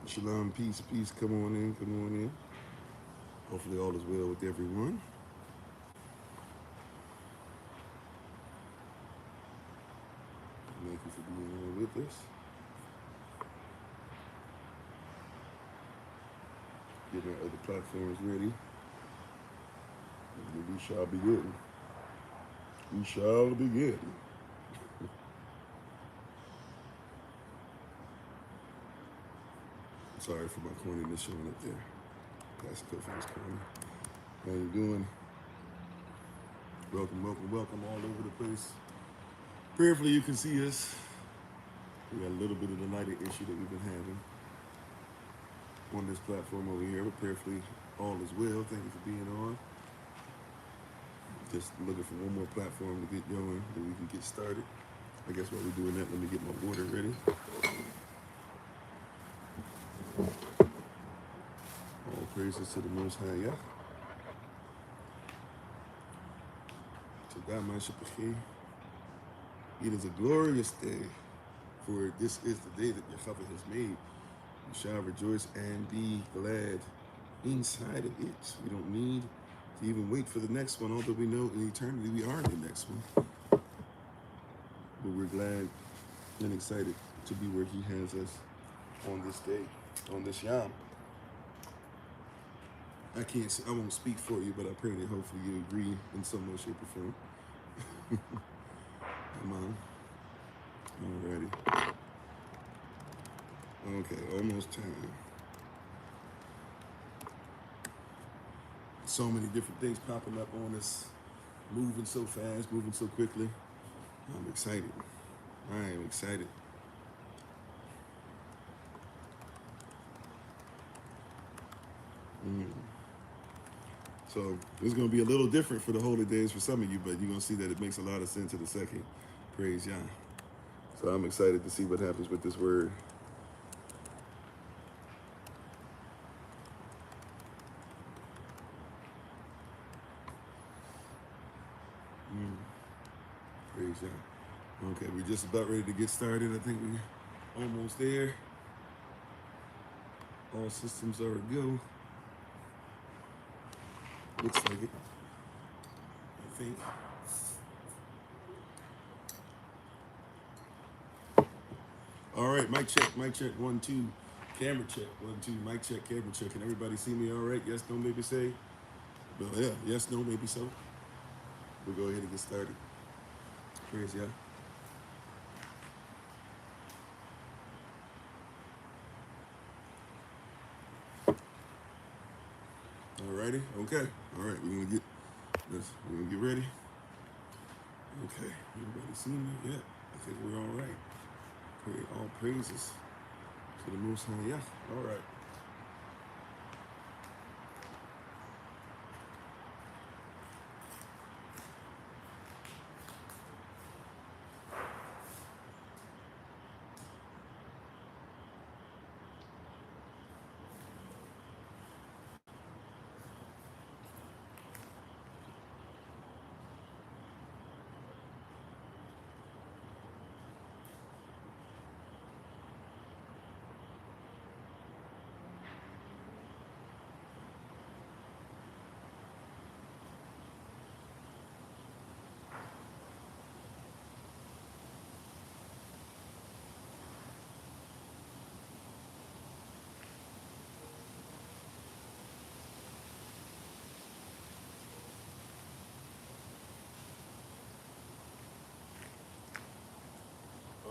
Shalom, peace, peace. Come on in, come on in. Hopefully all is well with everyone. Thank you for being here with us. Getting our other platforms ready. We shall begin. We shall begin. Sorry for my corniness showing up there. That's Kofi was corny. How you doing? Welcome, welcome, welcome all over the place. Prayerfully you can see us. We got a little bit of the lighting issue that we've been having on this platform over here, but prayerfully all is well. Thank you for being on. Just looking for one more platform to get going, that we can get started. I guess while we're doing that, let me get my water ready. All praises to the Most High Yah. To God, my Shepacheh. It is a glorious day, for this is the day that Yahweh has made. We shall rejoice and be glad inside of it. We don't need to even wait for the next one, although we know in eternity we are in the next one. But we're glad and excited to be where He has us on this day, on this Yom. I won't speak for you, but I pray that hopefully you agree in some way, shape, or form. Come on. Alrighty. Okay, almost time. So many different things popping up on us, moving so fast, moving so quickly. I'm excited. I am excited. So it's going to be a little different for the holy days for some of you, but you're going to see that it makes a lot of sense in a second. Praise Yah. So I'm excited to see what happens with this word. Praise Yah. Okay, we're just about ready to get started. I think we're almost there. All systems are a go. Looks like it. I think. All right, mic check, 1, 2. Camera check, 1, 2. Mic check, camera check. Can everybody see me all right? Yes, no, maybe say. Well, yeah, yes, no, maybe so. We'll go ahead and get started. Praise Yah. Alrighty, okay. All right, we're gonna get ready. Okay, everybody see me? Yeah, I think we're all right. Pray all praises to the Most High Yah. All right.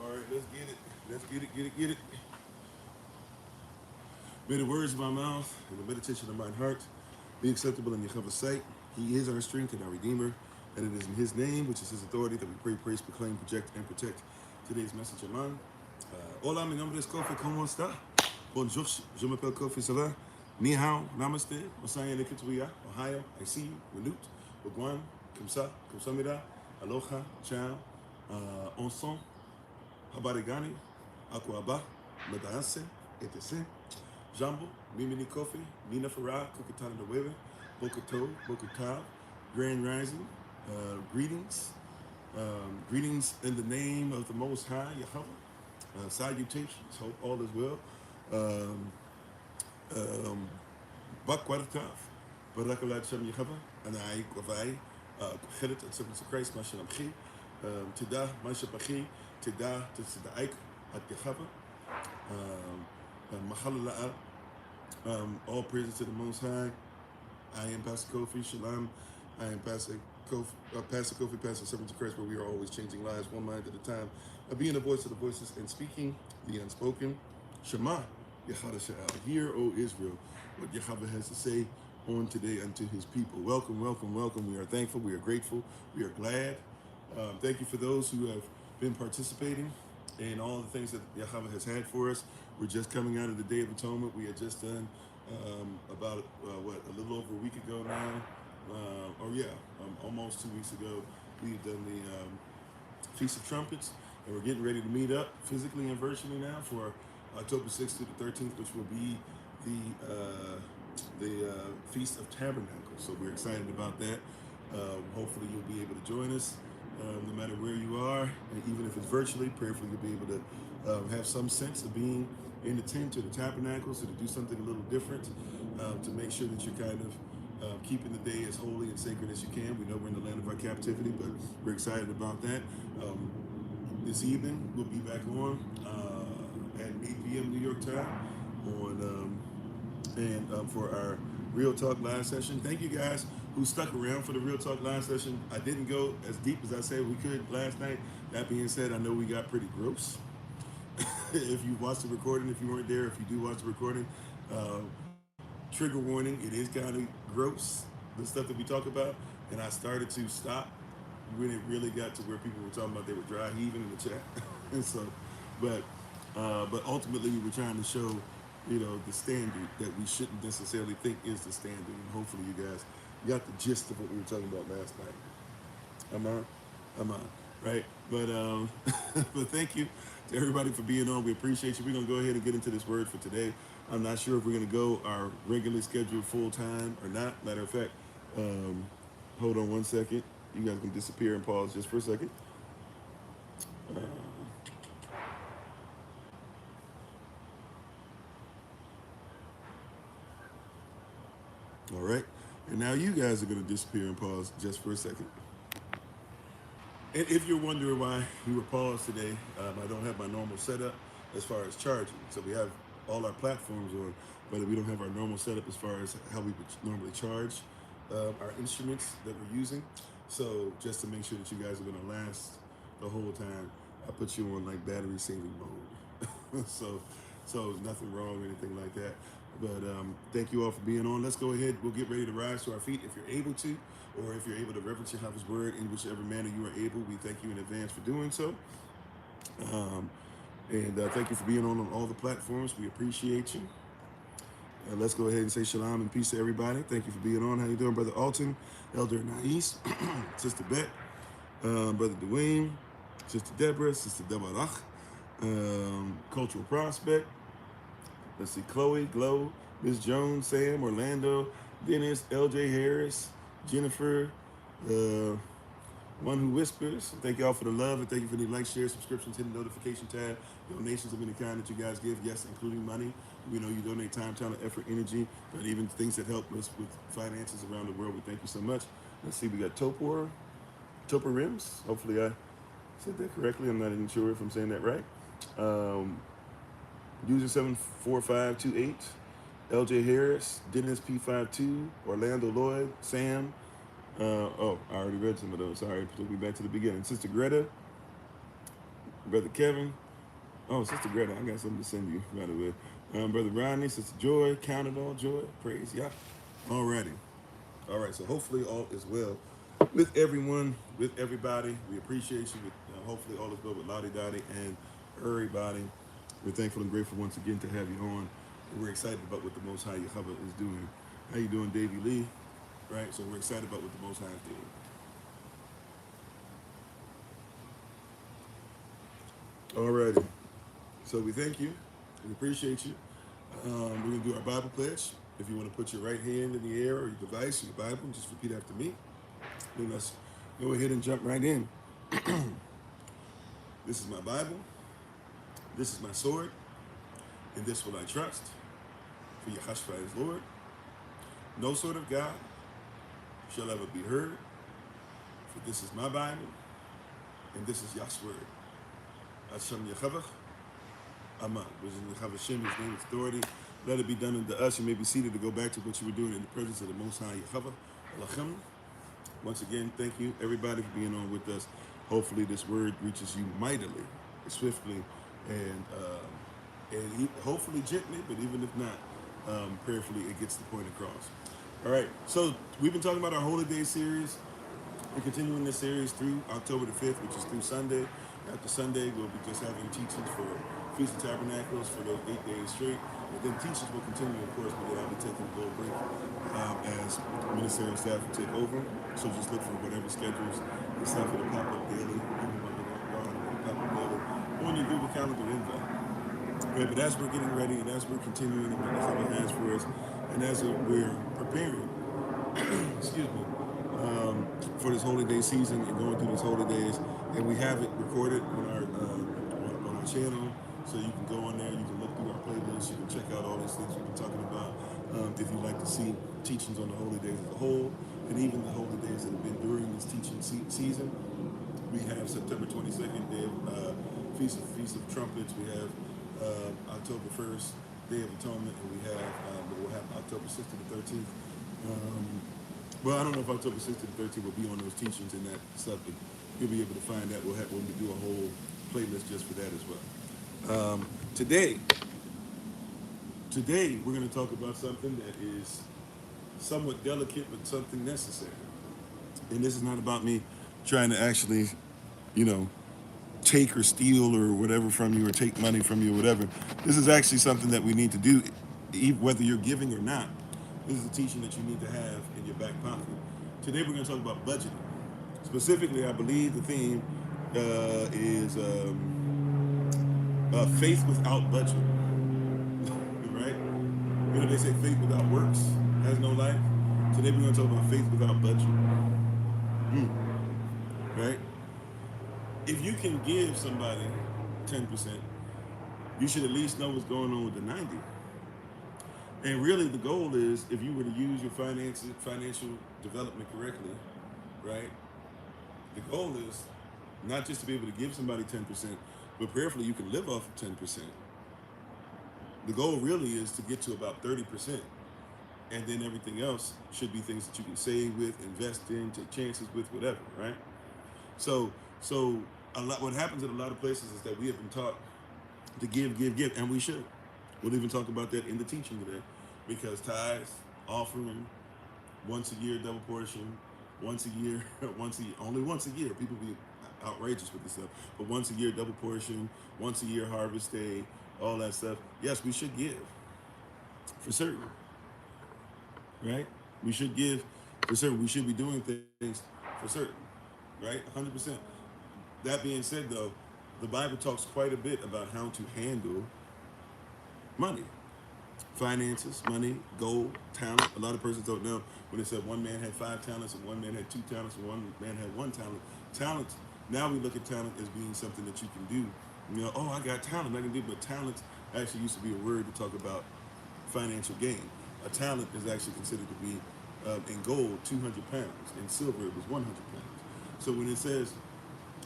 All right, let's get it. Let's get it. May the words of my mouth and the meditation of my heart be acceptable in Yahweh's sight. He is our strength and our Redeemer, and it is in His name, which is His authority, that we pray, praise, proclaim, project, and protect today's message of mine. Hola, mi nombre es Kofi, ¿cómo está? Bonjour, je m'appelle Kofi, ça va? Ni hao, namaste, Osaya Nekituya, Ohio, I see you, Wanut, Wagwan, Kamsamida, Aloha, Ciao, Ensemble, Habarigani, Aquaba, Medase, etc. Jambo, Mimini Kofi, Nina Farah, Kukatana the Weber, Bokato, Bokatab, Grand Rising, greetings. Greetings in the name of the Most High, Yahweh. Salutations, hope all is well Um, Bak Kwartaf, Barakalat Shem Yehava, and I Kovai, Khirit at Seven Christ, Mashanamchi, Tida, Mashapachi, Tida, Tida at Yehava, Mahalala, all praises to the Most High. I am Pastor Kofi, Shalom. I am Pastor Kofi, Pastor Servant of Christ, where we are always changing lives one mind at a time, being the voice of the voiceless and speaking the unspoken. Shema, Yahweh Sha'al. Hear, O Israel, what Yahweh has to say on today unto his people. Welcome, welcome, welcome. We are thankful, we are grateful, we are glad. Thank you for those who have been participating in all the things that Yahweh has had for us. We're just coming out of the Day of Atonement. We had just done about a little over a week ago now, almost 2 weeks ago, we've done the Feast of Trumpets, and we're getting ready to meet up physically and virtually now for October 6th through the 13th, which will be the Feast of Tabernacles. So we're excited about that. Hopefully you'll be able to join us no matter where you are, and even if it's virtually, prayerfully you'll be able to have some sense of being in the tent or the tabernacles, or to do something a little different, to make sure that you're kind of keeping the day as holy and sacred as you can. We know we're in the land of our captivity, but we're excited about that. This evening we'll be back on at 8 p.m. New York time for our Real Talk live session. Thank you guys who stuck around for the Real Talk live session. I didn't go as deep as I said we could last night. That being said, I know we got pretty gross. If you watched the recording, if you weren't there, if you do watch the recording, trigger warning, it is kind of gross, the stuff that we talk about. And I started to stop when it really got to where people were talking about they were dry heaving in the chat. And so, but ultimately we were trying to show, the standard that we shouldn't necessarily think is the standard. And hopefully you guys got the gist of what we were talking about last night. I'm on, right? But but thank you to everybody for being on. We appreciate you. We're gonna go ahead and get into this word for today. I'm not sure if we're gonna go our regularly scheduled full time or not. Matter of fact, hold on one second. You guys can disappear and pause just for a second. All right, and now you guys are gonna disappear and pause just for a second. And if you're wondering why we were paused today, I don't have my normal setup as far as charging. So we have all our platforms on, but we don't have our normal setup as far as how we would normally charge our instruments that we're using. So just to make sure that you guys are going to last the whole time, I put you on like battery saving mode. so nothing wrong or anything like that. But thank you all for being on. Let's go ahead. We'll get ready to rise to our feet if you're able to, or if you're able to reverence Yahweh's word in whichever manner you are able. We thank you in advance for doing so. Thank you for being on all the platforms. We appreciate you. Let's go ahead and say shalom and peace to everybody. Thank you for being on. How you doing, Brother Alton, Elder Nais, Sister Bet, Brother Dwayne, Sister Deborah, Sister Deborah, Cultural Prospect. Let's see, Chloe, Glow, Miss Jones, Sam, Orlando, Dennis, LJ Harris, Jennifer, One Who Whispers. Thank y'all for the love, and thank you for the likes, shares, subscriptions, hitting the notification tab, donations of any kind that you guys give, yes, including money. We know you donate time, talent, effort, energy, but even things that help us with finances around the world. We thank you so much. Let's see, we got Topor Rims. Hopefully I said that correctly. I'm not even sure if I'm saying that right. User 74528, LJ Harris, Dennis P52, Orlando Lloyd, Sam. I already read some of those. Sorry, took me back to the beginning. Sister Greta, Brother Kevin. Oh, Sister Greta, I got something to send you, by the way. Brother Rodney, Sister Joy, count it all joy. Praise Yah. Alrighty. All right, so hopefully all is well with everyone, with everybody. We appreciate you. Hopefully all is well with Lottie Dottie and everybody. We're thankful and grateful once again to have you on. And we're excited about what the Most High Yahweh is doing. How you doing, Davey Lee? Right, so we're excited about what the Most High is doing. Alrighty. So we thank you. We appreciate you. We're going to do our Bible pledge. If you want to put your right hand in the air or your device, your Bible, just repeat after me. Then let's go ahead and jump right in. This is my Bible. This is my sword. In this will I trust, for Yahashua is Lord. No sort of God shall ever be heard, for this is my Bible, and this is Yah's word. Hashem Yechavach, Aman, which is Yechavah his name is authority. Let it be done unto us. You may be seated to go back to what you were doing in the presence of the Most High Yechavah. Alachem. Once again, thank you, everybody, for being on with us. Hopefully this word reaches you mightily, swiftly, and hopefully gently, but even if not, prayerfully, it gets the point across. All right, so we've been talking about our Holy Day series. We're continuing this series through October the 5th, which is through Sunday. After Sunday, we'll be just having teachings for Feast of Tabernacles for those 8 days straight. And then teachings will continue, of course, but then I'll be taking a little break as ministerial staff will take over. So just look for whatever schedules and stuff for the pop-up daily, even when we don't go on the pop-up daily, on your Google Calendar invite. Right, but as we're getting ready and as we're continuing and what God has for us, and as we're preparing, excuse me, for this holy day season and going through these holy days, and we have it recorded on our channel, so you can go on there, you can look through our playlist, you can check out all these things we've been talking about. If you'd like to see teachings on the holy days as a whole, and even the holy days that have been during this teaching season, we have September 22nd, Day of Feast of Trumpets. We have October 1st, Day of Atonement, and we'll have October 6th to the 13th. Well, I don't know if October 6th to the 13th will be on those teachings and that stuff, but you'll be able to find that. We'll do a whole playlist just for that as well. Today we're going to talk about something that is somewhat delicate, but something necessary. And this is not about me trying to actually, take or steal or whatever from you, or take money from you or whatever. This is actually something that we need to do, whether you're giving or not. This is a teaching that you need to have in your back pocket. Today we're going to talk about budgeting. Specifically, I believe the theme is faith without budget. Right? They say faith without works has no life. Today we're going to talk about faith without budget. Right? If you can give somebody 10%, you should at least know what's going on with the 90. And really the goal is, if you were to use your financial development correctly, right? The goal is not just to be able to give somebody 10%, but prayerfully you can live off of 10%. The goal really is to get to about 30%. And then everything else should be things that you can save with, invest in, take chances with, whatever, right? So what happens in a lot of places is that we have been taught to give, and we should. We'll even talk about that in the teaching today, because tithes, offering, once a year, double portion, once a year, only once a year. People be outrageous with this stuff, but once a year, double portion, once a year, harvest day, all that stuff. Yes, we should give, for certain, right? We should give for certain. We should be doing things for certain, right? 100%. That being said, though, the Bible talks quite a bit about how to handle money, finances, money, gold, talent. A lot of persons don't know when they said one man had 5 talents and one man had 2 talents and one man had 1 talent. Talent, now we look at talent as being something that you can do. Oh, I got talent, I can do, but talent actually used to be a word to talk about financial gain. A talent is actually considered to be, in gold, 200 pounds. In silver, it was 100 pounds. So when it says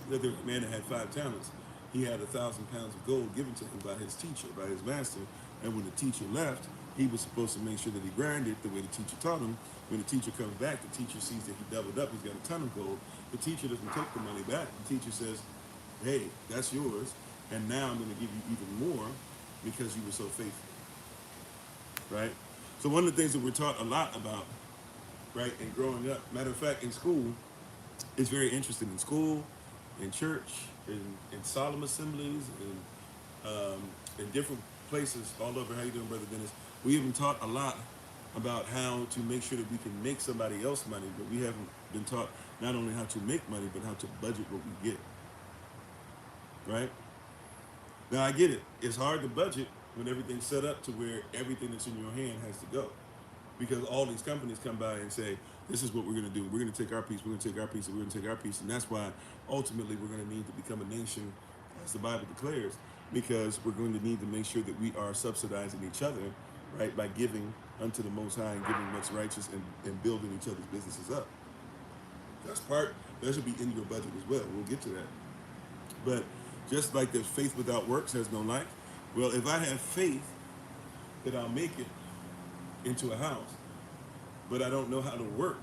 that there was a man that had 5 talents, he had 1,000 pounds of gold given to him by his teacher, by his master. And when the teacher left, he was supposed to make sure that he grinded the way the teacher taught him. When the teacher comes back, the teacher sees that he doubled up, he's got a ton of gold. The teacher doesn't take the money back. The teacher says, hey, that's yours, and now I'm going to give you even more because you were so faithful, right? So one of the things that we're taught a lot about, right, in growing up, matter of fact, in school, it's very interesting. In school, in church, in solemn assemblies, in different places all over. How you doing, Brother Dennis? We haven't taught a lot about how to make sure that we can make somebody else money, but we haven't been taught not only how to make money, but how to budget what we get, right? Now, I get it. It's hard to budget when everything's set up to where everything that's in your hand has to go, because all these companies come by and say, this is what we're going to do. We're going to take our piece, we're going to take our piece, and we're going to take our piece. And that's why ultimately we're going to need to become a nation, as the Bible declares, because we're going to need to make sure that we are subsidizing each other, right, by giving unto the Most High and giving what's righteous and building each other's businesses up. That should be in your budget as well. We'll get to that. But just like there's faith without works has no life, well, if I have faith that I'll make it into a house, but I don't know how to work,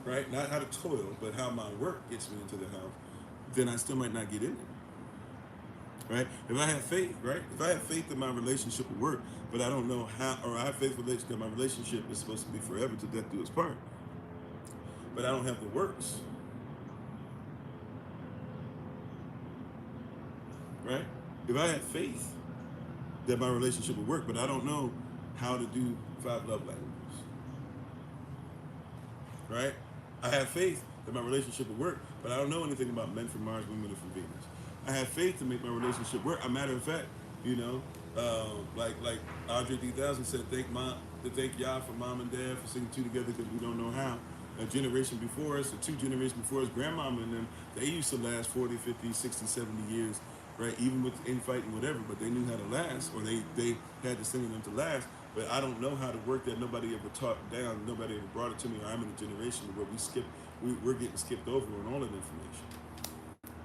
right? Not how to toil, but how my work gets me into the house, then I still might not get in there, right? If I have faith, right? If I have faith that my relationship will work, but I don't know how, or I have faith that my relationship is supposed to be forever to death do us part, but I don't have the works, right? If I have faith that my relationship will work, but I don't know how to do 5 love languages, right? I have faith that my relationship will work, but I don't know anything about men from Mars, women from Venus. I have faith to make my relationship work. A matter of fact, like Audrey 3000 said, thank y'all for mom and dad for singing 2 together because we don't know how. A generation before us, or 2 generations before us, grandmama and them, they used to last 40, 50, 60, 70 years, right? Even with infight and whatever, but they knew how to last, or they had to sing them to last. But I don't know how to work that. Nobody ever taught down. Nobody ever brought it to me. I'm in a generation where we're getting skipped over on all of the information,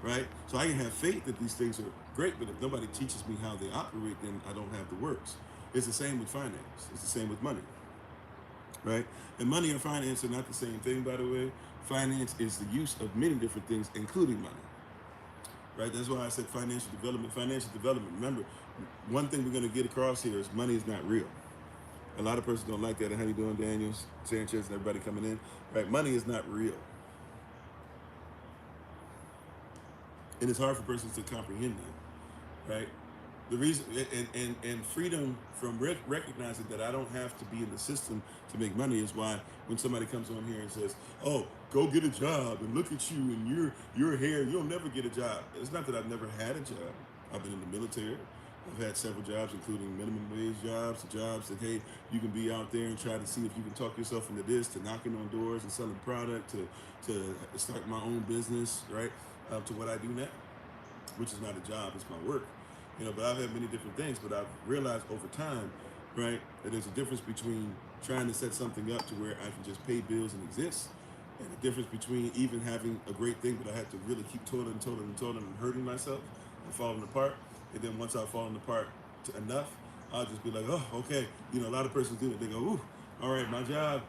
right? So I can have faith that these things are great, but if nobody teaches me how they operate, then I don't have the works. It's the same with finance. It's the same with money, right? And money and finance are not the same thing, by the way. Finance is the use of many different things, including money, right? That's why I said financial development. Financial development. Remember, one thing we're going to get across here is money is not real. A lot of persons don't like that. And how you doing, Daniels, Sanchez, and everybody coming in, right? Money is not real. And it's hard for persons to comprehend that, right? The reason, and freedom from recognizing that I don't have to be in the system to make money is why when somebody comes on here and says, oh, go get a job and look at you and you're here, you'll never get a job. It's not that I've never had a job. I've been in the military. I've had several jobs, including minimum wage jobs that, hey, you can be out there and try to see if you can talk yourself into this, to knocking on doors and selling product, to start my own business, right? To what I do now, which is not a job, it's my work. But I've had many different things, but I've realized over time, right, that there's a difference between trying to set something up to where I can just pay bills and exist, and the difference between even having a great thing, but I have to really keep toiling and hurting myself and falling apart. And then once I've fallen apart enough, I'll just be like, oh, okay. A lot of persons do it. They go, ooh, all right, my job,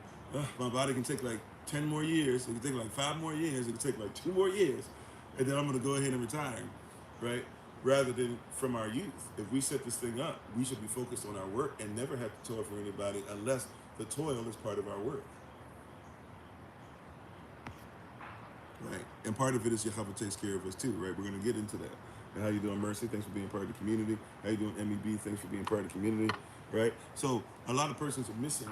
my body can take like 10 more years. It can take like 5 more years. It can take like 2 more years. And then I'm going to go ahead and retire, right? Rather than from our youth. If we set this thing up, we should be focused on our work and never have to toil for anybody unless the toil is part of our work. Right. And part of it is Yahweh takes care of us too, right? We're going to get into that. And how you doing, Mercy? Thanks for being part of the community. How you doing, MEB? Thanks for being part of the community, right? So a lot of persons are missing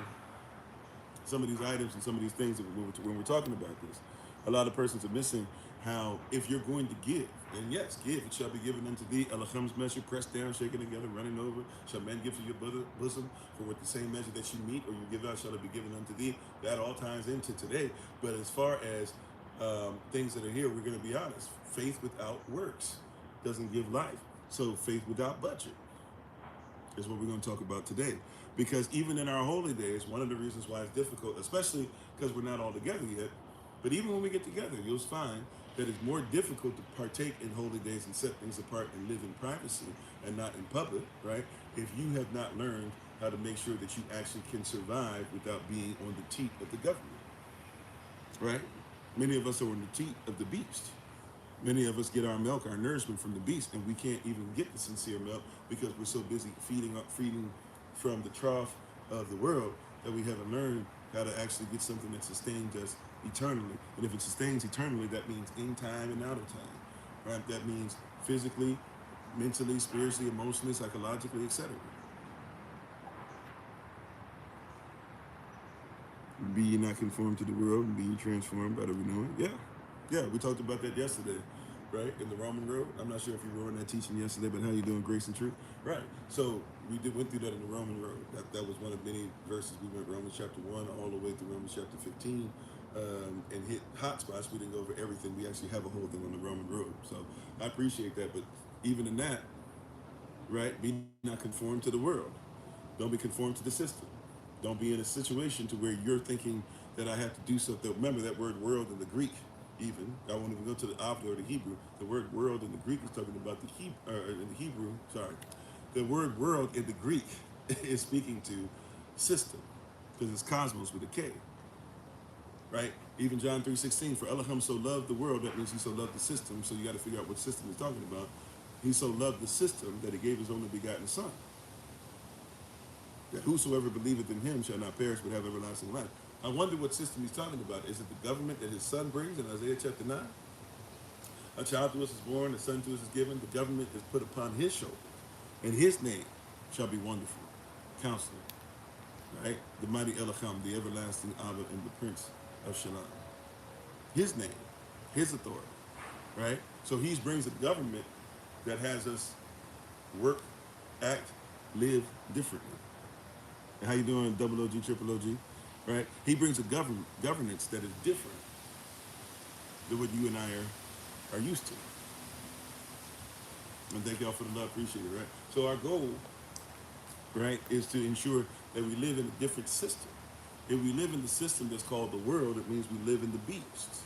some of these items and some of these things when we're talking about this. A lot of persons are missing how if you're going to give, and yes, give, it shall be given unto thee, Elohim's measure, pressed down, shaken together, running over, shall men give to your bosom, for with the same measure that you meet or you give out, shall it be given unto thee. That all ties into today. But as far as things that are here, we're going to be honest. Faith without works doesn't give life. So faith without budget is what we're going to talk about today. Because even in our holy days, one of the reasons why it's difficult, especially because we're not all together yet, but even when we get together, you'll find that it's more difficult to partake in holy days and set things apart and live in privacy and not in public, right? If you have not learned how to make sure that you actually can survive without being on the teat of the government, right? Many of us are on the teat of the beast. Many of us get our milk, our nourishment from the beast, and we can't even get the sincere milk because we're so busy feeding from the trough of the world that we haven't learned how to actually get something that sustains us eternally. And if it sustains eternally, that means in time and out of time, right? That means physically, mentally, spiritually, emotionally, psychologically, etc. Be ye not conformed to the world, and be ye transformed by the renewing. Yeah, we talked about that yesterday, right? In the Roman road. I'm not sure if you were on that teaching yesterday, but how you doing, Grace and Truth? Right. So we went through that in the Roman road. That was one of many verses. We went Romans chapter 1 all the way through Romans chapter 15, and hit hot spots. We didn't go over everything. We actually have a whole thing on the Roman road. So I appreciate that, but even in that, right? Be not conformed to the world. Don't be conformed to the system. Don't be in a situation to where you're thinking that I have to do something. Remember that word world in the Greek, even. I won't even go to the Ofori or the Hebrew. The word world in the Greek is talking about in the Hebrew, sorry. The word world in the Greek is speaking to system, because it's cosmos with a K, right? Even John 3:16, for Elohim so loved the world, that means he so loved the system, so you got to figure out what system he's talking about. He so loved the system that he gave his only begotten son, that whosoever believeth in him shall not perish but have everlasting life. I wonder what system he's talking about. Is it the government that his son brings in Isaiah chapter 9? A child to us is born, a son to us is given, the government is put upon his shoulders, and his name shall be Wonderful, Counselor, right? The mighty Elohim, the everlasting Abba, and the Prince of Shalom. His name, his authority, right? So he brings a government that has us work, act, live differently. How you doing, double OG, triple OG, right? He brings a governance that is different than what you and I are used to. And thank y'all for the love, appreciate it, right? So our goal, right, is to ensure that we live in a different system. If we live in the system that's called the world, it means we live in the beast.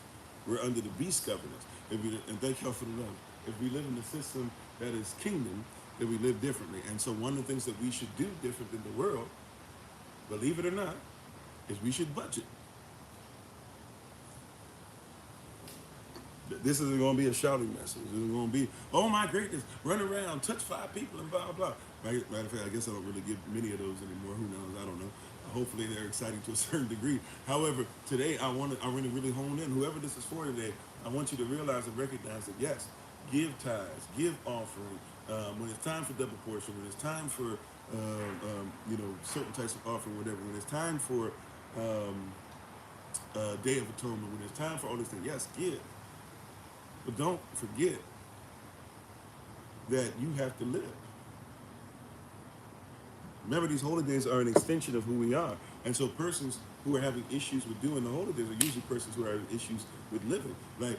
We're under the beast governance. And thank y'all for the love. If we live in the system that is kingdom, then we live differently. And so one of the things that we should do different than the world, believe it or not, is we should budget. This isn't going to be a shouting message. This isn't going to be, oh my greatness, run around, touch 5 people and blah, blah. Matter of fact, I guess I don't really give many of those anymore. Who knows? I don't know. Hopefully they're exciting to a certain degree. However, today I want to really hone in. Whoever this is for today, I want you to realize and recognize that yes, give tithes, give offering. When it's time for double portion, when it's time for certain types of offering, whatever. When it's time for Day of Atonement, when it's time for all these things, yes, give. But don't forget that you have to live. Remember, these holy days are an extension of who we are. And so persons who are having issues with doing the holy days are usually persons who are having issues with living. Like,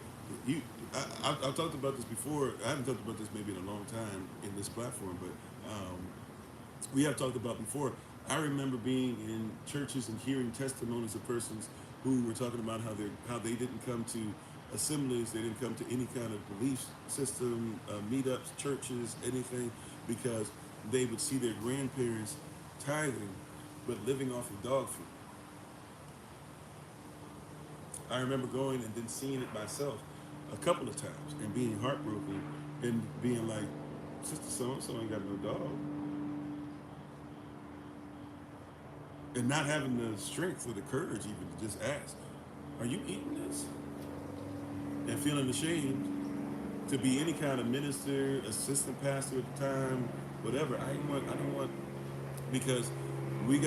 I've talked about this before. I haven't talked about this maybe in a long time in this platform, but we have talked about before. I remember being in churches and hearing testimonies of persons who were talking about how they didn't come to assemblies, they didn't come to any kind of belief system, meetups, churches, anything, because they would see their grandparents tithing, but living off of dog food. I remember going and then seeing it myself a couple of times and being heartbroken and being like, Sister so-and-so ain't got no dog. And not having the strength or the courage even to just ask, are you eating this? And feeling ashamed to be any kind of minister, assistant pastor at the time, whatever. I don't want, because we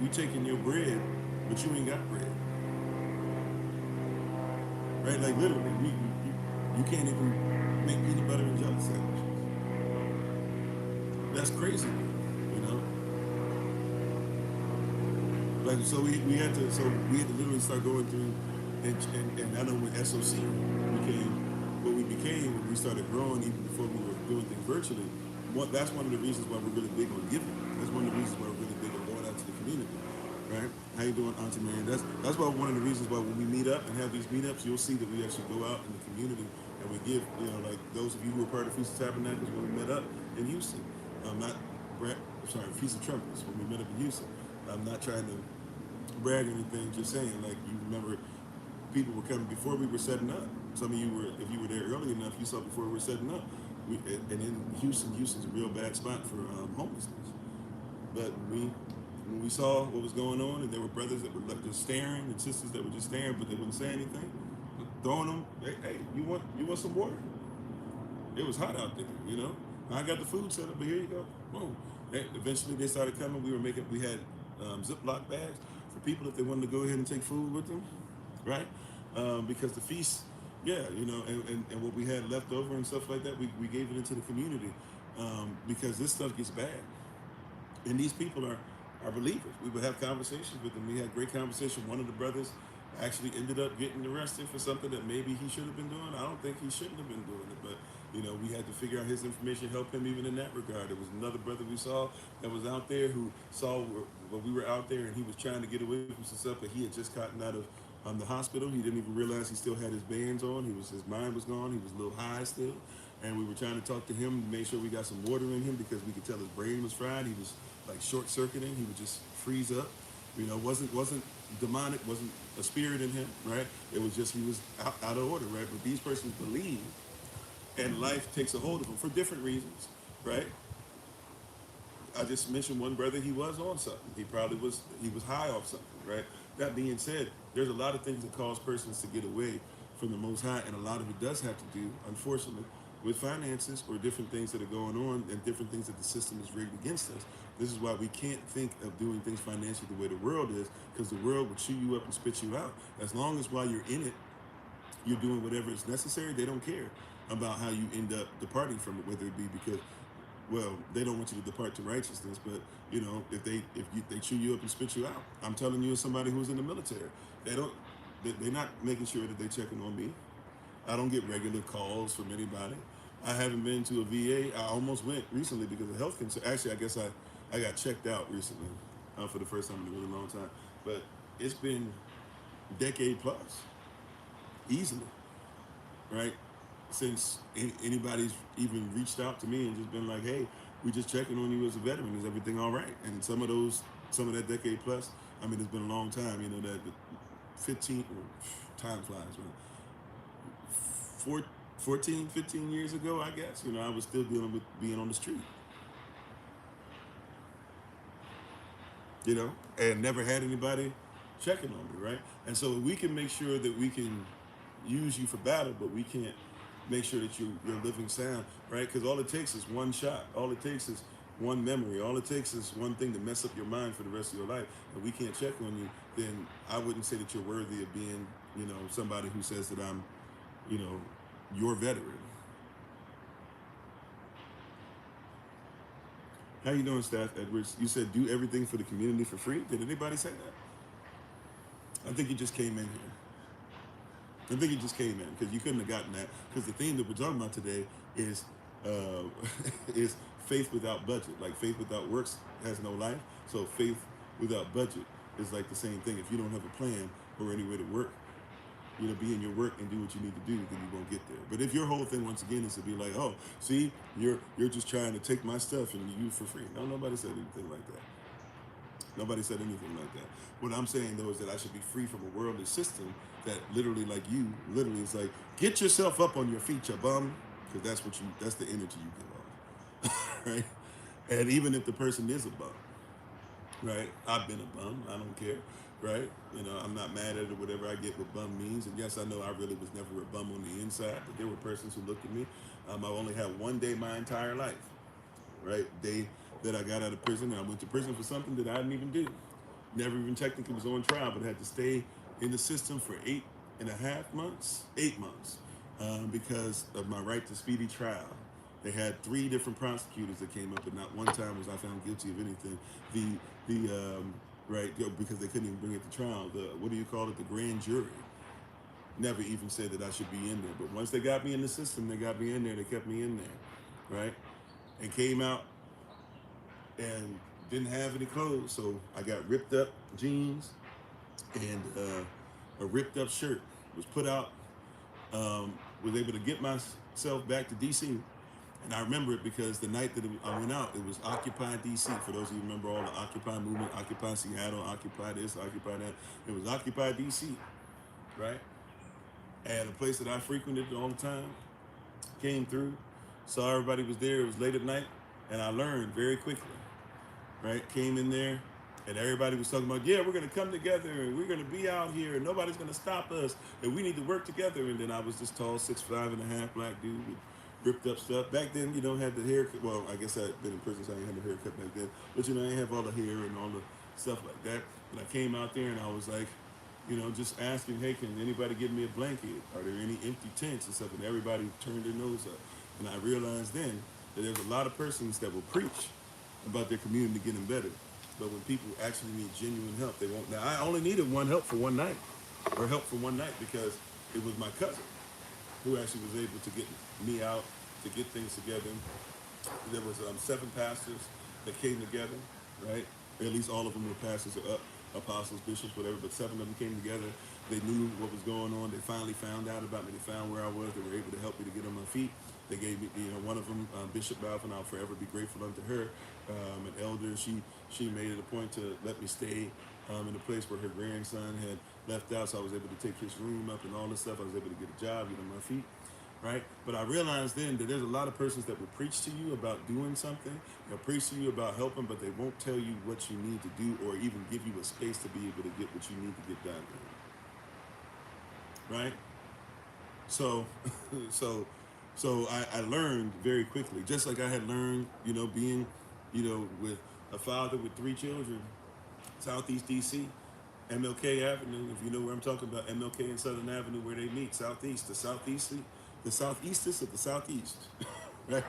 taking your bread, but you ain't got bread. Right? Like literally, you can't even make peanut butter and jelly sandwiches. That's crazy, you know? Like, so we had to literally start going through, and I know when SOC became what we became, when we started growing, even before we were doing things virtually, that's one of the reasons why we're really big on giving. That's one of the reasons why we're really big on going out to the community, right? How you doing, Auntie Mary? That's why one of the reasons why when we meet up and have these meetups, you'll see that we actually go out in the community and we give, like those of you who were part of Feast of Tabernacles when we met up in Houston. Feast of Trumpets, when we met up in Houston. I'm not trying to brag or anything, just saying, like, you remember people were coming before we were setting up. Some of you were, if you were there early enough, you saw before we were setting up. And in Houston's a real bad spot for homelessness. But when we saw what was going on, and there were brothers that were just staring, and sisters that were just staring, but they wouldn't say anything, throwing them, hey, you want some water? It was hot out there, you know. I got the food set up, but here you go. Boom. Eventually they started coming. We had Ziploc bags for people if they wanted to go ahead and take food with them, right? Because the feast, and what we had left over and stuff like that, we gave it into the community, because this stuff gets bad. And these people are believers. We would have conversations with them. We had great conversation. One of the brothers actually ended up getting arrested for something that maybe he should have been doing. I don't think he shouldn't have been doing it, but we had to figure out his information, help him even in that regard. There was another brother we saw that was out there who saw when we were out there, and he was trying to get away from some stuff, but he had just gotten out of the hospital. He didn't even realize he still had his bands on. His mind was gone. He was a little high still, and we were trying to talk to him to make sure we got some water in him because we could tell his brain was fried. He was like short circuiting. He would just freeze up. Wasn't demonic, wasn't a spirit in him, right? It was just he was out of order, right? But these persons believe, and life takes a hold of them for different reasons, right? I just mentioned one brother, he was on something. He was high off something, right? That being said, there's a lot of things that cause persons to get away from the Most High, and a lot of it does have to do, unfortunately, with finances or different things that are going on and different things that the system is rigged against us. This is why we can't think of doing things financially the way the world is, because the world will chew you up and spit you out. As long as while you're in it, you're doing whatever is necessary, they don't care about how you end up departing from it, whether it be because, well, they don't want you to depart to righteousness, but if they chew you up and spit you out. I'm telling you as somebody who's in the military, they're not making sure that they're checking on me. I don't get regular calls from anybody. I haven't been to a VA. I almost went recently because of health concern. Actually, I guess I got checked out recently for the first time in a really long time. But it's been a decade plus, easily, right? Since anybody's even reached out to me and just been like, hey, we just checking on you as a veteran. Is everything all right? And some of that decade plus, I mean, it's been a long time, that 15, time flies, man. 14, 15 years ago, I guess, I was still dealing with being on the street, and never had anybody checking on me, right? And so we can make sure that we can use you for battle, but we can't make sure that you're living sound, right? Because all it takes is one shot. All it takes is one memory. All it takes is one thing to mess up your mind for the rest of your life. And we can't check on you, then I wouldn't say that you're worthy of being, somebody who says that I'm, your veteran. How you doing, Staff Edwards? You said do everything for the community for free. Did anybody say that? I think you just came in here. I think you just came in because you couldn't have gotten that. Because the theme that we're talking about today is is faith without budget. Like faith without works has no life. So faith without budget is like the same thing. If you don't have a plan or any way to work, be in your work and do what you need to do, then you won't get there. But if your whole thing, once again, is to be like, oh, see, you're just trying to take my stuff and use for free. No, nobody said anything like that. Nobody said anything like that. What I'm saying, though, is that I should be free from a worldly system that literally, like you, literally is like, get yourself up on your feet, you bum, because that's the energy you give off, right? And even if the person is a bum, right? I've been a bum. I don't care, right? I'm not mad at it or whatever I get what bum means. And yes, I know I really was never a bum on the inside, but there were persons who looked at me. I've only had one day my entire life, right? Day that I got out of prison, and I went to prison for something that I didn't even do. Never even technically was on trial, but had to stay in the system for 8.5 months, 8 months, because of my right to speedy trial. They had 3 different prosecutors that came up, but not one time was I found guilty of anything. Right, because they couldn't even bring it to trial. What do you call it? The grand jury never even said that I should be in there. But once they got me in the system, they got me in there. They kept me in there, right? And came out and didn't have any clothes, so I got ripped up jeans and a ripped up shirt. Was put out. Was able to get myself back to DC. And I remember it because the night that I went out, it was Occupy DC. For those of you who remember all the Occupy movement, Occupy Seattle, Occupy this, Occupy that. It was Occupy DC, right? And a place that I frequented all the time, came through, saw everybody was there. It was late at night, and I learned very quickly, right? Came in there, and everybody was talking about, yeah, we're going to come together, and we're going to be out here, and nobody's going to stop us, and we need to work together. And then I was this tall, 6'5.5" black dude with ripped up stuff. Back then, had the haircut. Well, I guess I'd been in prison, so I didn't have the haircut back then. But, I didn't have all the hair and all the stuff like that. And I came out there and I was like, just asking, hey, can anybody give me a blanket? Are there any empty tents and stuff? And everybody turned their nose up. And I realized then that there's a lot of persons that will preach about their community getting better. But when people actually need genuine help, they won't. Now, I only needed one help for one night. or help for one night because it was my cousin who actually was able to get me out to get things together. There was 7 pastors that came together, right? At least all of them were pastors or apostles, bishops, whatever. But 7 of them came together. They knew what was going on. They finally found out about me. They found where I was. They were able to help me to get on my feet. They gave me, one of them, Bishop Balvin. I'll forever be grateful unto her. An elder. She made it a point to let me stay in a place where her grandson had left out, so I was able to take his room up and all this stuff. I was able to get a job, get on my feet, right? But I realized then that there's a lot of persons that will preach to you about doing something. They'll preach to you about helping, but they won't tell you what you need to do or even give you a space to be able to get what you need to get done, right? So, I learned very quickly, just like I had learned, being, with a father with 3 children, Southeast DC, MLK Avenue. If you know where I'm talking about, MLK and Southern Avenue, where they meet, Southeast, the Southeasters of the Southeast, right?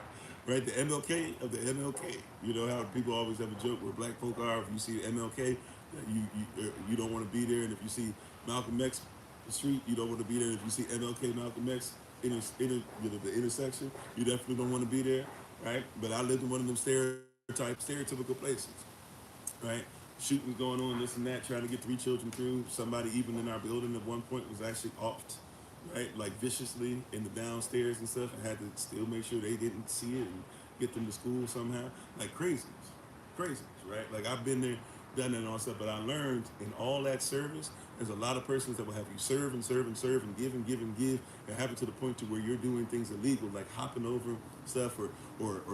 Right, the MLK of the MLK. You know how people always have a joke where black folk are. If you see MLK, you don't want to be there, and if you see Malcolm X Street, you don't want to be there. If you see MLK Malcolm X the intersection, you definitely don't want to be there, right? But I lived in one of them stereotypical places, right? Shooting going on, this and that, trying to get 3 children through. Somebody even in our building at one point was actually offed, right? Like viciously in the downstairs and stuff. I had to still make sure they didn't see it and get them to school somehow. Like craziness, right? Like I've been there, done that and all stuff, but I learned in all that service, there's a lot of persons that will have you serve and serve and serve and give and give and give, and have it to the point to where you're doing things illegal, like hopping over stuff or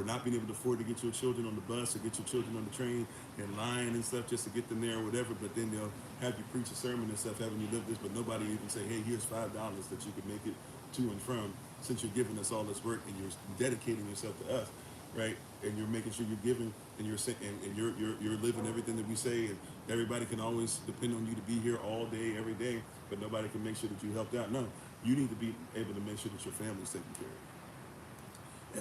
not being able to afford to get your children on the bus or get your children on the train and lying and stuff just to get them there or whatever. But then they'll have you preach a sermon and stuff, having you live this, but nobody even say, hey, here's $5 that you could make it to and from, since you're giving us all this work and you're dedicating yourself to us, right? And you're making sure you're giving and you're living everything that we say, and everybody can always depend on you to be here all day, every day, but nobody can make sure that you helped out. No, you need to be able to make sure that your family's taken care of.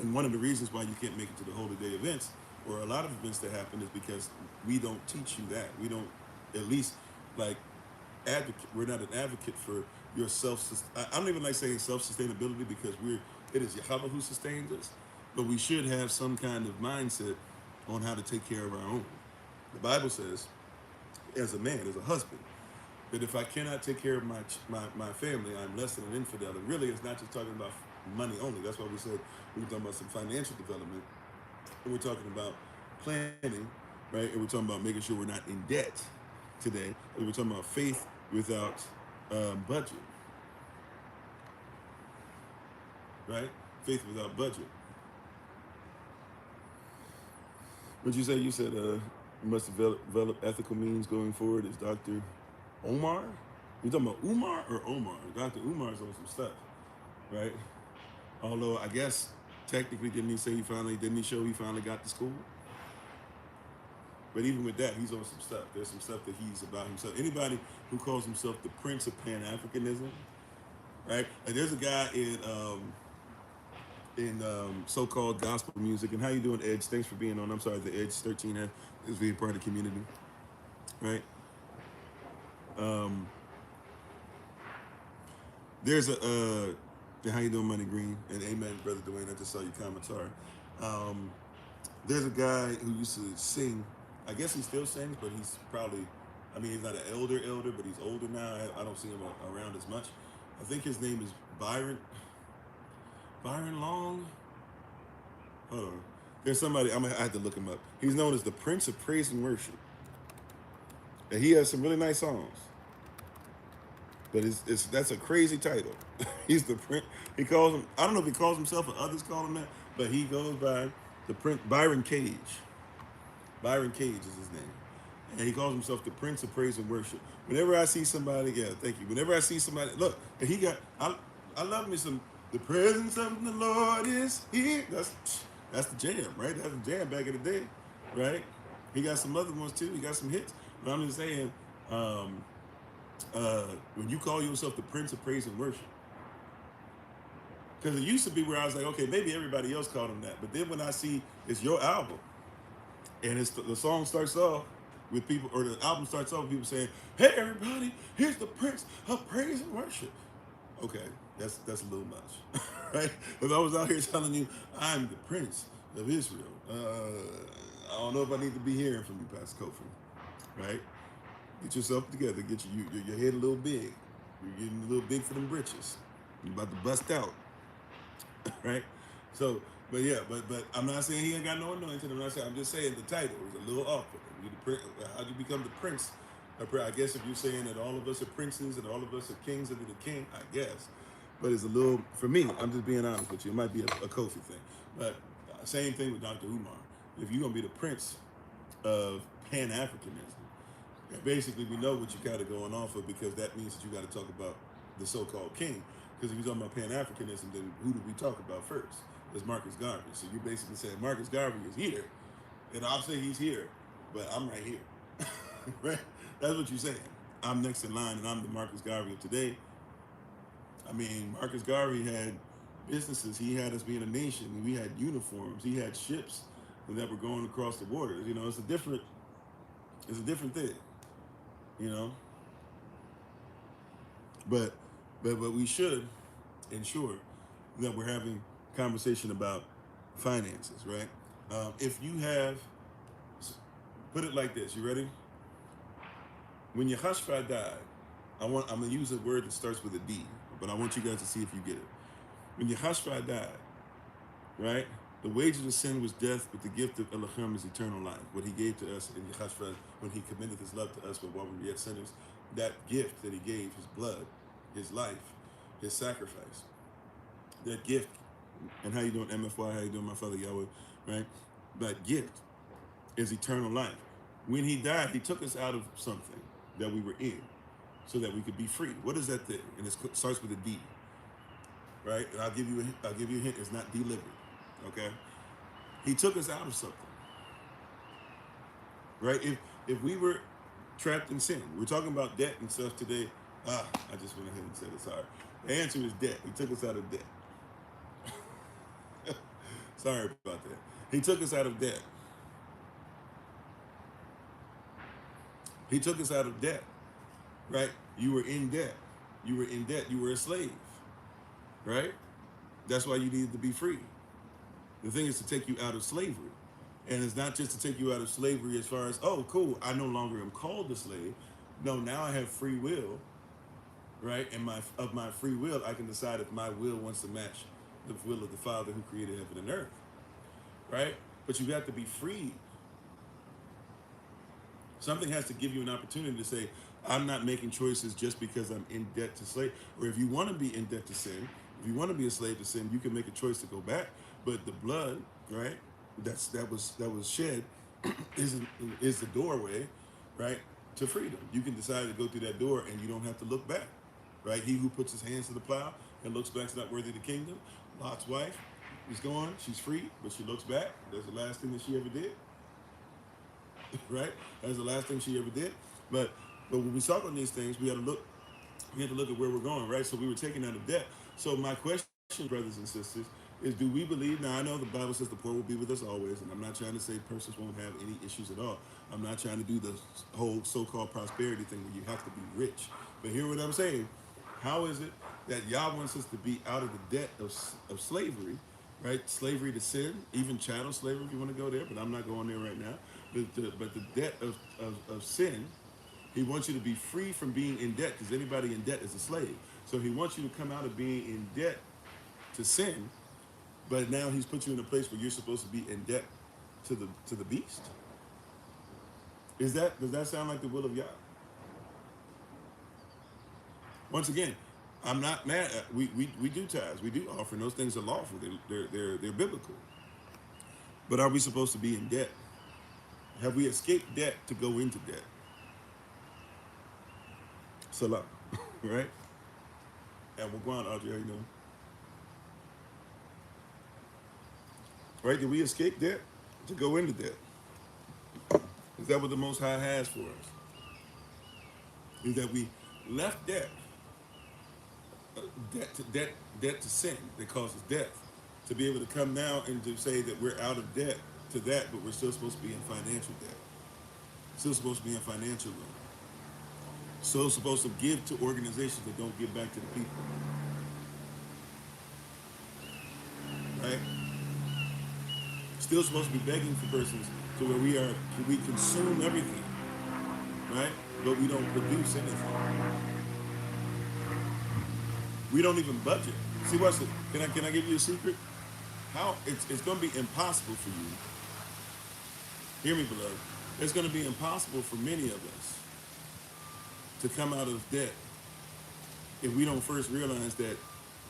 And one of the reasons why you can't make it to the Holy Day events, or a lot of events that happen, is because we don't teach you that. We don't, at least, like, we're not an advocate for your I don't even like saying self-sustainability, because it is Yahweh who sustains us, but we should have some kind of mindset on how to take care of our own. The Bible says, as a man, as a husband, that if I cannot take care of my family, I'm less than an infidel. And really, it's not just talking about money only. That's why we said we were talking about some financial development, and we're talking about planning, right? And we're talking about making sure we're not in debt today. And we're talking about faith without budget, right? Faith without budget. What'd you say? You said you must develop ethical means going forward as Dr. Omar? You talking about Umar or Omar? Dr. Umar's on some stuff, right? Although I guess technically didn't he show he finally got to school? But even with that, he's on some stuff. There's some stuff that he's about himself. Anybody who calls himself the Prince of Pan-Africanism, right? And there's a guy in so-called gospel music. And how you doing, Edge? Thanks for being on. I'm sorry, the Edge 13 is being part of the community, right? There's how you doing, Money Green? And amen, Brother Dwayne. I just saw your commentary. There's a guy who used to sing. I guess he still sings, but he's probably, he's not an elder, but he's older now. I don't see him around as much. I think his name is Byron Long. Hold on. There's somebody, I have to look him up. He's known as the Prince of Praise and Worship. And he has some really nice songs. But that's a crazy title. He's the Prince. He calls him, I don't know if he calls himself or others call him that, but he goes by the Prince, Byron Cage. Byron Cage is his name. And he calls himself the Prince of Praise and Worship. Whenever I see somebody, thank you. Whenever I see somebody, look, and I love me some, the presence of the Lord is here. That's the jam, right? That's the jam back in the day, right? He got some other ones too. He got some hits. But I'm just saying, when you call yourself the Prince of Praise and Worship, because it used to be where I was like, okay, maybe everybody else called him that. But then when I see it's your album, and the song starts off, with people, or the album starts off with people saying, "Hey everybody, here's the Prince of Praise and Worship." Okay, that's a little much, right? If I was out here telling you I'm the Prince of Israel, I don't know if I need to be hearing from you, Pastor Kofi, right? Get yourself together. Get your head a little big. You're getting a little big for them britches. You're about to bust out, right? So, but yeah, but I'm not saying he ain't got no anointing. I'm just saying the title is a little off. How'd you become the prince? I guess if you're saying that all of us are princes and all of us are kings under the king, I guess. But it's a little, for me, I'm just being honest with you. It might be a Kofi thing. But same thing with Dr. Umar. If you're going to be the prince of Pan-Africanism, basically we know what you got it going on for, because that means that you got to talk about the so-called king. Because if you're talking about Pan-Africanism, then who do we talk about first? It's Marcus Garvey. So you're basically saying Marcus Garvey is here, and I'll say he's here, but I'm right here. Right? That's what you're saying. I'm next in line, and I'm the Marcus Garvey of today. I mean, Marcus Garvey had businesses. He had us being a nation. We had uniforms. He had ships that were going across the waters. You know, it's a different thing. You know, but we should ensure that we're having conversation about finances, right? If you have, put it like this, you ready? When Yehoshua died, I'm gonna use a word that starts with a D, but I want you guys to see if you get it. When Yehoshua died, right? The wages of sin was death, but the gift of Elohim is eternal life. What he gave to us in Yehoshua, when he commended his love to us, but while we were yet sinners, that gift that he gave, his blood, his life, his sacrifice, that gift, and how you doing, MFY, how you doing, my father Yahweh, right? That gift is eternal life. When he died, he took us out of something that we were in so that we could be free. What is that thing? And it starts with a D, right? And I'll give you a hint, it's not delivered, okay? He took us out of something, right? If we were trapped in sin, we're talking about debt and stuff today. I just went ahead and said it, sorry. The answer is debt. He took us out of debt. Sorry about that. He took us out of debt. He took us out of debt, right? You were in debt. You were in debt. You were a slave, right? That's why you needed to be free. The thing is to take you out of slavery. And it's not just to take you out of slavery as far as, oh, cool, I no longer am called a slave. No, now I have free will, right? And of my free will, I can decide if my will wants to match the will of the Father who created heaven and earth, right? But you have to be free. Something has to give you an opportunity to say, I'm not making choices just because I'm in debt to slave. Or if you want to be in debt to sin, if you want to be a slave to sin, you can make a choice to go back. But the blood, right, that was shed is the doorway, right, to freedom. You can decide to go through that door and you don't have to look back, right? He who puts his hands to the plow and looks back is not worthy of the kingdom. Lot's wife is gone, she's free, but she looks back. That's the last thing that she ever did. Right? That's the last thing she ever did. But when we talk on these things, we have to look at where we're going, right? So we were taken out of debt. So my question, brothers and sisters, is do we believe, now I know the Bible says the poor will be with us always, and I'm not trying to say persons won't have any issues at all. I'm not trying to do the whole so-called prosperity thing where you have to be rich. But hear what I'm saying. How is it that Yah wants us to be out of the debt of slavery, right? Slavery to sin, even chattel slavery if you want to go there, but I'm not going there right now. But the debt of sin, he wants you to be free from being in debt, because anybody in debt is a slave. So he wants you to come out of being in debt to sin, but now he's put you in a place where you're supposed to be in debt to the beast. Does that sound like the will of Yah? Once again, I'm not mad. We do tithes, we do offering. Those things are lawful. They're biblical. But are we supposed to be in debt? Have we escaped debt to go into debt? Salah, right? And we're going, Audrey, how you doing? Right? Did we escape debt to go into debt? Is that what the Most High has for us? Is that we left debt to sin that causes death, to be able to come now and to say that we're out of debt to that, but we're still supposed to be in financial debt. Still supposed to be in financial loan. Still supposed to give to organizations that don't give back to the people. Right? Still supposed to be begging for persons to where we consume everything, right? But we don't produce anything. We don't even budget. See, what's it? Can I give you a secret? How it's going to be impossible for you. Hear me, beloved. It's going to be impossible for many of us to come out of debt if we don't first realize that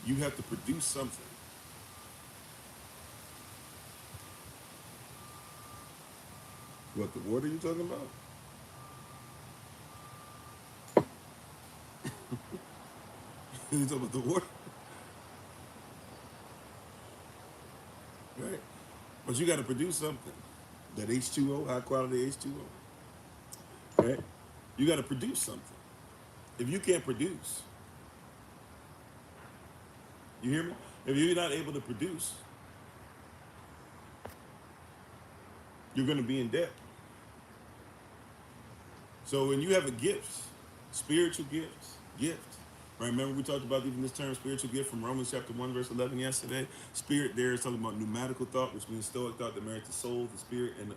you have to produce something. What, the water you talking about? You talking about the water? Right? But you got to produce something. That H2O, high quality H2O. Right? You got to produce something. If you can't produce, you hear me? If you're not able to produce, you're going to be in debt. So when you have a gift, spiritual gifts, right? Remember we talked about even this term spiritual gift from Romans chapter 1 verse 11 yesterday. Spirit there is talking about pneumatical thought, which means stoic thought that marries the soul, the spirit, and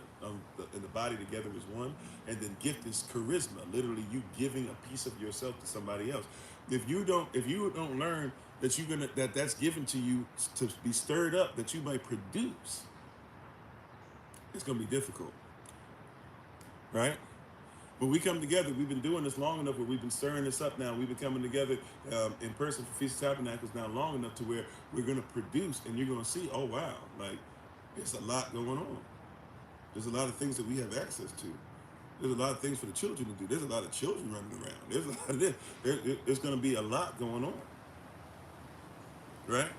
the body together as one. And then gift is charisma, literally you giving a piece of yourself to somebody else. If you don't learn that that's given to you to be stirred up, that you might produce, it's gonna be difficult, right? When we come together, we've been doing this long enough where we've been stirring this up now. We've been coming together in person for Feast of Tabernacles now long enough to where we're going to produce and you're going to see, oh, wow, like, there's a lot going on. There's a lot of things that we have access to. There's a lot of things for the children to do. There's a lot of children running around. There's a lot of this. There's going to be a lot going on, right?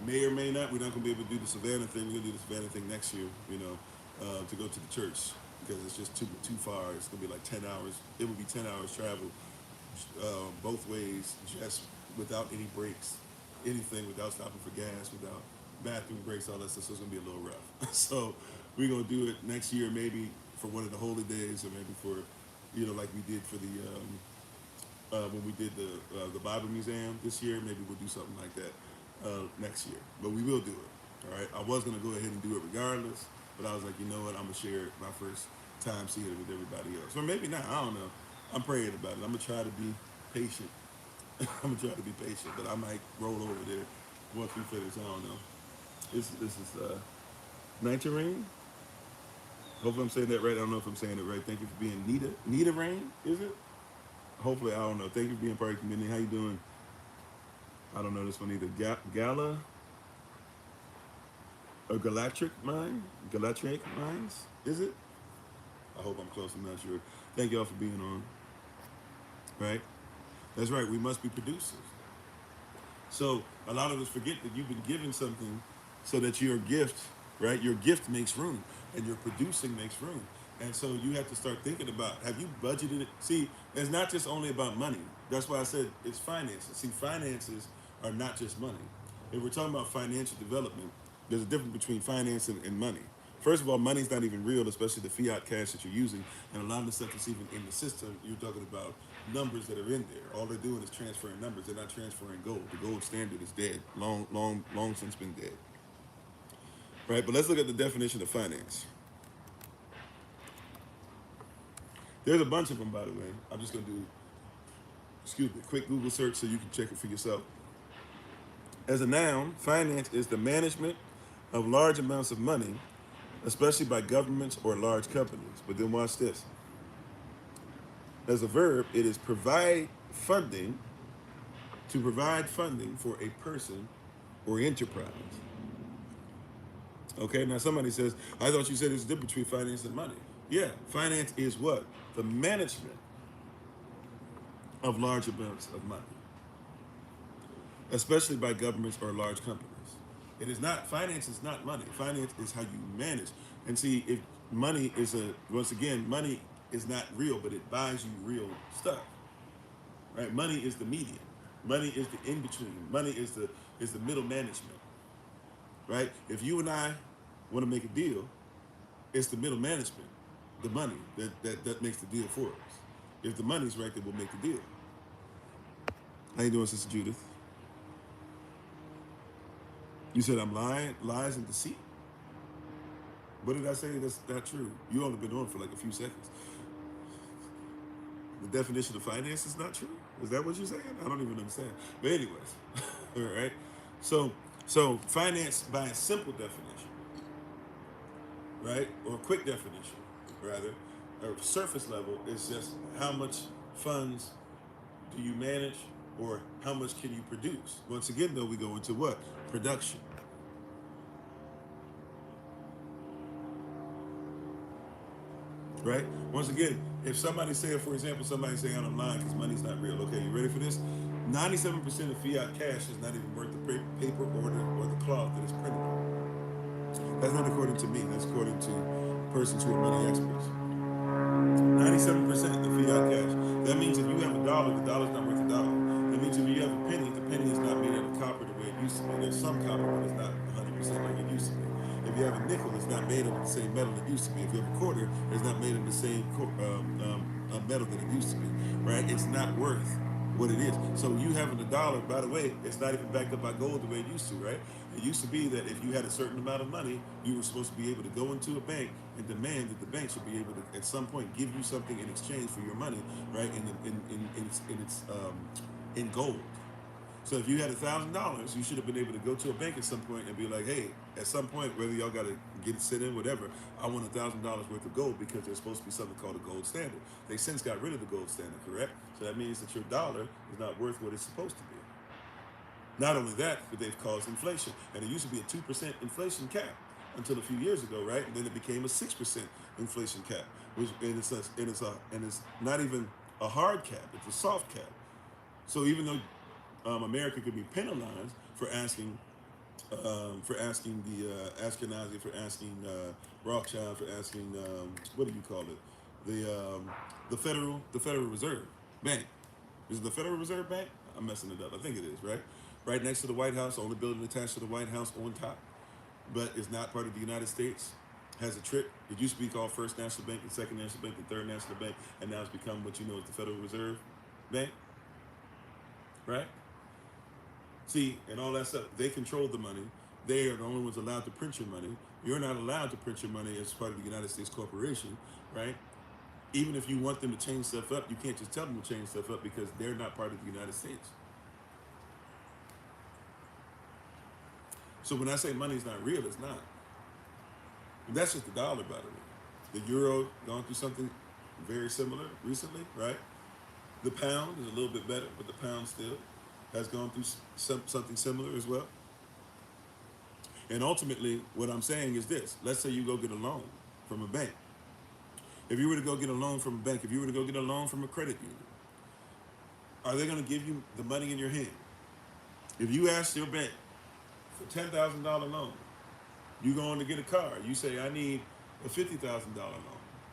May or may not, we're not going to be able to do the Savannah thing. We're going to do the Savannah thing next year, to go to the church. Because it's just too far. It's gonna be like 10 hours. It would be 10 hours travel both ways, just without any breaks, anything, without stopping for gas, without bathroom breaks, all that stuff. So it's gonna be a little rough. So we're gonna do it next year, maybe for one of the holy days, or maybe for, like we did for the when we did the Bible Museum this year. Maybe we'll do something like that next year. But we will do it. All right. I was gonna go ahead and do it regardless. But I was like, you know what, I'm going to share my first time seeing it with everybody else. Or maybe not, I don't know. I'm praying about it. I'm going to try to be patient. But I might roll over there once we finish. I don't know. This is Nighterine. Hopefully I'm saying that right. I don't know if I'm saying it right. Thank you for being Nita Rain, is it? Hopefully, I don't know. Thank you for being part of the community. How you doing? I don't know this one either. Gala. Or Galatric Mines, is it? I hope I'm close, I'm not sure. Thank y'all for being on, right? That's right, we must be producers. So a lot of us forget that you've been given something so that your gift, right? Your gift makes room and your producing makes room. And so you have to start thinking about, have you budgeted it? See, it's not just only about money. That's why I said it's finances. See, finances are not just money. If we're talking about financial development, there's a difference between finance and money. First of all, money's not even real, especially the fiat cash that you're using. And a lot of the stuff that's even in the system, you're talking about numbers that are in there. All they're doing is transferring numbers. They're not transferring gold. The gold standard is dead, long since been dead. Right, but let's look at the definition of finance. There's a bunch of them, by the way. I'm just going to do, a quick Google search so you can check it for yourself. As a noun, finance is the management of large amounts of money, especially by governments or large companies. But then watch this. As a verb, it is to provide funding for a person or enterprise. Okay, now somebody says, I thought you said there's a difference between finance and money. Yeah, finance is what? The management of large amounts of money, especially by governments or large companies. It is not, finance is not money. Finance is how you manage. And see, if money is money is not real, but it buys you real stuff. Right? Money is the medium. Money is the in-between. Money is the middle management. Right? If you and I want to make a deal, it's the middle management the money that makes the deal for us. If the money's right, then we'll make the deal. How you doing, Sister Judith? You said I'm lying, lies and deceit? What did I say that's not true? You only been on for like a few seconds. The definition of finance is not true? Is that what you're saying? I don't even understand. But anyways, all right. So finance by a simple definition, right? Or a quick definition, rather, or surface level is just how much funds do you manage or how much can you produce? Once again, though, we go into what? Production. Right? Once again, if somebody say, for example, somebody saying I'm lying because money's not real. Okay, you ready for this? 97% of fiat cash is not even worth the paper or the cloth that it's printed on. That's not according to me. That's according to persons who are money experts. 97% of fiat cash. That means if you have $1, the dollar's not worth $1. That means if you have a penny, the penny is not made out of copper the way it used to be. There's some copper, but it's not 100% like it used to be. If you have a nickel, it's not made of the same metal it used to be. If you have a quarter, it's not made of the same metal that it used to be, right? It's not worth what it is. So you having $1, by the way, it's not even backed up by gold the way it used to, right? It used to be that if you had a certain amount of money, you were supposed to be able to go into a bank and demand that the bank should be able to, at some point, give you something in exchange for your money, right? In gold. So if you had $1,000, you should have been able to go to a bank at some point and be like, hey, at some point, whether y'all got to get it sit in, whatever, I want $1,000 worth of gold because there's supposed to be something called a gold standard. They since got rid of the gold standard, correct? So that means that your dollar is not worth what it's supposed to be. Not only that, but they've caused inflation. And it used to be a 2% inflation cap until a few years ago, right? And then it became a 6% inflation cap, and it's not even a hard cap, it's a soft cap. So even though America could be penalized for asking the Ashkenazi, for asking Rothschild, for asking what do you call it? The Federal Reserve Bank. Is it the Federal Reserve Bank? I'm messing it up. I think it is, right? Right next to the White House, only building attached to the White House on top, but it's not part of the United States. Has a trick. It used to be called First National Bank, the Second National Bank, the Third National Bank, and now it's become what you know as the Federal Reserve Bank, right? See, and all that stuff, they control the money. They are the only ones allowed to print your money. You're not allowed to print your money as part of the United States corporation, right? Even if you want them to change stuff up, you can't just tell them to change stuff up because they're not part of the United States. So when I say money's not real, it's not. And that's just the dollar, by the way. The euro gone through something very similar recently, right? The pound is a little bit better, but the pound still has gone through something similar as well. And ultimately, what I'm saying is this. Let's say you go get a loan from a bank. If you were to go get a loan from a bank, if you were to go get a loan from a credit union, are they going to give you the money in your hand? If you ask your bank for $10,000 loan, you go on to get a car, you say, I need a $50,000 loan,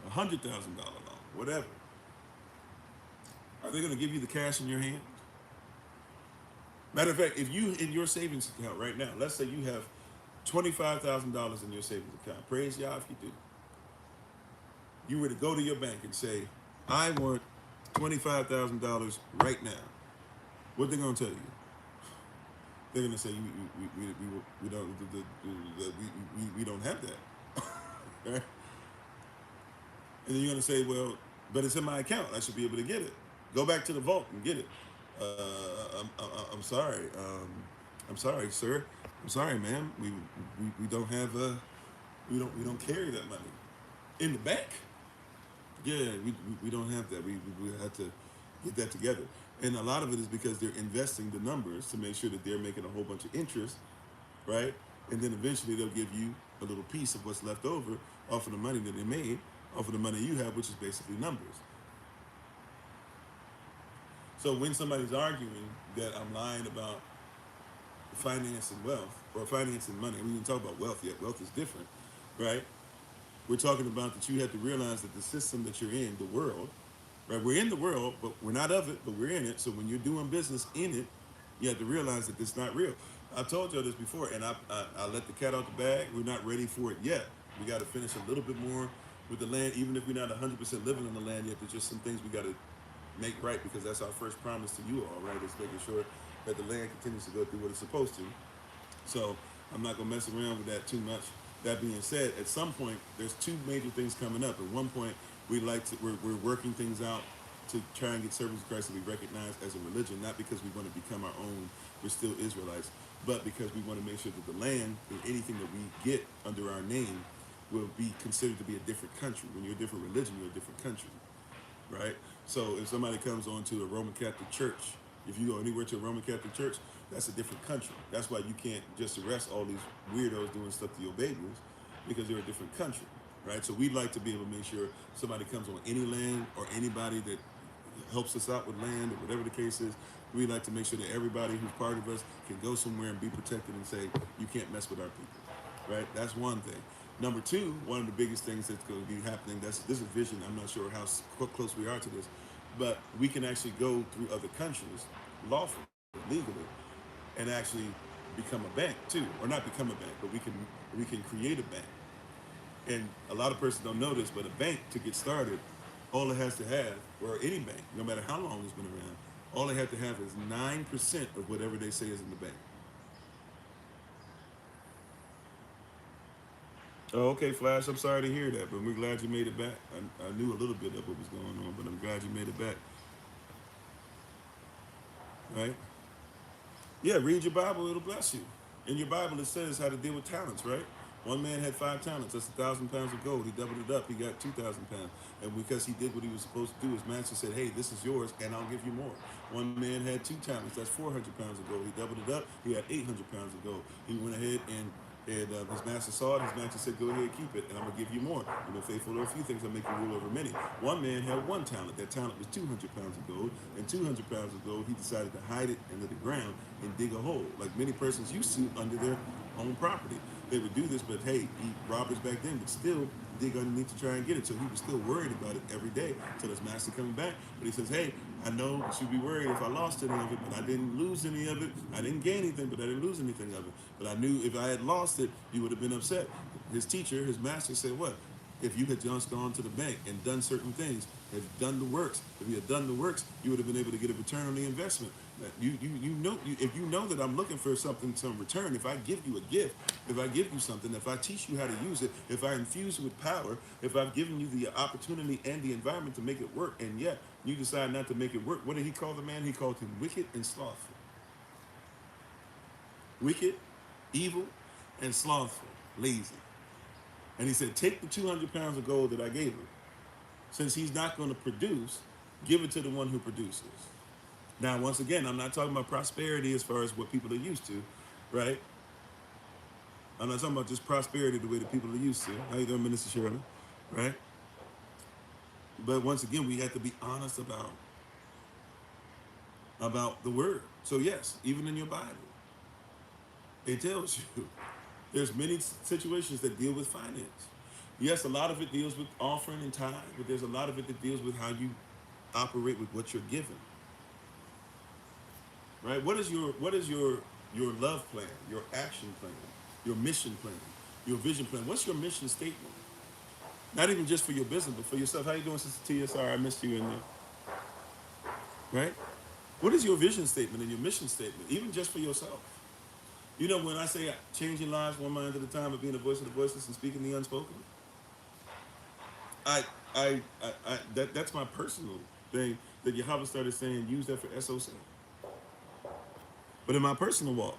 a $100,000 loan, whatever. Are they going to give you the cash in your hand? Matter of fact, if you, in your savings account right now, let's say you have $25,000 in your savings account, praise Yah if you do. You were to go to your bank and say, I want $25,000 right now. What they going to tell you? They're going to say, we don't have that. Right? And then you're going to say, well, but it's in my account. I should be able to get it. Go back to the vault and get it. I'm sorry. I'm sorry, sir. I'm sorry, ma'am. We don't have we don't carry that money in the bank. Yeah, we don't have that. We had to get that together. And a lot of it is because they're investing the numbers to make sure that they're making a whole bunch of interest, right? And then eventually they'll give you a little piece of what's left over off of the money that they made, off of the money you have, which is basically numbers. So when somebody's arguing that I'm lying about finance and wealth, or finance and money, we didn't talk about wealth yet. Wealth is different, right? We're talking about that you have to realize that the system that you're in, the world, right? We're in the world, but we're not of it, but we're in it. So when you're doing business in it, you have to realize that it's not real. I told you this before, and I let the cat out the bag. We're not ready for it yet. We got to finish a little bit more with the land, even if we're not 100% living on the land yet, there's just some things we got to make right, because that's our first promise to you all, right? It's making sure that the land continues to go through what it's supposed to. So I'm not going to mess around with that too much. That being said, at some point, there's two major things coming up. At one point, we're working things out to try and get servants of Christ to be recognized as a religion, not because we want to become our own, we're still Israelites, but because we want to make sure that the land and anything that we get under our name will be considered to be a different country. When you're a different religion, you're a different country, right? So if somebody comes onto a Roman Catholic church, if you go anywhere to a Roman Catholic church, that's a different country. That's why you can't just arrest all these weirdos doing stuff to your babies, because they're a different country, right? So we'd like to be able to make sure somebody comes on any land, or anybody that helps us out with land, or whatever the case is, we'd like to make sure that everybody who's part of us can go somewhere and be protected and say, you can't mess with our people, right? That's one thing. Number two, one of the biggest things that's going to be happening, this is vision, I'm not sure how close we are to this, but we can actually go through other countries lawfully, legally, and actually become a bank too, or not become a bank, but we can create a bank. And a lot of persons don't know this, but a bank, to get started, all it has to have, or any bank, no matter how long it's been around, all they have to have is 9% of whatever they say is in the bank. Oh, okay, Flash, I'm sorry to hear that, but we're glad you made it back. I knew a little bit of what was going on, but I'm glad you made it back, right? Yeah, read your Bible, it'll bless you. In your Bible, it says how to deal with talents, right? One man had 5 talents. That's 1,000 pounds of gold. He doubled it up. He got 2,000 pounds. And because he did what he was supposed to do, his master said, hey, this is yours, and I'll give you more. One man had 2 talents. That's 400 pounds of gold. He doubled it up. He had 800 pounds of gold. He went ahead and his master saw it. His master said, go ahead, keep it, and I'm going to give you more. You've been faithful to a few things. I'll make you rule over many. One man had 1 talent. That talent was 200 pounds of gold. And 200 pounds of gold, he decided to hide it under the ground and dig a hole, like many persons used to under their own property. They would do this, but hey, robbers back then would still dig underneath to try and get it. So he was still worried about it every day until his master coming back. But he says, hey, I know that you'd be worried if I lost any of it, but I didn't lose any of it. I didn't gain anything, but I didn't lose anything of it. But I knew if I had lost it, you would have been upset. His teacher, his master said, what? If you had just gone to the bank and done certain things, have done the works, if you had done the works, you would have been able to get a return on the investment. If you know that I'm looking for something, some return, if I give you a gift, if I give you something, if I teach you how to use it, if I infuse it with power, if I've given you the opportunity and the environment to make it work, and yet you decide not to make it work, what did he call the man? He called him wicked and slothful. Wicked, evil, and slothful, lazy. And he said, take the 200 pounds of gold that I gave him. Since he's not going to produce, give it to the one who produces. Now, once again, I'm not talking about prosperity as far as what people are used to, right? I'm not talking about just prosperity the way that people are used to. How you doing, Minister Shirley? Right? But once again, we have to be honest about the word. So yes, even in your Bible, it tells you there's many situations that deal with finance. Yes, a lot of it deals with offering and tithe, but there's a lot of it that deals with how you operate with what you're given. Right? What is your love plan, your action plan, your mission plan, your vision plan? What's your mission statement? Not even just for your business, but for yourself. How you doing, Sister Tia? Sorry, I missed you in there. Right? What is your vision statement and your mission statement, even just for yourself? You know, when I say changing lives one mind at a time, of being a voice of the voiceless and speaking the unspoken, that's my personal thing that Yahweh started saying, use that for SOC. But in my personal walk,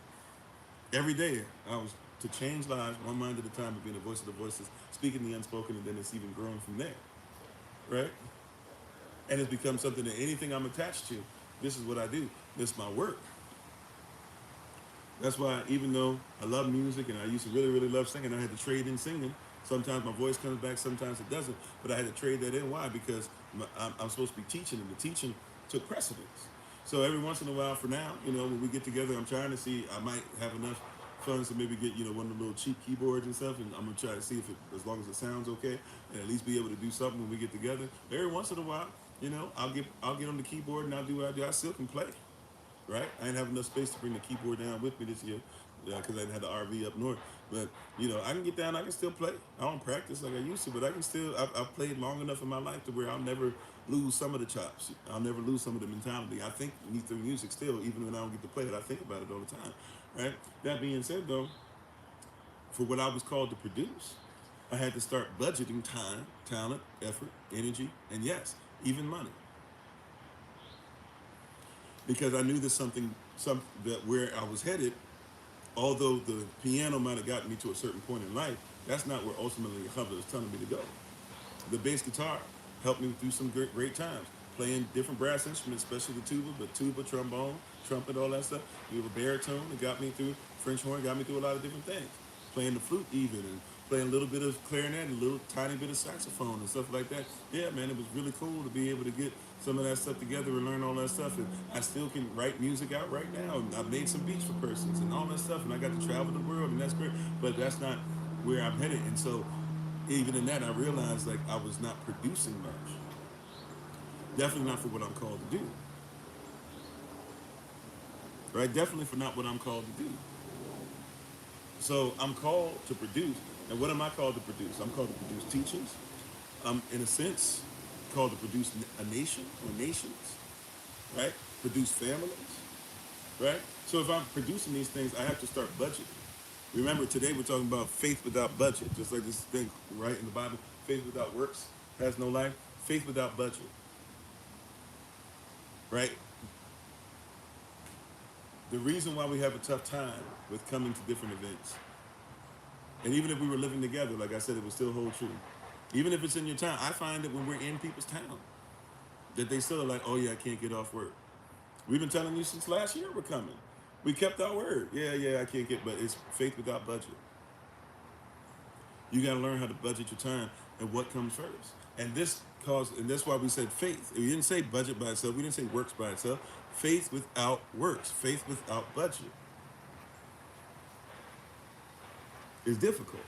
every day I was to change lives one mind at a time, of being a voice of the voiceless, speaking the unspoken, and then it's even grown from there, right? And it's become something that anything I'm attached to, this is what I do. This is my work. That's why even though I love music and I used to really, really love singing, I had to trade in singing. Sometimes my voice comes back, sometimes it doesn't. But I had to trade that in. Why? Because I'm supposed to be teaching, and the teaching took precedence. So every once in a while, for now, you know, when we get together, I'm trying to see, I might have enough funds to maybe get, you know, one of the little cheap keyboards and stuff, and I'm going to try to see if it, as long as it sounds okay, and at least be able to do something when we get together. Every once in a while, you know, I'll get on the keyboard and I'll do what I do. I still can play. Right? I didn't have enough space to bring the keyboard down with me this year because I didn't have the RV up north. But I can get down. I can still play. I don't practice like I used to, but I can still. I've played long enough in my life to where I'll never lose some of the chops. I'll never lose some of the mentality. I think through music still, even when I don't get to play it. I think about it all the time. Right. That being said, though, for what I was called to produce, I had to start budgeting time, talent, effort, energy, and yes, even money, because I knew that that where I was headed, although the piano might have gotten me to a certain point in life, that's not where ultimately Hubbard was telling me to go. The bass guitar helped me through some great times. Playing different brass instruments, especially the tuba, but tuba, trombone, trumpet, all that stuff. We were baritone, it got me through. French horn got me through a lot of different things. Playing the flute even, and playing a little bit of clarinet, and a little tiny bit of saxophone and stuff like that. Yeah, man, it was really cool to be able to get some of that stuff together and learn all that stuff. And I still can write music out right now. And I've made some beats for persons and all that stuff. And I got to travel the world, and that's great. But that's not where I'm headed. And so even in that, I realized like I was not producing much. Definitely not for what I'm called to do. Right? Definitely for not what I'm called to do. So I'm called to produce. And what am I called to produce? I'm called to produce teachings. I'm, in a sense, called to produce a nation or nations. Right? Produce families. Right? So if I'm producing these things, I have to start budgeting. Remember, today we're talking about faith without budget. Just like this thing, right, in the Bible. Faith without works has no life. Faith without budget. Right? The reason why we have a tough time with coming to different events, and even if we were living together, like I said, it would still hold true. Even if it's in your town, I find that when we're in people's town, that they still are like, oh yeah, I can't get off work. We've been telling you since last year we're coming. We kept our word. Yeah, I can't get, but it's faith without budget. You got to learn how to budget your time and what comes first. And that's why we said faith. We didn't say budget by itself. We didn't say works by itself. Faith without works, faith without budget is difficult.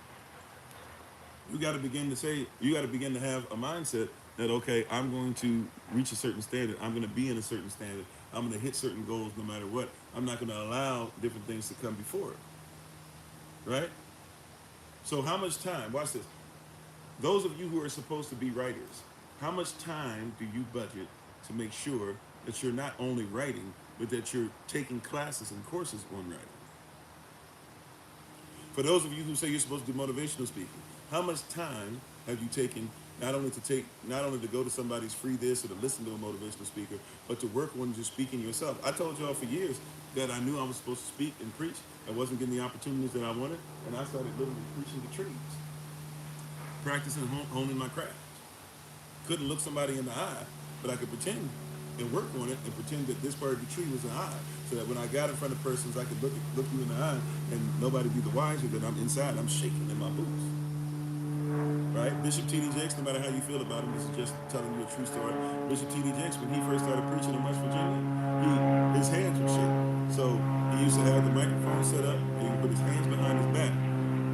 You got to begin to have a mindset that, okay, I'm going to reach a certain standard. I'm going to be in a certain standard. I'm going to hit certain goals no matter what. I'm not going to allow different things to come before it. Right? So how much time, watch this. Those of you who are supposed to be writers, how much time do you budget to make sure that you're not only writing, but that you're taking classes and courses on writing? For those of you who say you're supposed to do motivational speaking, how much time have you taken not only to go to somebody's free this or to listen to a motivational speaker, but to work on just speaking yourself? I told y'all for years that I knew I was supposed to speak and preach. I wasn't getting the opportunities that I wanted, and I started literally preaching to trees, practicing honing my craft. Couldn't look somebody in the eye, but I could pretend and work on it and pretend that this part of the tree was an eye, so that when I got in front of persons, I could look you in the eye and nobody be the wiser that I'm inside. I'm shaking in my boots. Right? Bishop T.D. Jakes, no matter how you feel about him, this is just telling you a true story. Bishop T.D. Jakes, when he first started preaching in West Virginia, his hands would shake. So he used to have the microphone set up, and he would put his hands behind his back,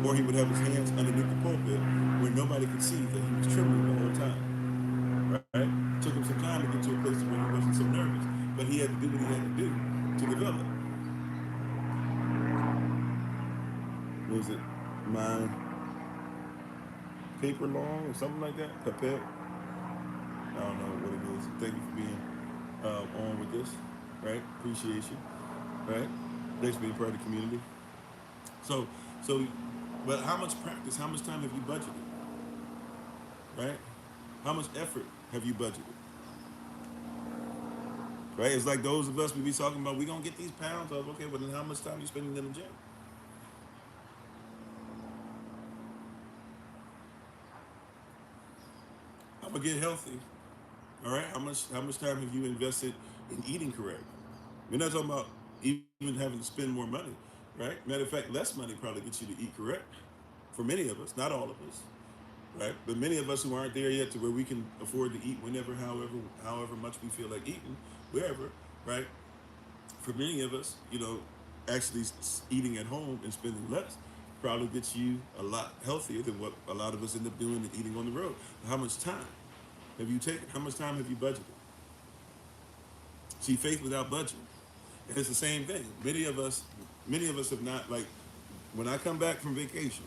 or he would have his hands underneath the pulpit where nobody could see that he was trembling the whole time. Right? Took him some time to get to a place where he wasn't so nervous, but he had to do what he had to do to develop. What was it? My paper long or something like that? Papel? I don't know what it is. Thank you for being on with this. Right? Appreciation. Right? Thanks for being part of the community. So, but how much practice, how much time have you budgeted? Right? How much effort have you budgeted? Right? It's like those of us we be talking about, we're going to get these pounds off. Okay, well then how much time are you spending in the gym? I'm going to get healthy. All right? How much time have you invested in eating correct? We're not talking about even having to spend more money. Right? Matter of fact, less money probably gets you to eat correct. For many of us, not all of us. Right? But many of us who aren't there yet to where we can afford to eat whenever, however much we feel like eating, wherever, right? For many of us, actually eating at home and spending less probably gets you a lot healthier than what a lot of us end up doing and eating on the road. How much time have you taken? How much time have you budgeted? See, faith without budget. And it's the same thing. Many of us have not, like, when I come back from vacation,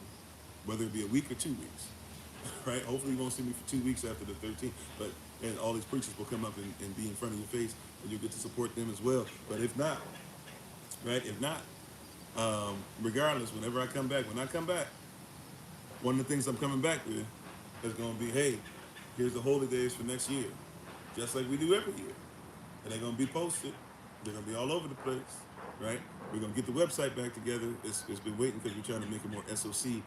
whether it be a week or 2 weeks, right? Hopefully you won't see me for 2 weeks after the 13th, but and all these preachers will come up and be in front of your face, and you'll get to support them as well. But if not, right? If not, regardless, whenever I come back, when I come back, one of the things I'm coming back with is going to be, hey, here's the holy days for next year, just like we do every year. And they're going to be posted. They're going to be all over the place, right? We're going to get the website back together. It's been waiting because we're trying to make it more SOC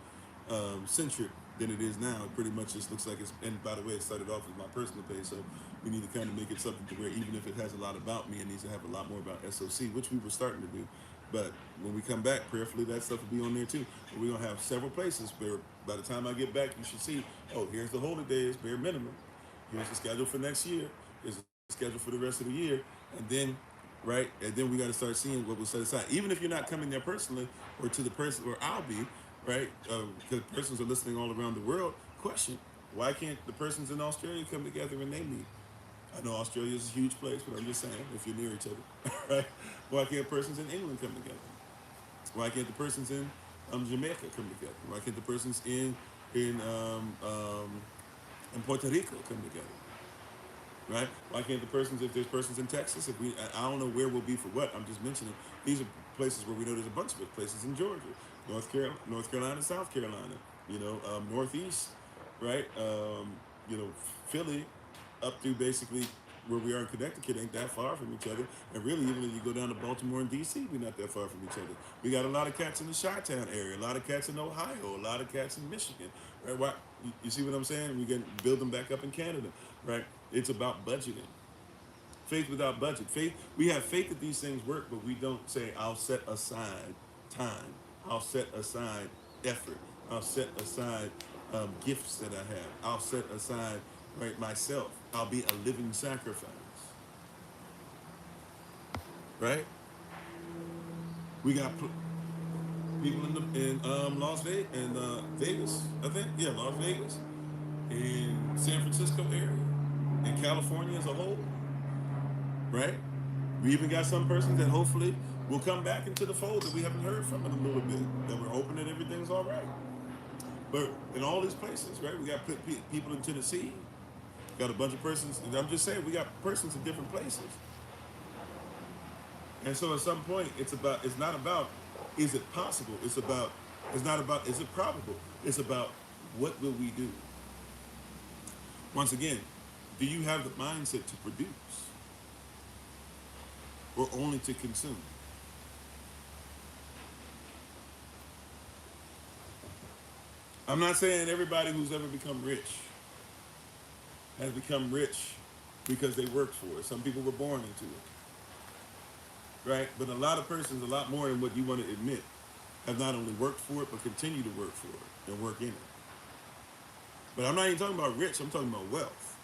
centric than it is now. It pretty much just looks like it's, and by the way, it started off with my personal page, so we need to kind of make it something to where even if it has a lot about me, it needs to have a lot more about SOC, which we were starting to do. But when we come back, prayerfully, that stuff will be on there too. But we're going to have several places where by the time I get back, you should see, oh, here's the holy days, bare minimum. Here's the schedule for next year. Here's the schedule for the rest of the year. And then, right, and then we got to start seeing what was set aside. Even if you're not coming there personally or to the person where I'll be, right, because persons are listening all around the world, question, why can't the persons in Australia come together and they meet? I know Australia is a huge place, but I'm just saying, if you're near each other, right? Why can't persons in England come together? Why can't the persons in Jamaica come together? Why can't the persons in Puerto Rico come together? Right? Why can't the persons, if there's persons in Texas, if we, I don't know where we'll be for what, I'm just mentioning, these are places where we know there's a bunch of places in Georgia, North Carolina, South Carolina, Northeast, right? Philly, up through basically where we are in Connecticut ain't that far from each other. And really, even if you go down to Baltimore and DC, we're not that far from each other. We got a lot of cats in the Chi-Town area, a lot of cats in Ohio, a lot of cats in Michigan. Right? Why, you see what I'm saying? We can build them back up in Canada, right? It's about budgeting. Faith without budget. Faith, we have faith that these things work, but we don't say, I'll set aside time. I'll set aside effort. I'll set aside gifts that I have. I'll set aside, right, myself. I'll be a living sacrifice. Right? We got people in Las Vegas, Vegas, I think. Yeah, Las Vegas, in San Francisco area, in California as a whole. Right? We even got some persons that hopefully will come back into the fold that we haven't heard from in a little bit, that we're hoping that everything's all right. But in all these places, right, we got people in Tennessee, got a bunch of persons, and I'm just saying, we got persons in different places. And so at some point, it's not about, is it possible? It's not about, is it probable? It's about, what will we do? Once again, do you have the mindset to produce? Or only to consume? I'm not saying everybody who's ever become rich has become rich because they worked for it. Some people were born into it. Right? But a lot of persons, a lot more than what you want to admit, have not only worked for it, but continue to work for it and work in it. But I'm not even talking about rich, I'm talking about wealth.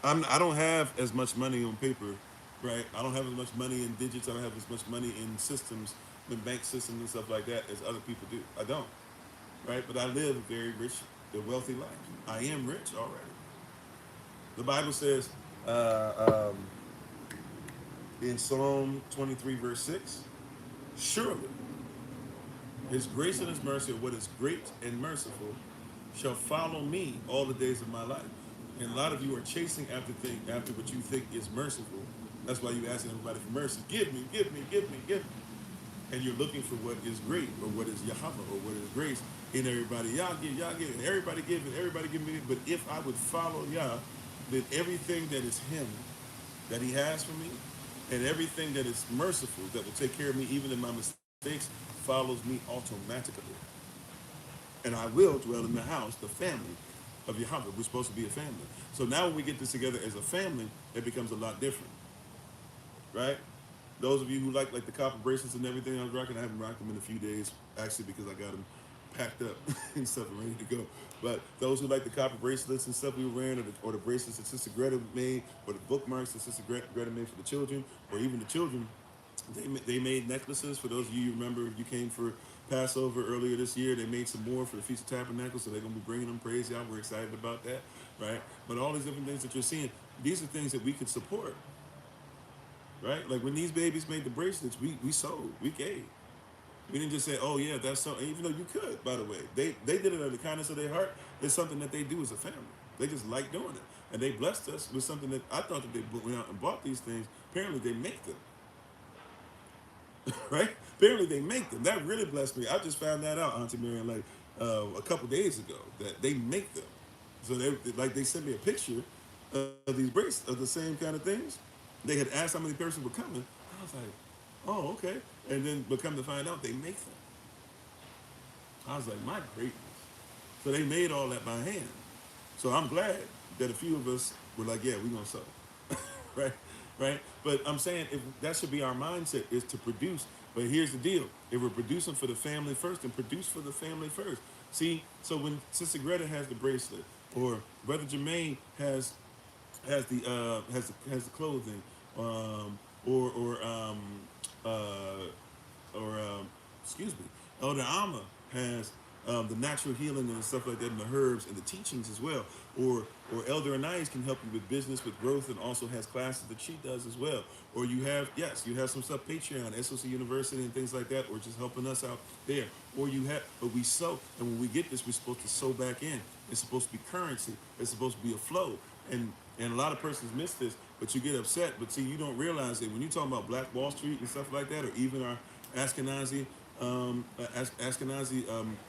I don't have as much money on paper, right? I don't have as much money in digits, I don't have as much money in systems, in bank systems and stuff like that as other people do. I don't. Right? But I live a very rich, a wealthy life. I am rich already. The Bible says in Psalm 23, verse 6, surely his grace and his mercy, or what is great and merciful, shall follow me all the days of my life. And a lot of you are chasing after what you think is merciful. That's why you're asking everybody for mercy. Give me, give me, give me, give me. And you're looking for what is great, or what is Yahweh, or what is grace in everybody. Y'all give, and everybody give, and everybody give me. But if I would follow Yah, then everything that is Him, that He has for me, and everything that is merciful, that will take care of me even in my mistakes, follows me automatically. And I will dwell in the house, the family of Yahweh. We're supposed to be a family. So now when we get this together as a family, it becomes a lot different. Right? Those of you who like the copper bracelets and everything I was rocking, I haven't rocked them in a few days, actually, because I got them packed up and stuff and ready to go. But those who like the copper bracelets and stuff we were wearing, or the bracelets that Sister Greta made, or the bookmarks that Sister Greta made for the children, or even the children, they made necklaces. For those of you who remember, if you came for Passover earlier this year, they made some more for the Feast of Tabernacles, so they're going to be bringing them. Praise y'all. We're excited about that, right? But all these different things that you're seeing, these are things that we could support. Right? Like when these babies made the bracelets, we sold, we gave. We didn't just say, "Oh yeah, that's so." Even though you could, by the way, they did it out of the kindness of their heart. It's something that they do as a family. They just like doing it, and they blessed us with something that I thought that they went out and bought these things. Apparently, they make them, right? Apparently, they make them. That really blessed me. I just found that out, Auntie Marion, like a couple days ago, that they make them. So they sent me a picture of these bracelets of the same kind of things. They had asked how many persons were coming. I was like, oh, okay. And then, but come to find out, they make them. I was like, my greatness. So they made all that by hand. So I'm glad that a few of us were like, yeah, we're going to sell. Right? Right? But I'm saying if that should be our mindset, is to produce. But here's the deal. If we're producing for the family first, then produce for the family first. See, so when Sister Greta has the bracelet, or Brother Jermaine has the clothing, or uh, excuse me, Elder Alma has the natural healing and stuff like that, and the herbs and the teachings as well. Or Elder Anais can help you with business, with growth, and also has classes that she does as well. Or you have some stuff Patreon, SOC University, and things like that, or just helping us out there. Or but we sow, and when we get this, we're supposed to sow back in. It's supposed to be currency. It's supposed to be a flow. And a lot of persons miss this, but you get upset. But see, you don't realize that when you're talking about Black Wall Street and stuff like that, or even our Ashkenazi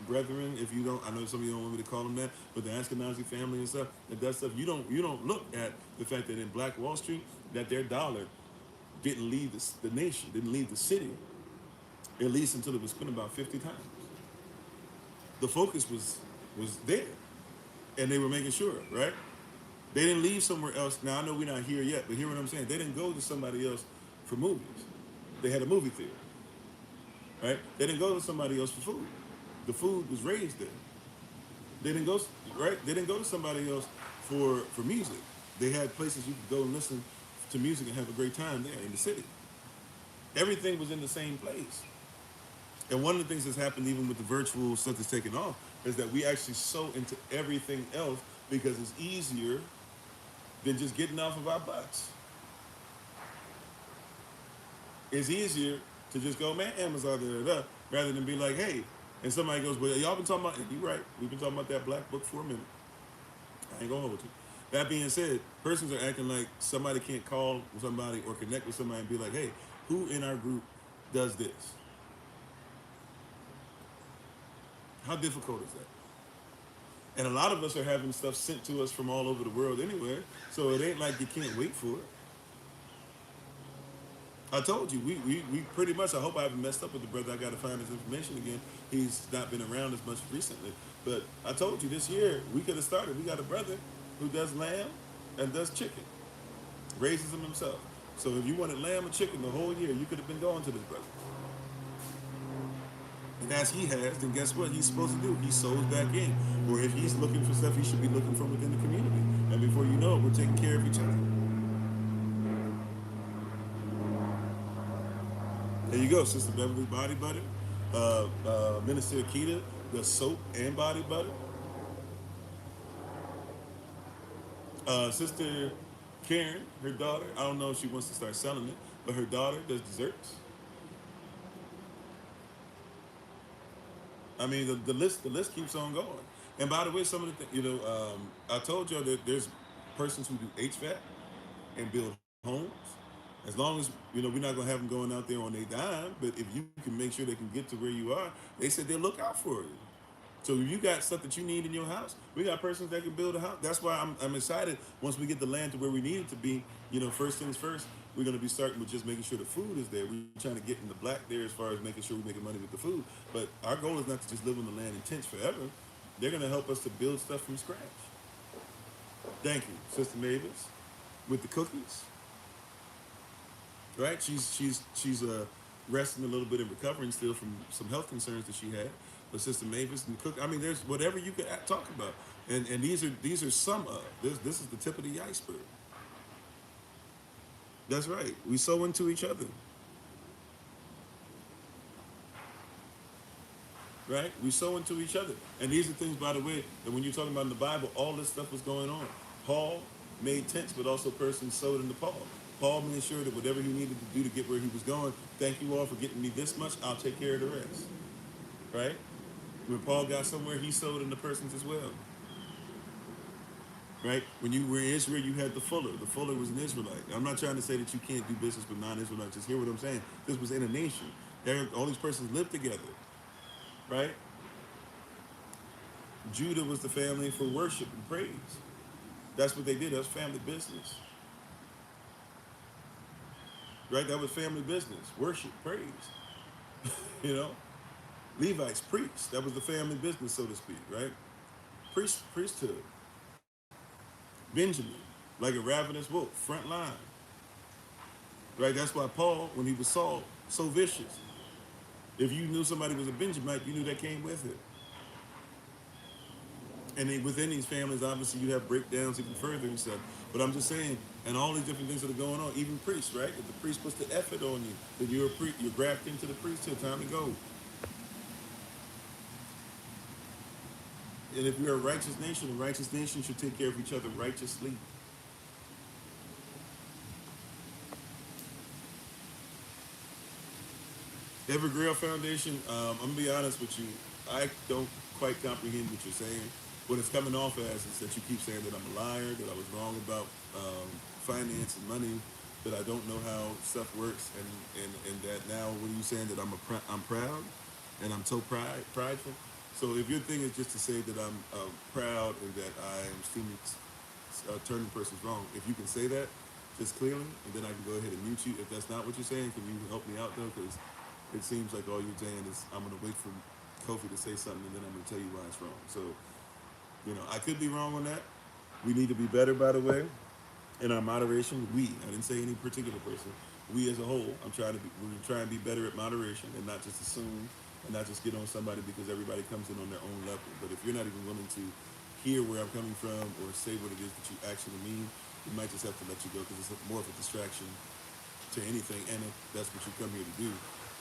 brethren, if you don't, I know some of you don't want me to call them that, but the Ashkenazi family and stuff, that stuff, you don't look at the fact that in Black Wall Street, that their dollar didn't leave the nation, didn't leave the city, at least until it was spent about 50 times. The focus was there, and they were making sure, right? They didn't leave somewhere else. Now, I know we're not here yet, but hear what I'm saying. They didn't go to somebody else for movies. They had a movie theater, right? They didn't go to somebody else for food. The food was raised there. They didn't go, right? They didn't go to somebody else for music. They had places you could go and listen to music and have a great time there in the city. Everything was in the same place. And one of the things that's happened even with the virtual stuff that's taken off is that we actually sow into everything else because it's easier than just getting off of our butts. It's easier to just go, man, Amazon, rather than be like, hey, and somebody goes, well, y'all been talking about, you're right, we've been talking about that black book for a minute. I ain't gonna hold you. That being said, persons are acting like somebody can't call somebody or connect with somebody and be like, hey, who in our group does this? How difficult is that? And a lot of us are having stuff sent to us from all over the world anyway, so it ain't like you can't wait for it. I told you, we pretty much, I hope I haven't messed up with the brother. I got to find his information again. He's not been around as much recently. But I told you this year, we could have started. We got a brother who does lamb and does chicken, raises them himself. So if you wanted lamb or chicken the whole year, you could have been going to this brother. And as he has, then guess what he's supposed to do? He sows back in. Or if he's looking for stuff, he should be looking from within the community. And before you know it, we're taking care of each other. There you go, Sister Beverly Body Butter. Minister Akita, the soap and body butter. Sister Karen, her daughter, I don't know if she wants to start selling it, but her daughter does desserts. I mean, the list keeps on going. And by the way, some of the I told y'all that there's persons who do HVAC and build homes. As long as we're not gonna have them going out there on their dime, but if you can make sure they can get to where you are, they said they'll look out for you. So if you got stuff that you need in your house, we got persons that can build a house. That's why I'm excited. Once we get the land to where we need it to be, first things first, we're going to be starting with just making sure the food is there. We're trying to get in the black there as far as making sure we're making money with the food. But our goal is not to just live on the land in tents forever. They're going to help us to build stuff from scratch. Thank you, Sister Mavis, with the cookies. Right? She's resting a little bit and recovering still from some health concerns that she had. But Sister Mavis and cook. I mean, there's whatever you could talk about, and these are some of this is the tip of the iceberg. That's right. We sow into each other. Right? We sow into each other, and these are things, by the way, that when you're talking about in the Bible, all this stuff was going on. Paul made tents, but also persons sowed into Paul. Paul made sure that whatever he needed to do to get where he was going, thank you all for getting me this much, I'll take care of the rest. Right? When Paul got somewhere, he sowed in the persons as well. Right? When you were in Israel, you had the fuller. The fuller was an Israelite. I'm not trying to say that you can't do business with non-Israelites. Just hear what I'm saying. This was in a nation. All these persons lived together. Right? Judah was the family for worship and praise. That's what they did. That was family business. Right? That was family business. Worship, praise. You know? Levites, priests. That was the family business, so to speak, right? Priesthood. Benjamin, like a ravenous wolf, front line. Right? That's why Paul, when he was Saul, so vicious. If you knew somebody was a Benjamite, you knew that came with it. And then within these families, obviously, you have breakdowns even further and stuff. But I'm just saying, and all these different things that are going on, even priests, right? If the priest puts the effort on you, then you're grafted into the priesthood. Time to go. And if you're a righteous nation should take care of each other righteously. Evergrail Foundation, I'm going to be honest with you. I don't quite comprehend what you're saying. What it's coming off as is that you keep saying that I'm a liar, that I was wrong about finance and money, that I don't know how stuff works, and that now what are you saying, that I'm proud and I'm so prideful? So if your thing is just to say that I'm proud and that I am steaming, turning persons wrong, if you can say that just clearly, and then I can go ahead and mute you. If that's not what you're saying, can you help me out though? Because it seems like all you're saying is I'm going to wait for Kofi to say something and then I'm going to tell you why it's wrong. So, you know, I could be wrong on that. We need to be better, by the way, in our moderation. I didn't say any particular person. We as a whole, we're trying to be better at moderation and not just assume and not just get on somebody because everybody comes in on their own level. But if you're not even willing to hear where I'm coming from or say what it is that you actually mean, you might just have to let you go because it's more of a distraction to anything. And if that's what you come here to do,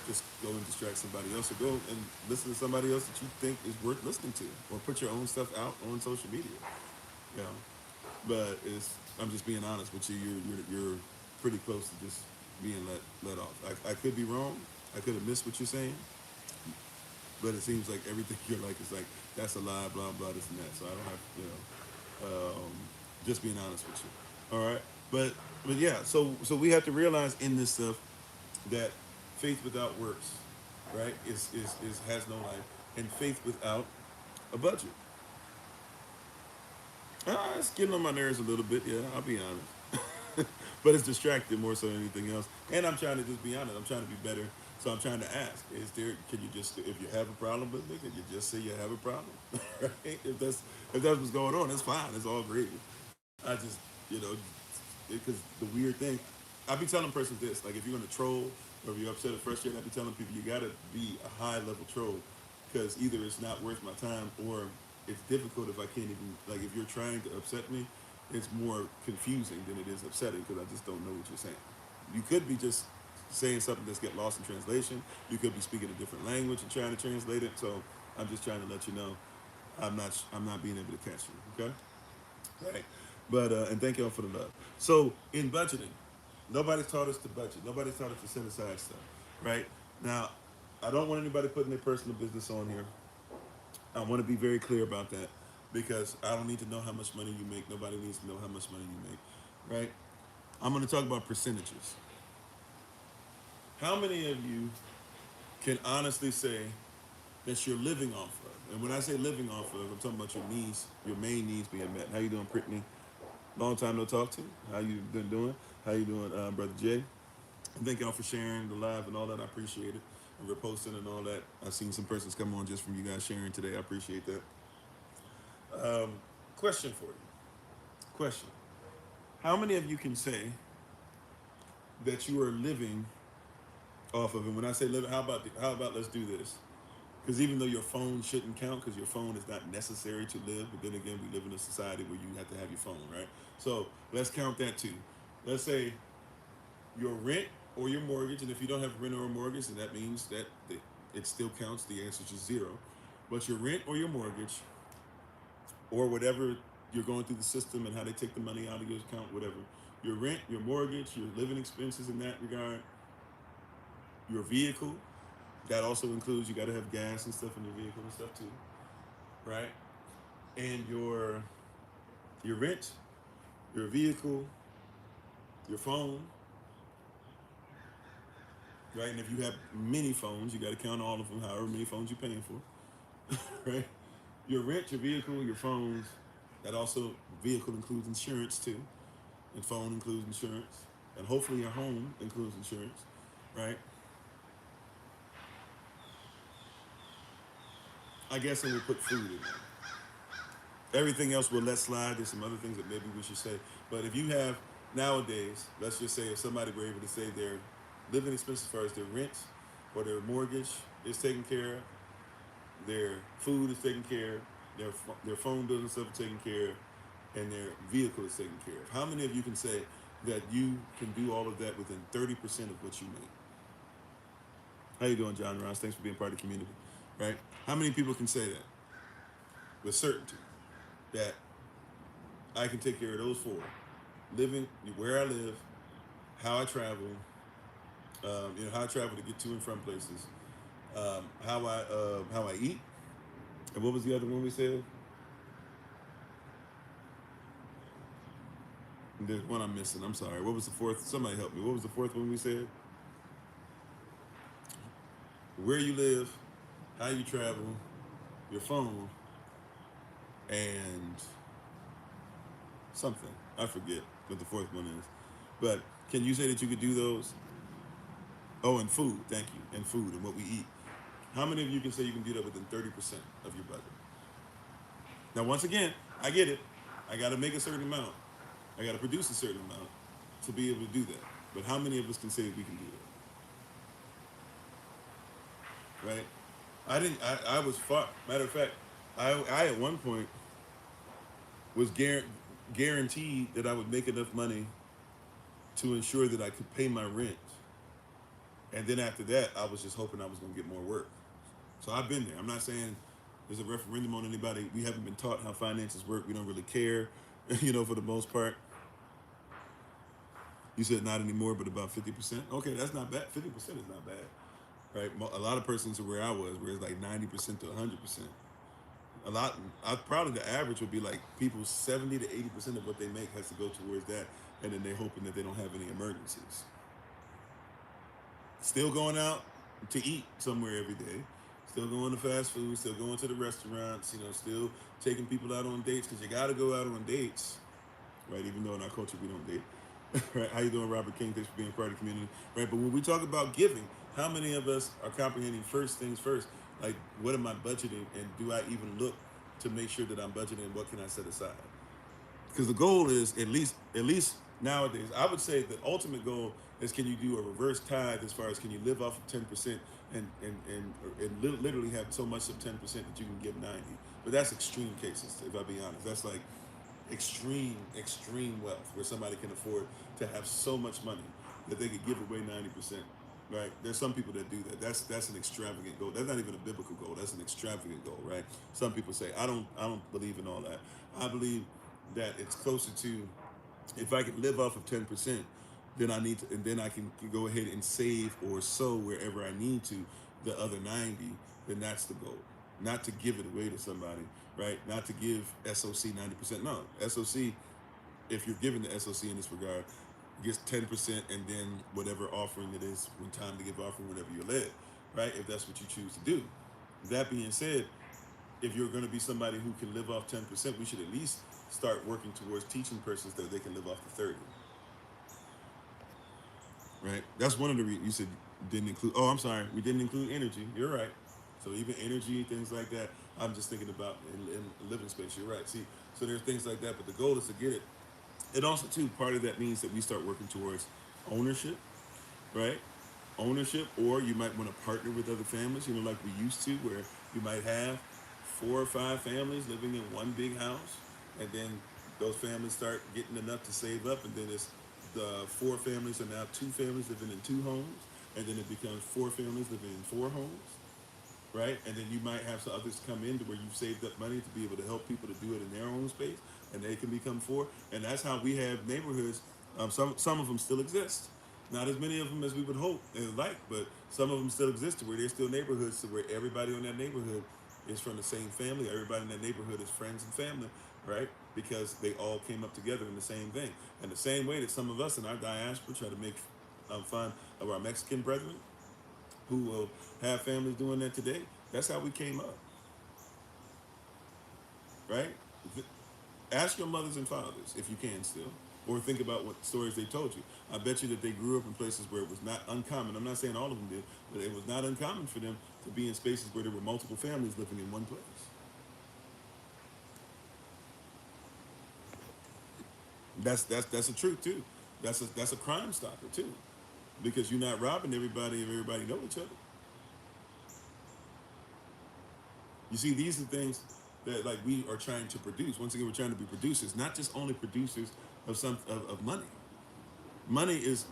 just go and distract somebody else, or go and listen to somebody else that you think is worth listening to, or put your own stuff out on social media. You know, but I'm just being honest with you. You're pretty close to just being let off. I could be wrong. I could have missed what you're saying, but it seems like everything you're like is like that's a lie, blah blah, this and that. So I don't have, just being honest with you. All right, but yeah. So we have to realize in this stuff that faith without works, right, is has no life, and faith without a budget. It's getting on my nerves a little bit, yeah, I'll be honest. But it's distracting more so than anything else. And I'm trying to just be honest. I'm trying to be better. So I'm trying to ask, can you just, if you have a problem with me, can you just say you have a problem? Right? If that's what's going on, that's fine. It's all great. I just, because the weird thing, I be telling persons this, like if you're going to troll or if you're upset or frustrated, I be telling people you got to be a high level troll because either it's not worth my time or it's difficult if I can't even, like if you're trying to upset me, it's more confusing than it is upsetting because I just don't know what you're saying. You could be just saying something that's get lost in translation. You could be speaking a different language and trying to translate it. So I'm just trying to let you know I'm not being able to catch you. Okay? Right. But and thank y'all for the love. So in budgeting, nobody's taught us to budget. Nobody's taught us to set aside stuff. Right? Now, I don't want anybody putting their personal business on here. I want to be very clear about that because I don't need to know how much money you make. Nobody needs to know how much money you make, right? I'm going to talk about percentages. How many of you can honestly say that you're living off of? And when I say living off of, I'm talking about your needs, your main needs being met. How you doing, Brittany? Long time no talk to. How you been doing? How you doing, Brother Jay? And thank y'all for sharing the live and all that. I appreciate it. And reposting and all that. I've seen some persons come on just from you guys sharing today. I appreciate that. Question for you. Question. How many of you can say that you are living off of it? When I say living, how about let's do this? Because even though your phone shouldn't count, because your phone is not necessary to live, but then again, we live in a society where you have to have your phone, right? So let's count that too. Let's say your rent or your mortgage, and if you don't have rent or a mortgage, then that means that it still counts. The answer is 0. But your rent or your mortgage or whatever you're going through the system and how they take the money out of your account, whatever. Your rent, your mortgage, your living expenses in that regard, your vehicle, that also includes you got to have gas and stuff in your vehicle and stuff too, right? And your rent, your vehicle, your phone, right? And if you have many phones, you got to count all of them, however many phones you're paying for, right? Your rent, your vehicle, your phones. That also vehicle includes insurance too, and phone includes insurance, and hopefully your home includes insurance, right? I guess I would put food in there. Everything else we'll let slide. There's some other things that maybe we should say. But if you have nowadays, let's just say if somebody were able to say their living expenses as far as their rent or their mortgage is taken care of, their food is taken care of, their phone bills and stuff are taken care of, and their vehicle is taken care of. How many of you can say that you can do all of that within 30% of what you make? How you doing, John Ross? Thanks for being part of the community, right? How many people can say that with certainty, that I can take care of those four? Living, where I live, how I travel, how I travel to get to and from places, how I eat, and what was the other one we said? There's one I'm missing. I'm sorry. What was the fourth? Somebody help me. What was the fourth one we said? Where you live, how you travel, your phone, and something. I forget what the fourth one is. But can you say that you could do those? Oh, and food. Thank you. And food and what we eat. How many of you can say you can do that within 30% of your budget? Now, once again, I get it. I got to make a certain amount. I got to produce a certain amount to be able to do that. But how many of us can say we can do that? Right? I was far. Matter of fact, I at one point was guaranteed that I would make enough money to ensure that I could pay my rent. And then after that, I was just hoping I was going to get more work. So I've been there. I'm not saying there's a referendum on anybody. We haven't been taught how finances work. We don't really care, for the most part. You said not anymore, but about 50%. Okay, that's not bad. 50% is not bad, right? A lot of persons are where I was, where it's like 90% to 100%. Probably the average would be like people 70 to 80% of what they make has to go towards that, and then they're hoping that they don't have any emergencies. Still going out to eat somewhere every day, still going to fast food, still going to the restaurants, still taking people out on dates, because you got to go out on dates, right? Even though in our culture we don't date. Right? How you doing, Robert King? Thanks for being part of the community. Right? But when we talk about giving, how many of us are comprehending first things first? Like, what am I budgeting, and do I even look to make sure that I'm budgeting, and what can I set aside? Because the goal is, at least nowadays, I would say the ultimate goal is, can you do a reverse tithe, as far as can you live off of 10% and literally have so much of 10% that you can give 90. But that's extreme cases, if I be honest. That's like extreme wealth, where somebody can afford to have so much money that they could give away 90%. Right? There's some people that do that. That's an extravagant goal. That's not even a biblical goal. That's an extravagant goal, right? Some people say, I don't believe in all that. I believe that it's closer to, if I can live off of 10%, then I can go ahead and save or sow wherever I need to the other 90. Then that's the goal. Not to give it away to somebody, right? Not to give SOC 90%. No, SOC, if you're giving the SOC in this regard, gets 10%, and then whatever offering it is, when time to give offering, whenever you're led, right? If that's what you choose to do. That being said, if you're going to be somebody who can live off 10%, we should at least start working towards teaching persons that they can live off the 30. Right? That's one of the reasons you said didn't include. Oh, I'm sorry, we didn't include energy. You're right. So even energy, things like that, I'm just thinking about in living space. You're right. See, so there's things like that, but the goal is to get it. And also, too, part of that means that we start working towards ownership, right? Ownership, or you might want to partner with other families, like we used to, where you might have 4 or 5 families living in one big house, and then those families start getting enough to save up, and then it's the 4 families are now 2 families living in 2 homes, and then it becomes 4 families living in 4 homes, right? And then you might have some others come in to where you've saved up money to be able to help people to do it in their own space. and they can become 4. And that's how we have neighborhoods. Some of them still exist. Not as many of them as we would hope and like, but some of them still exist to where there's still neighborhoods to where everybody in that neighborhood is from the same family. Everybody in that neighborhood is friends and family, right? Because they all came up together in the same thing. And the same way that some of us in our diaspora try to make fun of our Mexican brethren who will have families doing that today, that's how we came up, right? Ask your mothers and fathers if you can still, or think about what stories they told you. I bet you that they grew up in places where it was not uncommon. I'm not saying all of them did, but it was not uncommon for them to be in spaces where there were multiple families living in one place. That's a truth too. That's a crime stopper too, because you're not robbing everybody if everybody know each other. You see, these are things that like we are trying to produce. Once again, we're trying to be producers, not just only producers of money. Money is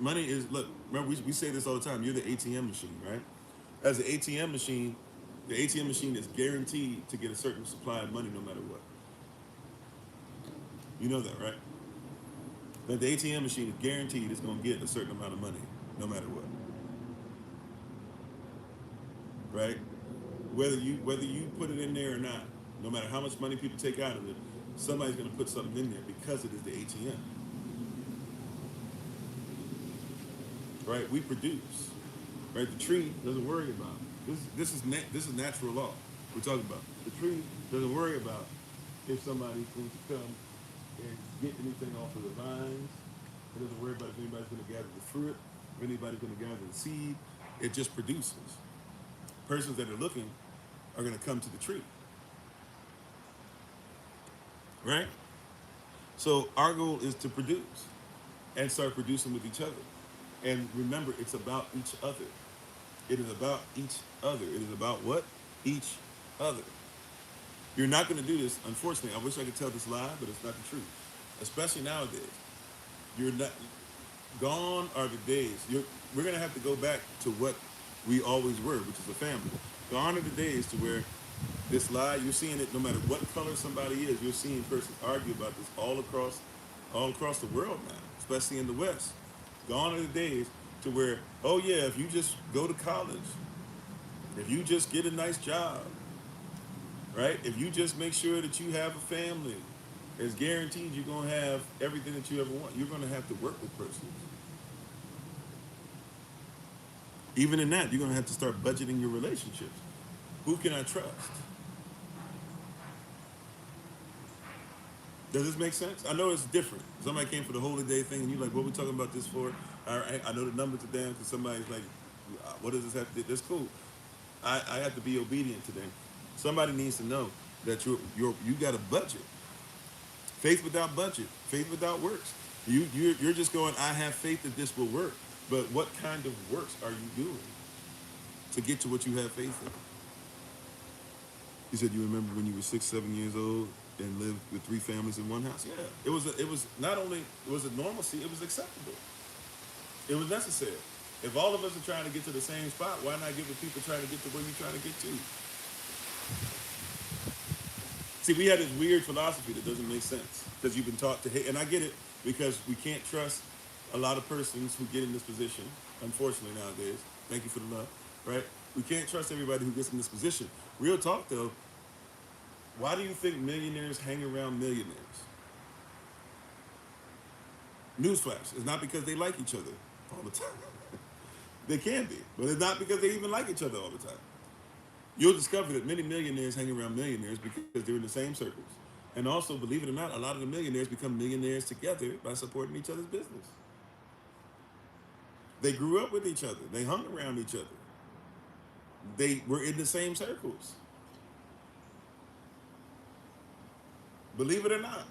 look. Remember, we say this all the time. You're the ATM machine, right? As an ATM machine, the ATM machine is guaranteed to get a certain supply of money no matter what. You know that, right? That the ATM machine is guaranteed it's going to get a certain amount of money no matter what. Right? Whether you put it in there or not, no matter how much money people take out of it, somebody's going to put something in there because it is the ATM. Right? We produce. Right? The tree doesn't worry about this is natural law we're talking about. The tree doesn't worry about if somebody's going to come and get anything off of the vines. It doesn't worry about if anybody's going to gather the fruit, if anybody's going to gather the seed. It just produces. Persons that are looking are going to come to the tree. Right? So our goal is to produce and start producing with each other. And remember, it's about each other. It is about each other. It is about what? Each other. You're not going to do this, unfortunately. I wish I could tell this lie, but it's not the truth. Especially nowadays. You're not, gone are the days. We're going to have to go back to what we always were, which is a family. Gone are the days to where this lie, you're seeing it no matter what color somebody is. You're seeing persons argue about this all across the world now, especially in the West. Gone are the days to where, oh yeah, if you just go to college, if you just get a nice job, right? If you just make sure that you have a family, it's guaranteed you're going to have everything that you ever want. You're going to have to work with persons. Even in that, you're going to have to start budgeting your relationships. Who can I trust? Does this make sense? I know it's different. Somebody came for the holy day thing, and you're like, what are we talking about this for? I know the numbers are down because somebody's like, what does this have to do? That's cool. I have to be obedient to them. Somebody needs to know that you got a budget. Faith without budget, faith without works. You're just going, I have faith that this will work. But what kind of works are you doing to get to what you have faith in? You said you remember when you were 6, 7 years old and lived with 3 families in one house? Yeah. It was not only was it normalcy, it was acceptable. It was necessary. If all of us are trying to get to the same spot, why not give the people trying to get to where you're trying to get to? See, we had this weird philosophy that doesn't make sense because you've been taught to hate, and I get it because we can't trust a lot of persons who get in this position, unfortunately nowadays. Thank you for the love, right? We can't trust everybody who gets in this position. Real talk though, why do you think millionaires hang around millionaires? Newsflash, it's not because they like each other all the time. They can be, but it's not because they even like each other all the time. You'll discover that many millionaires hang around millionaires because they're in the same circles. And also, believe it or not, a lot of the millionaires become millionaires together by supporting each other's business. They grew up with each other. They hung around each other. They were in the same circles. Believe it or not,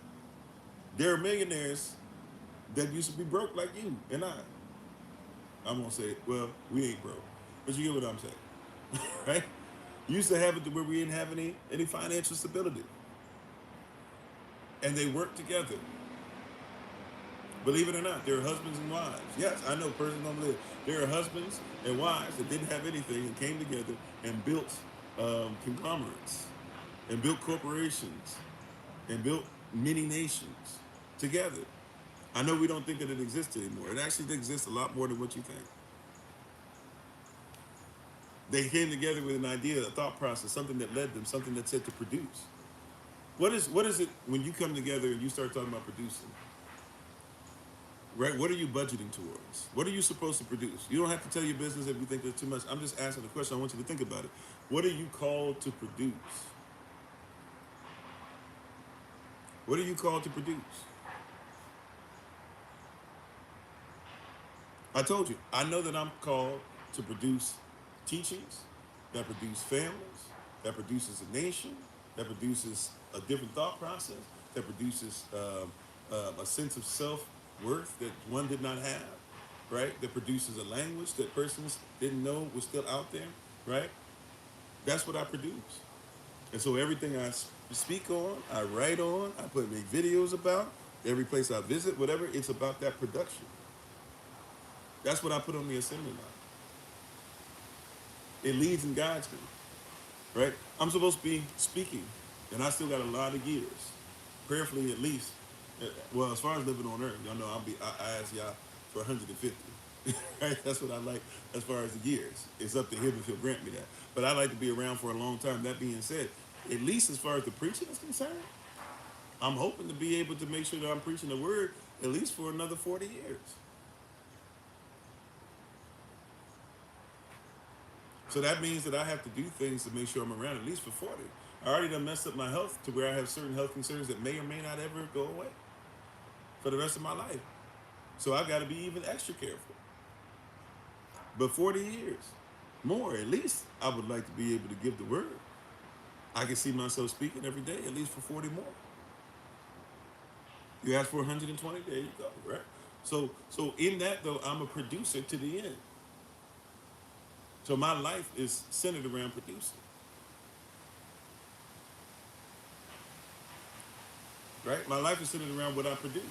there are millionaires that used to be broke like you and I. I'm going to say it. Well, we ain't broke. But you get what I'm saying. Right? Used to have it to where we didn't have any financial stability. And they worked together. Believe it or not, there are husbands and wives. Yes, I know persons don't live. There are husbands and wives that didn't have anything and came together and built conglomerates and built corporations and built many nations together. I know we don't think that it exists anymore. It actually exists a lot more than what you think. They came together with an idea, a thought process, something that led them, something that said to produce. What is it when you come together and you start talking about producing? Right? What are you budgeting towards? What are you supposed to produce? You don't have to tell your business if you think there's too much. I'm just asking a question. I want you to think about it. What are you called to produce? What are you called to produce? I told you, I know that I'm called to produce teachings that produce families, that produces a nation, that produces a different thought process, that produces a sense of self-worth that one did not have, right? That produces a language that persons didn't know was still out there, right? That's what I produce. And so everything I speak on, I write on, I make videos about, every place I visit, whatever, it's about that production. That's what I put on the assembly line. It leads and guides me, right? I'm supposed to be speaking, and I still got a lot of years, prayerfully at least. Well, as far as living on earth, y'all know I ask y'all for 150, right? That's what I like as far as the years. It's up to him if he'll grant me that. But I like to be around for a long time. That being said, at least as far as the preaching is concerned, I'm hoping to be able to make sure that I'm preaching the word at least for another 40 years. So that means that I have to do things to make sure I'm around at least for 40. I already done messed up my health to where I have certain health concerns that may or may not ever go away for the rest of my life. So I got to be even extra careful. But 40 years, more at least, I would like to be able to give the word. I can see myself speaking every day, at least for 40 more. You ask for 120, there you go, right? So in that though, I'm a producer to the end. So my life is centered around producing, right? My life is centered around what I produce.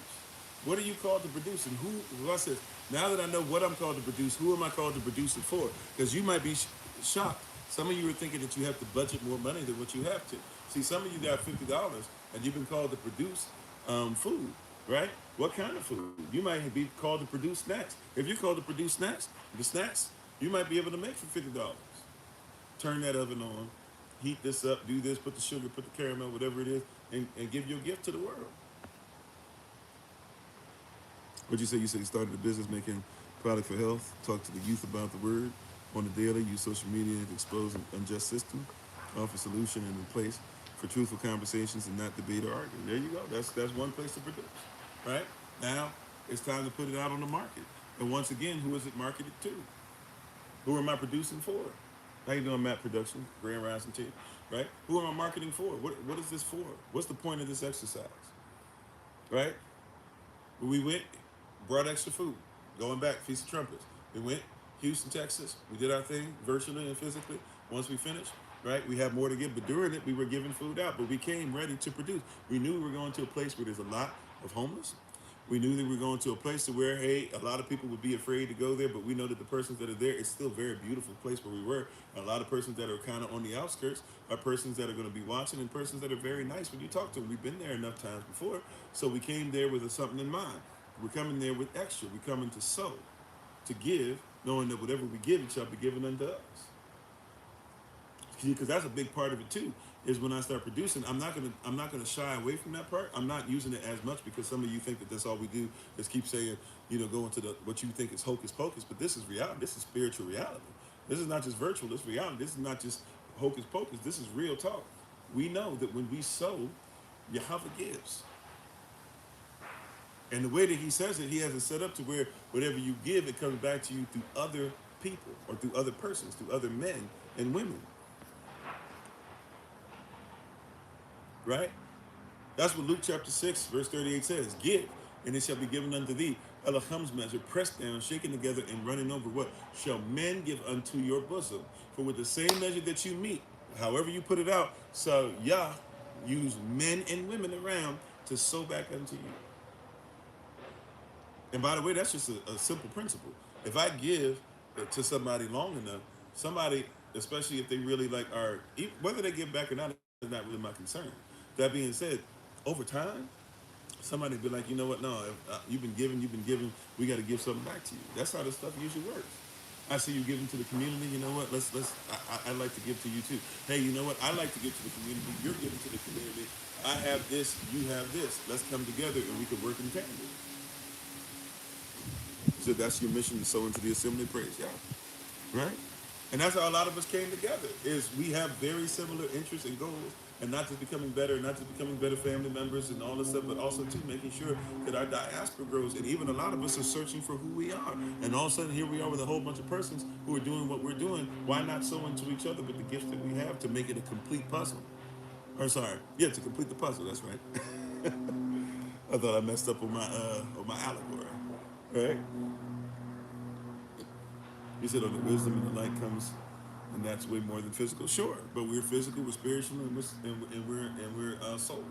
What are you called to produce? And who, I said, now that I know what I'm called to produce, who am I called to produce it for? Because you might be shocked. Some of you are thinking that you have to budget more money than what you have to. See, some of you got $50 and you've been called to produce food, right? What kind of food? You might be called to produce snacks. If you're called to produce snacks, the snacks you might be able to make for $50. Turn that oven on, heat this up, do this, put the sugar, put the caramel, whatever it is, and give your gift to the world. What'd you say? You said you started a business making product for health, talk to the youth about the word on the daily, use social media to expose an unjust system, offer solution and a place for truthful conversations and not debate or argue. There you go. That's one place to produce, right? Now, it's time to put it out on the market. And once again, who is it marketed to? Who am I producing for? How you doing, Matt Production? Grand Rising Team, right? Who am I marketing for? What is this for? What's the point of this exercise, right? We went, brought extra food. Going back, Feast of Trumpets. We went, Houston, Texas. We did our thing virtually and physically. Once we finished, right, we have more to give. But during it, we were giving food out. But we came ready to produce. We knew we were going to a place where there's a lot of homeless. We knew that we were going to a place to where, hey, a lot of people would be afraid to go there, but we know that the persons that are there, it's still a very beautiful place where we were. A lot of persons that are kind of on the outskirts are persons that are going to be watching and persons that are very nice when you talk to them. We've been there enough times before, so we came there with something in mind. We're coming there with extra. We're coming to sow, to give, knowing that whatever we give, it shall be given unto us. Because that's a big part of it too. Is when I start producing, I'm not gonna shy away from that part. I'm not using it as much because some of you think that that's all we do is keep saying, go into what you think is hocus pocus. But this is reality. This is spiritual reality. This is not just virtual. This is reality. This is not just hocus pocus. This is real talk. We know that when we sow, Yahweh gives. And the way that he says it, he has it set up to where whatever you give, it comes back to you through other people or through other persons, through other men and women. Right? That's what Luke chapter 6, verse 38 says. Give, and it shall be given unto thee. Elohim's measure, pressed down, shaken together, and running over. What? Shall men give unto your bosom? For with the same measure that you meet, however you put it out, so Yah use men and women around to sow back unto you. And by the way, that's just a simple principle. If I give to somebody long enough, somebody, especially if they really are, whether they give back or not, is not really my concern. That being said, over time, somebody be like, you know what? No, you've been giving. We got to give something back to you. That's how this stuff usually works. I see you giving to the community. You know what? I'd like to give to you too. Hey, you know what? I like to give to the community. You're giving to the community. I have this. You have this. Let's come together and we could work in tandem. So that's your mission to sow into the assembly. Praise y'all. Right? And that's how a lot of us came together. Is we have very similar interests and goals, and not just becoming better, not just becoming better family members and all this stuff, but also too making sure that our diaspora grows. And even a lot of us are searching for who we are. And all of a sudden, here we are with a whole bunch of persons who are doing what we're doing. Why not sow into each other with the gifts that we have to make it a complete puzzle? Or sorry, yeah, to complete the puzzle. That's right. I thought I messed up on my allegory. Right? You said, "Oh, the wisdom and the light comes, and that's way more than physical." Sure, but we're physical, we're spiritual, and we're soul.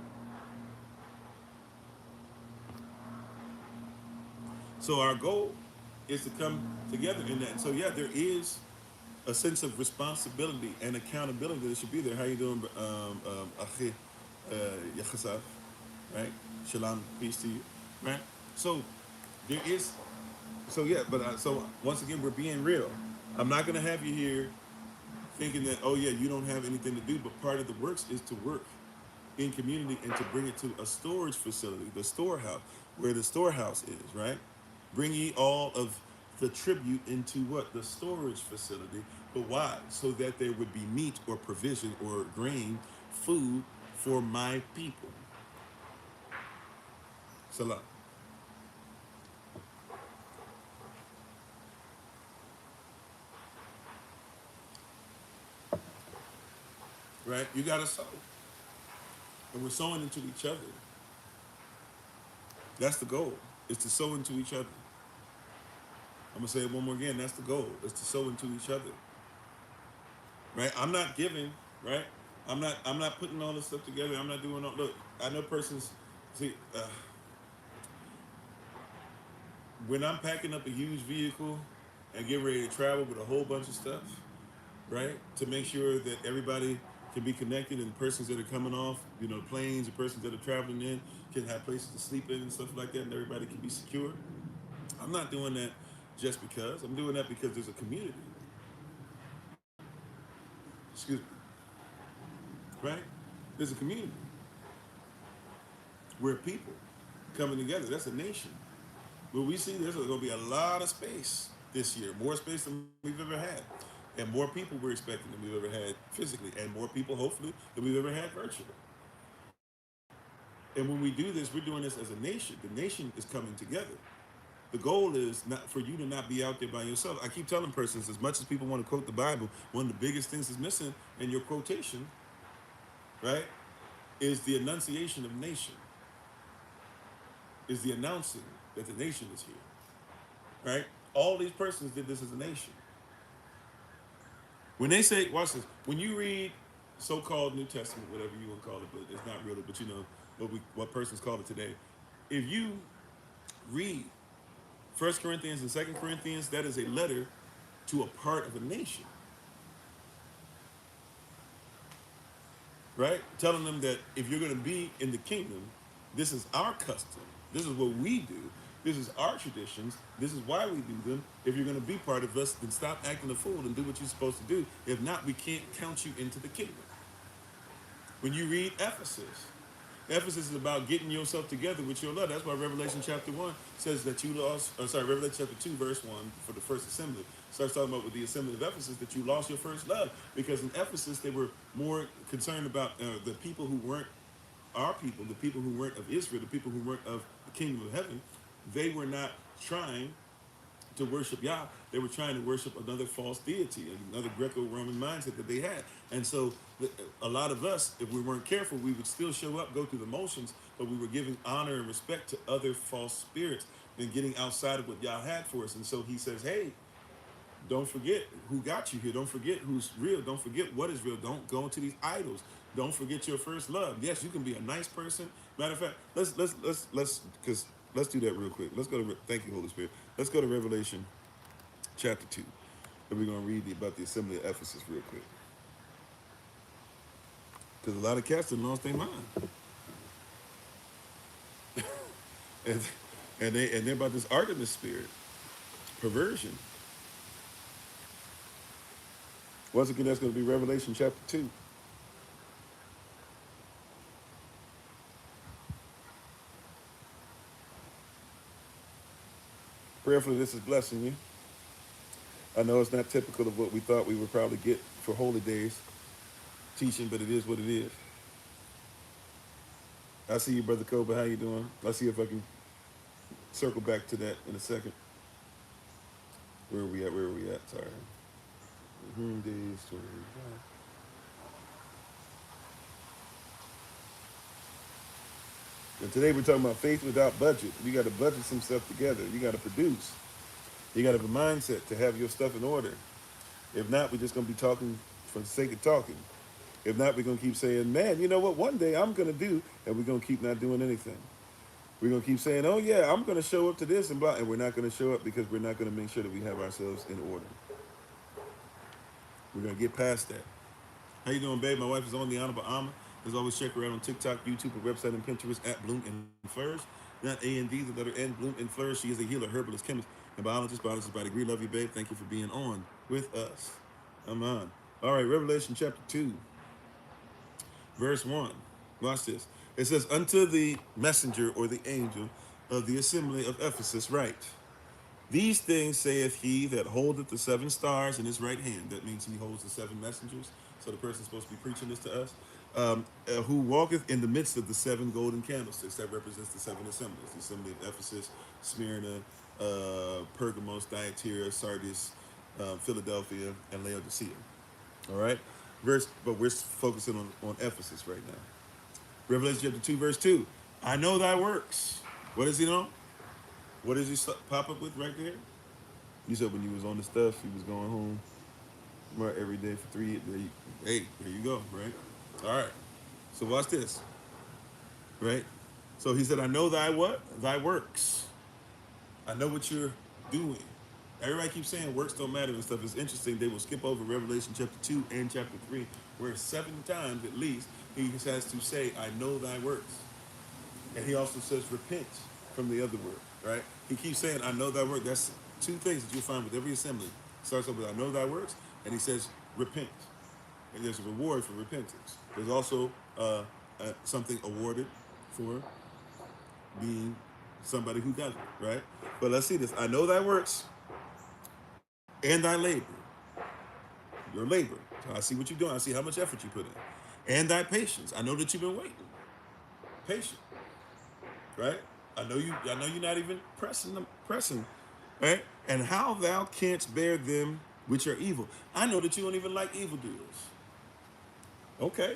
So our goal is to come together in that. And so yeah, there is a sense of responsibility and accountability that should be there. How you doing, Achi, Yachasaf, right? Shalom, peace to you, right? So there is. So yeah, but so once again, we're being real. I'm not gonna have you here thinking that, oh yeah, you don't have anything to do. But part of the works is to work in community and to bring it to a storage facility, the storehouse, where the storehouse is, right? Bring ye all of the tribute into what? The storage facility. But why? So that there would be meat or provision or grain, food for my people. Salah. Right? You gotta sow. And we're sowing into each other. That's the goal. Is to sow into each other. I'm gonna say it one more again. That's the goal. Is to sow into each other. Right? I'm not giving. Right? I'm not putting all this stuff together. I'm not doing all. Look, I know persons. See, when I'm packing up a huge vehicle and getting ready to travel with a whole bunch of stuff, right? To make sure that everybody can be connected and persons that are coming off, planes, or persons that are traveling in can have places to sleep in and stuff like that, and everybody can be secure. I'm not doing that just because. I'm doing that because there's a community. Excuse me. Right? There's a community. We're people coming together. That's a nation. Well, we see there's going to be a lot of space this year, more space than we've ever had, and more people we're expecting than we've ever had physically, and more people, hopefully, than we've ever had virtually. And when we do this, we're doing this as a nation. The nation is coming together. The goal is not for you to not be out there by yourself. I keep telling persons, as much as people want to quote the Bible, one of the biggest things that's missing in your quotation, right, is the enunciation of nation, is the announcing that the nation is here. Right? All these persons did this as a nation. When they say, watch this, when you read so-called New Testament, whatever you want to call it, but it's not really, but what persons call it today. If you read 1 Corinthians and 2 Corinthians, that is a letter to a part of a nation. Right? Telling them that if you're going to be in the kingdom, this is our custom. This is what we do. This is our traditions. This is why we do them. If you're going to be part of us, then stop acting a fool and do what you're supposed to do. If not, we can't count you into the kingdom. When you read Ephesus is about getting yourself together with your love. That's why Revelation chapter 1 says that Revelation chapter 2 verse 1 for the first assembly starts talking about with the assembly of Ephesus that you lost your first love. Because in Ephesus, they were more concerned about the people who weren't our people, the people who weren't of Israel, the people who weren't of the kingdom of heaven. They were not trying to worship Yah. They were trying to worship another false deity, another Greco-Roman mindset that they had. And so a lot of us, if we weren't careful, we would still show up, go through the motions, but we were giving honor and respect to other false spirits and getting outside of what Yah had for us. And so he says, hey, don't forget who got you here. Don't forget who's real. Don't forget what is real. Don't go into these idols. Don't forget your first love. Yes, you can be a nice person. Matter of fact, let's do that real quick. Let's go to thank you, Holy Spirit. Let's go to Revelation chapter 2. And we're going to read about the assembly of Ephesus real quick. Because a lot of cats have lost their mind. and they're about this Artemis spirit, perversion. Once again, that's going to be Revelation chapter 2. Prayerfully, this is blessing you. I know it's not typical of what we thought we would probably get for holy days teaching, but it is what it is. I see you, Brother Kobe. How you doing? Let's see if I can circle back to that in a second. Where are we at? Where are we at? Sorry. Days 25. And today we're talking about faith without budget. You got to budget some stuff together. You got to produce. You got to have a mindset to have your stuff in order. If not, we're just going to be talking for the sake of talking. If not, we're going to keep saying, man, you know what? One day I'm going to do, and we're going to keep not doing anything. We're going to keep saying, oh, yeah, I'm going to show up to this and blah, and we're not going to show up because we're not going to make sure that we have ourselves in order. We're going to get past that. How you doing, babe? My wife is on the Honorable Alma. As always, check her out on TikTok, YouTube, her website, and Pinterest at Bloom and Flourish. Not A-N-D, the letter N, Bloom and Flourish. She is a healer, herbalist, chemist, and biologist by degree. Love you, babe. Thank you for being on with us. I'm on. All right, Revelation chapter 2, verse 1. Watch this. It says, unto the messenger or the angel of the assembly of Ephesus write, these things saith he that holdeth the 7 stars in his right hand. That means he holds the 7 messengers. So the person's supposed to be preaching this to us. Who walketh in the midst of the 7 golden candlesticks. That represents the 7 assemblies. The assembly of Ephesus, Smyrna, Pergamos, Thyatira, Sardis, Philadelphia, and Laodicea. All right? But we're focusing on Ephesus right now. Revelation chapter 2, verse 2. I know thy works. What does he know? What does he pop up with right there? You said when you was on the stuff, you was going home right every day for 3 days. Hey, there you go, right? All right. So watch this, right? So he said, I know thy what? Thy works. I know what you're doing. Everybody keeps saying works don't matter and stuff. It's interesting. They will skip over Revelation chapter 2 and chapter 3, where 7 times at least he has to say, I know thy works. And he also says, repent from the other word, right? He keeps saying, I know thy work. That's 2 things that you'll find with every assembly. Starts off with, I know thy works, and he says, repent. And there's a reward for repentance. There's also something awarded for being somebody who does it, right? But let's see this. I know thy works and thy labor. Your labor. So I see what you're doing. I see how much effort you put in. And thy patience. I know that you've been waiting. Patient. Right? I know you're not even pressing, right? And how thou canst bear them which are evil. I know that you don't even like evildoers. Okay,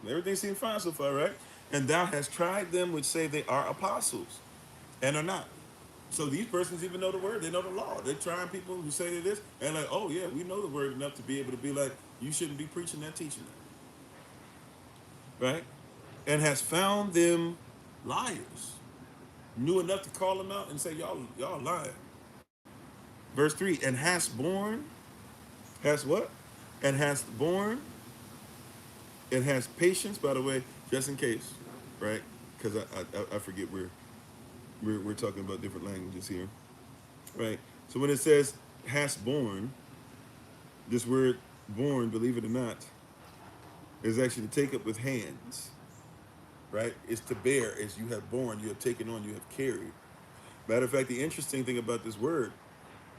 everything seems fine so far, right? And thou hast tried them which say they are apostles and are not. So these persons even know the word, they know the law. They're trying people who say they're this, and like, oh yeah, we know the word enough to be able to be like, you shouldn't be preaching that, teaching that. Right? And has found them liars. Knew enough to call them out and say, y'all lying. Verse 3, and has what? And has borne, and has patience, by the way, just in case, right? Because I forget we're talking about different languages here, right? So when it says has borne, this word borne, believe it or not, is actually to take up with hands, right? It's to bear, as you have borne, you have taken on, you have carried. Matter of fact, the interesting thing about this word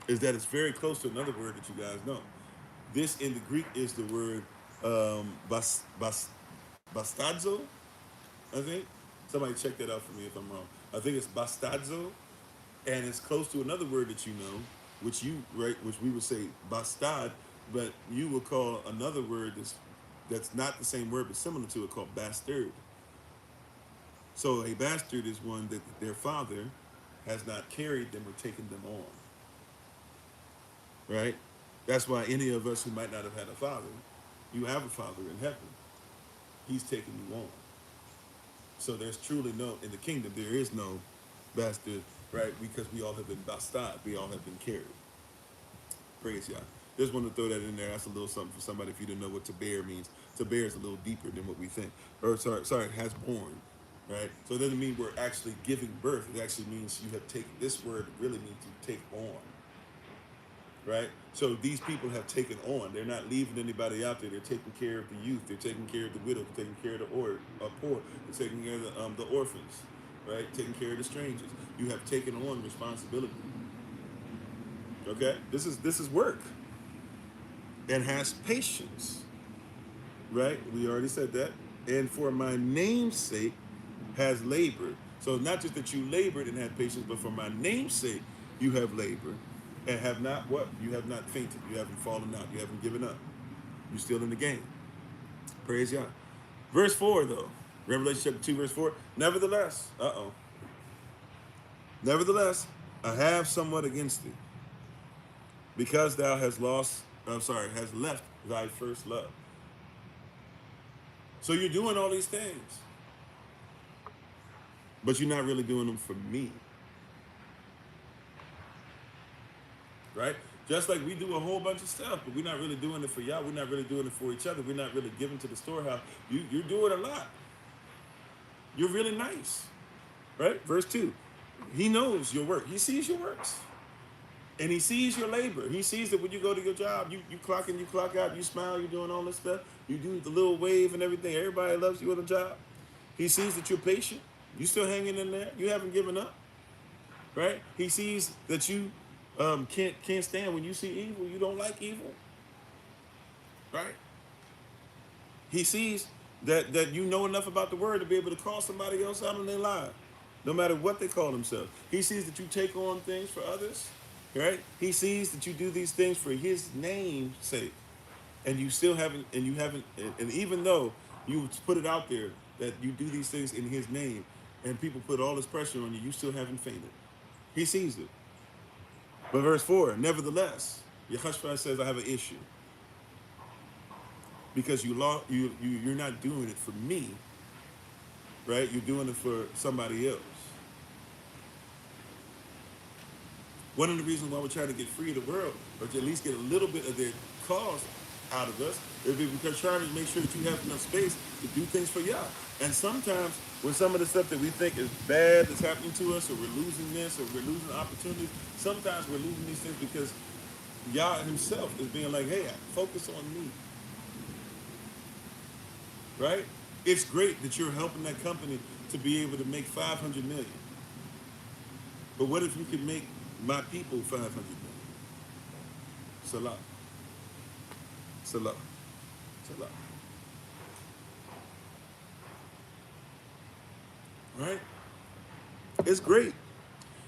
is that it's very close to another word that you guys know. This in the Greek is the word bastadzo, I think. Somebody check that out for me if I'm wrong. I think it's bastadzo, and it's close to another word that you know, which we would say bastard, but you will call another word that's not the same word but similar to it, called bastard. So a bastard is one that their father has not carried them or taken them on. Right? That's why any of us who might not have had a father, you have a father in heaven. He's taking you on. So there's truly in the kingdom, there is no bastard, right? Because we all have been bastard. We all have been carried. Praise y'all. Just wanted to throw that in there. That's a little something for somebody if you didn't know what to bear means. To bear is a little deeper than what we think. Or sorry, has borne. right? So it doesn't mean we're actually giving birth. It actually means you have taken, this word really means to take on, right? So these people have taken on. They're not leaving anybody out there. They're taking care of the youth. They're taking care of the widow. They're taking care of the poor. They're taking care of the orphans, right? Taking care of the strangers. You have taken on responsibility. Okay? This is work and has patience, right? We already said that. And for my name's sake has labored. So not just that you labored and had patience, but for my name's sake you have labored and have not what? You have not fainted. You haven't fallen out. You haven't given up. You're still in the game. Praise God. Verse 4 though. Revelation chapter 2 verse 4. Nevertheless, nevertheless, I have somewhat against thee, because thou hast has left thy first love. So you're doing all these things, but you're not really doing them for me. Right? Just like we do a whole bunch of stuff, but we're not really doing it for y'all. We're not really doing it for each other. We're not really giving to the storehouse. You're doing a lot. You're really nice. Right? Verse 2. He knows your work. He sees your works. And he sees your labor. He sees that when you go to your job, you clock in, you clock out, you smile, you're doing all this stuff. You do the little wave and everything. Everybody loves you at the job. He sees that you're patient. You still hanging in there. You haven't given up. Right? He sees that you can't stand when you see evil. You don't like evil. Right? He sees that you know enough about the word to be able to call somebody else out on their lie, no matter what they call themselves. He sees that you take on things for others. Right? He sees that you do these things for his name's sake. And you still haven't, and even though you put it out there that you do these things in his name, and people put all this pressure on you, you still haven't fainted. He sees it. But verse 4, nevertheless, Yehoshua says, I have an issue. Because you're not doing it for me, right? You're doing it for somebody else. One of the reasons why we're trying to get free of the world, or to at least get a little bit of their cause out of us, is because trying to make sure that you have enough space to do things for Yah. And sometimes when some of the stuff that we think is bad that's happening to us, or we're losing this, or we're losing opportunities, sometimes we're losing these things because Yah himself is being like, hey, focus on me. Right? It's great that you're helping that company to be able to make 500 million. But what if you could make my people 500 million? Salah. Salah. Salah. Right? It's great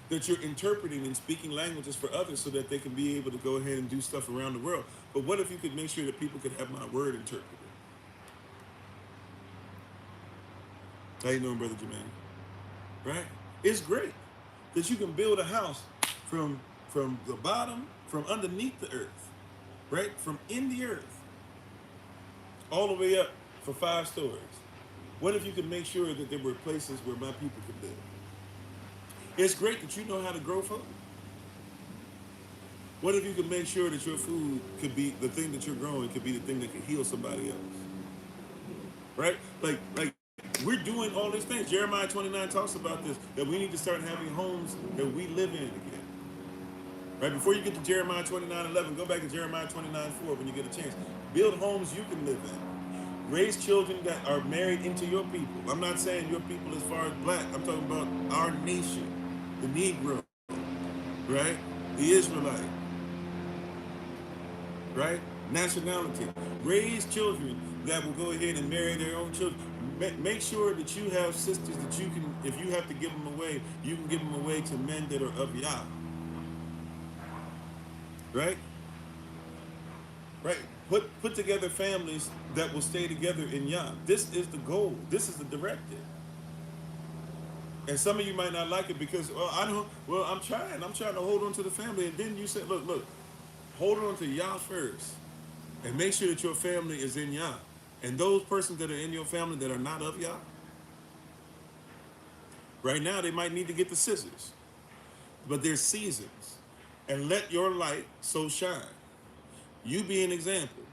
that you're interpreting and speaking languages for others so that they can be able to go ahead and do stuff around the world. But what if you could make sure that people could have my word interpreted? How you doing, Brother Jermaine? Right? It's great that you can build a house from the bottom, from underneath the earth, right? From in the earth, all the way up for 5 stories. What if you could make sure that there were places where my people could live? It's great that you know how to grow food. What if you could make sure that your food could be, the thing that you're growing could be the thing that could heal somebody else? Right? Like we're doing all these things. Jeremiah 29 talks about this, that we need to start having homes that we live in again. Right? Before you get to Jeremiah 29:11, go back to Jeremiah 29:4 when you get a chance. Build homes you can live in. Raise children that are married into your people. I'm not saying your people as far as black. I'm talking about our nation, the Negro, right? The Israelite, right? Nationality. Raise children that will go ahead and marry their own children. Make sure that you have sisters that you can, if you have to give them away, you can give them away to men that are of Yah. Right? Right. Put together families that will stay together in Yah. This is the goal. This is the directive. And some of you might not like it because, I'm trying to hold on to the family. And then you say, look, hold on to Yah first. And make sure that your family is in Yah. And those persons that are in your family that are not of Yah, right now they might need to get the scissors. But there's seasons. And let your light so shine. You be an example.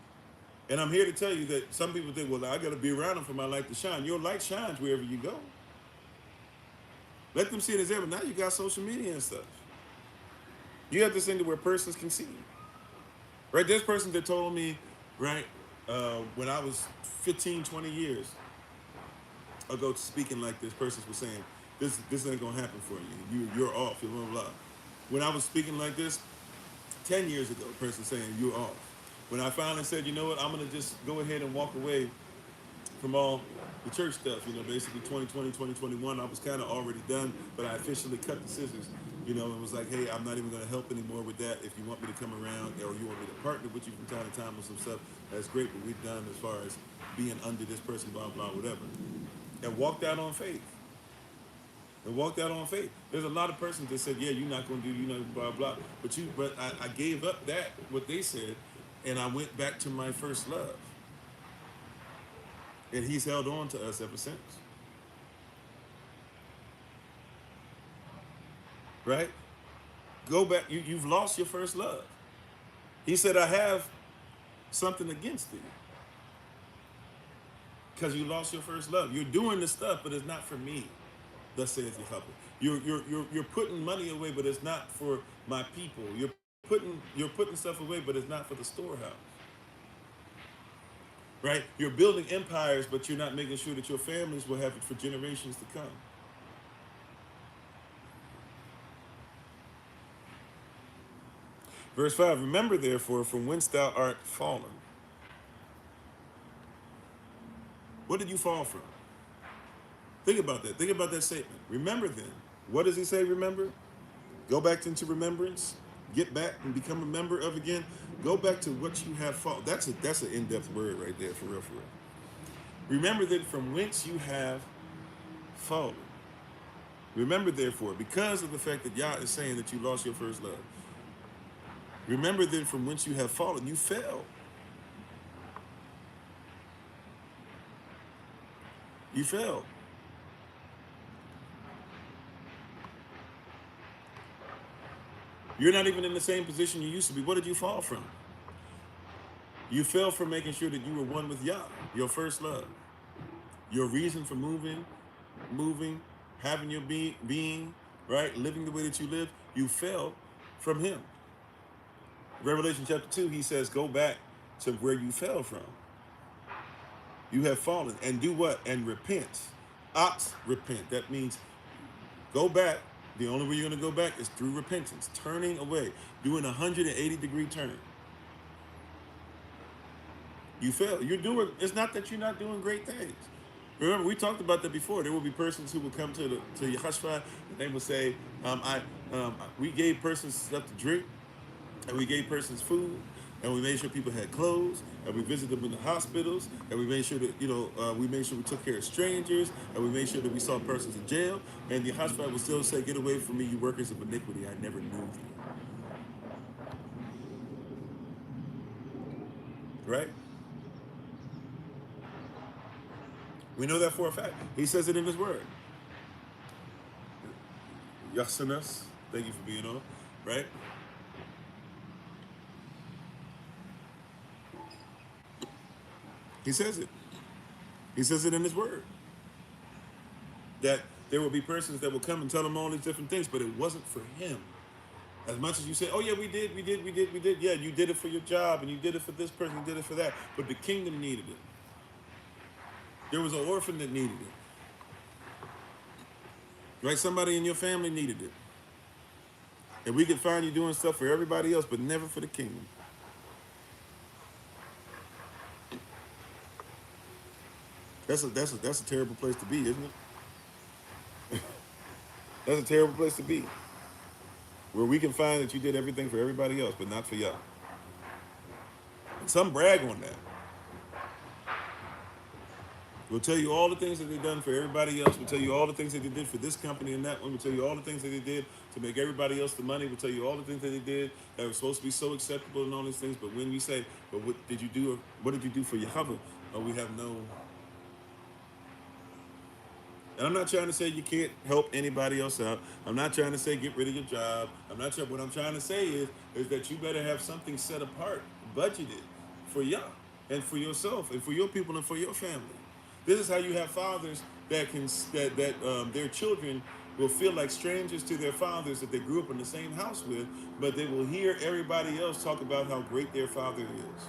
And I'm here to tell you that some people think, well, I got to be around them for my light to shine. Your light shines wherever you go. Let them see an example. Now you got social media and stuff. You have this thing to where persons can see you. Right? There's persons that told me, right, when I was 15, 20 years ago speaking like this, persons were saying, this ain't gonna happen for you. You're off, you're blah, blah, blah. When I was speaking like this, 10 years ago, a person saying, you're off. When I finally said, you know what, I'm gonna just go ahead and walk away from all the church stuff, basically 2020, 2021, I was kind of already done, but I officially cut the scissors, and was like, hey, I'm not even going to help anymore with that. If you want me to come around or you want me to partner with you from time to time on some stuff, that's great, but we've done as far as being under this person, blah, blah, whatever. And walked out on faith. There's a lot of persons that said, yeah, you're not going to do, blah, blah. But I gave up that, what they said, and I went back to my first love. And he's held on to us ever since. Right? Go back. You've lost your first love. He said, I have something against thee. Because you lost your first love. You're doing the stuff, but it's not for me. Thus saith Yahweh. You're putting money away, but it's not for my people. You're putting stuff away, but it's not for the storehouse. Right? You're building empires, but you're not making sure that your families will have it for generations to come. Verse 5, remember therefore from whence thou art fallen. What did you fall from? Think about that. Think about that statement. Remember then. What does he say, remember? Go back into remembrance. Get back and become a member of again. Go back to what you have fallen. That's an in-depth word right there, for real, for real. Remember then from whence you have fallen. Remember therefore, because of the fact that Yah is saying that you lost your first love. Remember then from whence you have fallen. You fell. You fell. You're not even in the same position you used to be. What did you fall from? You fell from making sure that you were one with Yah, your first love. Your reason for moving, having your being, right? Living the way that you live. You fell from him. Revelation chapter 2, he says, go back to where you fell from. You have fallen. And do what? And repent. Repent. That means go back. The only way you're going to go back is through repentance. Turning away. Doing a 180-degree turn. You fell. It's not that you're not doing great things. Remember, we talked about that before. There will be persons who will come to Yahashua and they will say, we gave persons stuff to drink. And we gave persons food, and we made sure people had clothes, and we visited them in the hospitals, and we made sure that, we took care of strangers, and we made sure that we saw persons in jail, and the hospital would still say, get away from me, you workers of iniquity, I never knew you. Right? We know that for a fact. He says it in his word. Yasanas, thank you for being on, right? He says it. He says it in his word. That there will be persons that will come and tell him all these different things, but it wasn't for him. As much as you say, oh yeah, we did. Yeah, you did it for your job, and you did it for this person, you did it for that. But the kingdom needed it. There was an orphan that needed it. Right? Somebody in your family needed it. And we could find you doing stuff for everybody else, but never for the kingdom. That's a terrible place to be, isn't it? That's a terrible place to be. Where we can find that you did everything for everybody else, but not for y'all. And some brag on that. We'll tell you all the things that they've done for everybody else. We'll tell you all the things that they did for this company and that one. We'll tell you all the things that they did to make everybody else the money. We'll tell you all the things that they did that were supposed to be so acceptable and all these things. But when we say, but what did you do for Yahweh? Oh, we have no... And I'm not trying to say you can't help anybody else out. I'm not trying to say get rid of your job. What I'm trying to say is that you better have something set apart, budgeted for Yah and for yourself and for your people and for your family. This is how you have fathers that their children will feel like strangers to their fathers that they grew up in the same house with, but they will hear everybody else talk about how great their father is.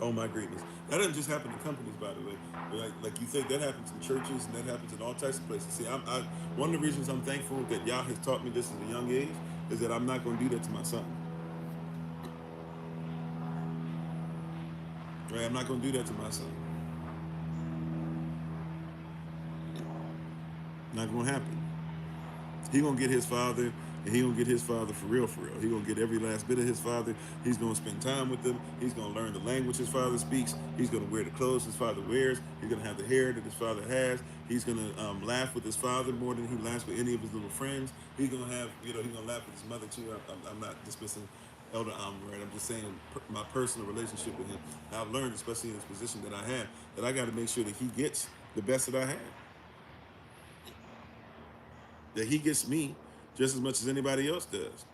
Oh my greatness. That doesn't just happen in companies, by the way. Like you think that happens in churches and that happens in all types of places. See, one of the reasons I'm thankful that Yah has taught me this at a young age is that I'm not going to do that to my son. Right? I'm not going to do that to my son. Not going to happen. He going to get his father, and he going to get his father for real, for real. He going to get every last bit of his father. He's going to spend time with him. He's going to learn the language his father speaks. He's going to wear the clothes his father wears. He's going to have the hair that his father has. He's going to laugh with his father more than he laughs with any of his little friends. He's going to have, he's going to laugh with his mother too. I'm not dismissing Elder right? I'm just saying my personal relationship with him. I've learned, especially in this position that I have, that I got to make sure that he gets the best that I have. That he gets me just as much as anybody else does.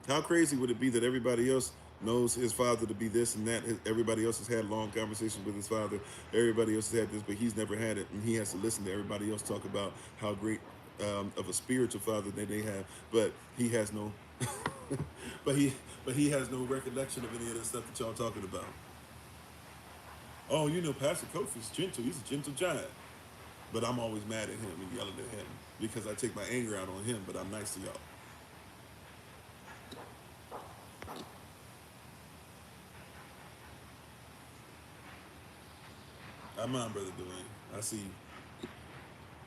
How crazy would it be that everybody else knows his father to be this and that? Everybody else has had long conversations with his father. Everybody else has had this, but he's never had it. And he has to listen to everybody else talk about how great of a spiritual father that they have. But he has no, but he has no recollection of any of the stuff that y'all talking about. Oh, you know, Pastor Kofi's gentle. He's a gentle giant. But I'm always mad at him and yelling at him because I take my anger out on him, but I'm nice to y'all. I mind, Brother Dwayne. I see you.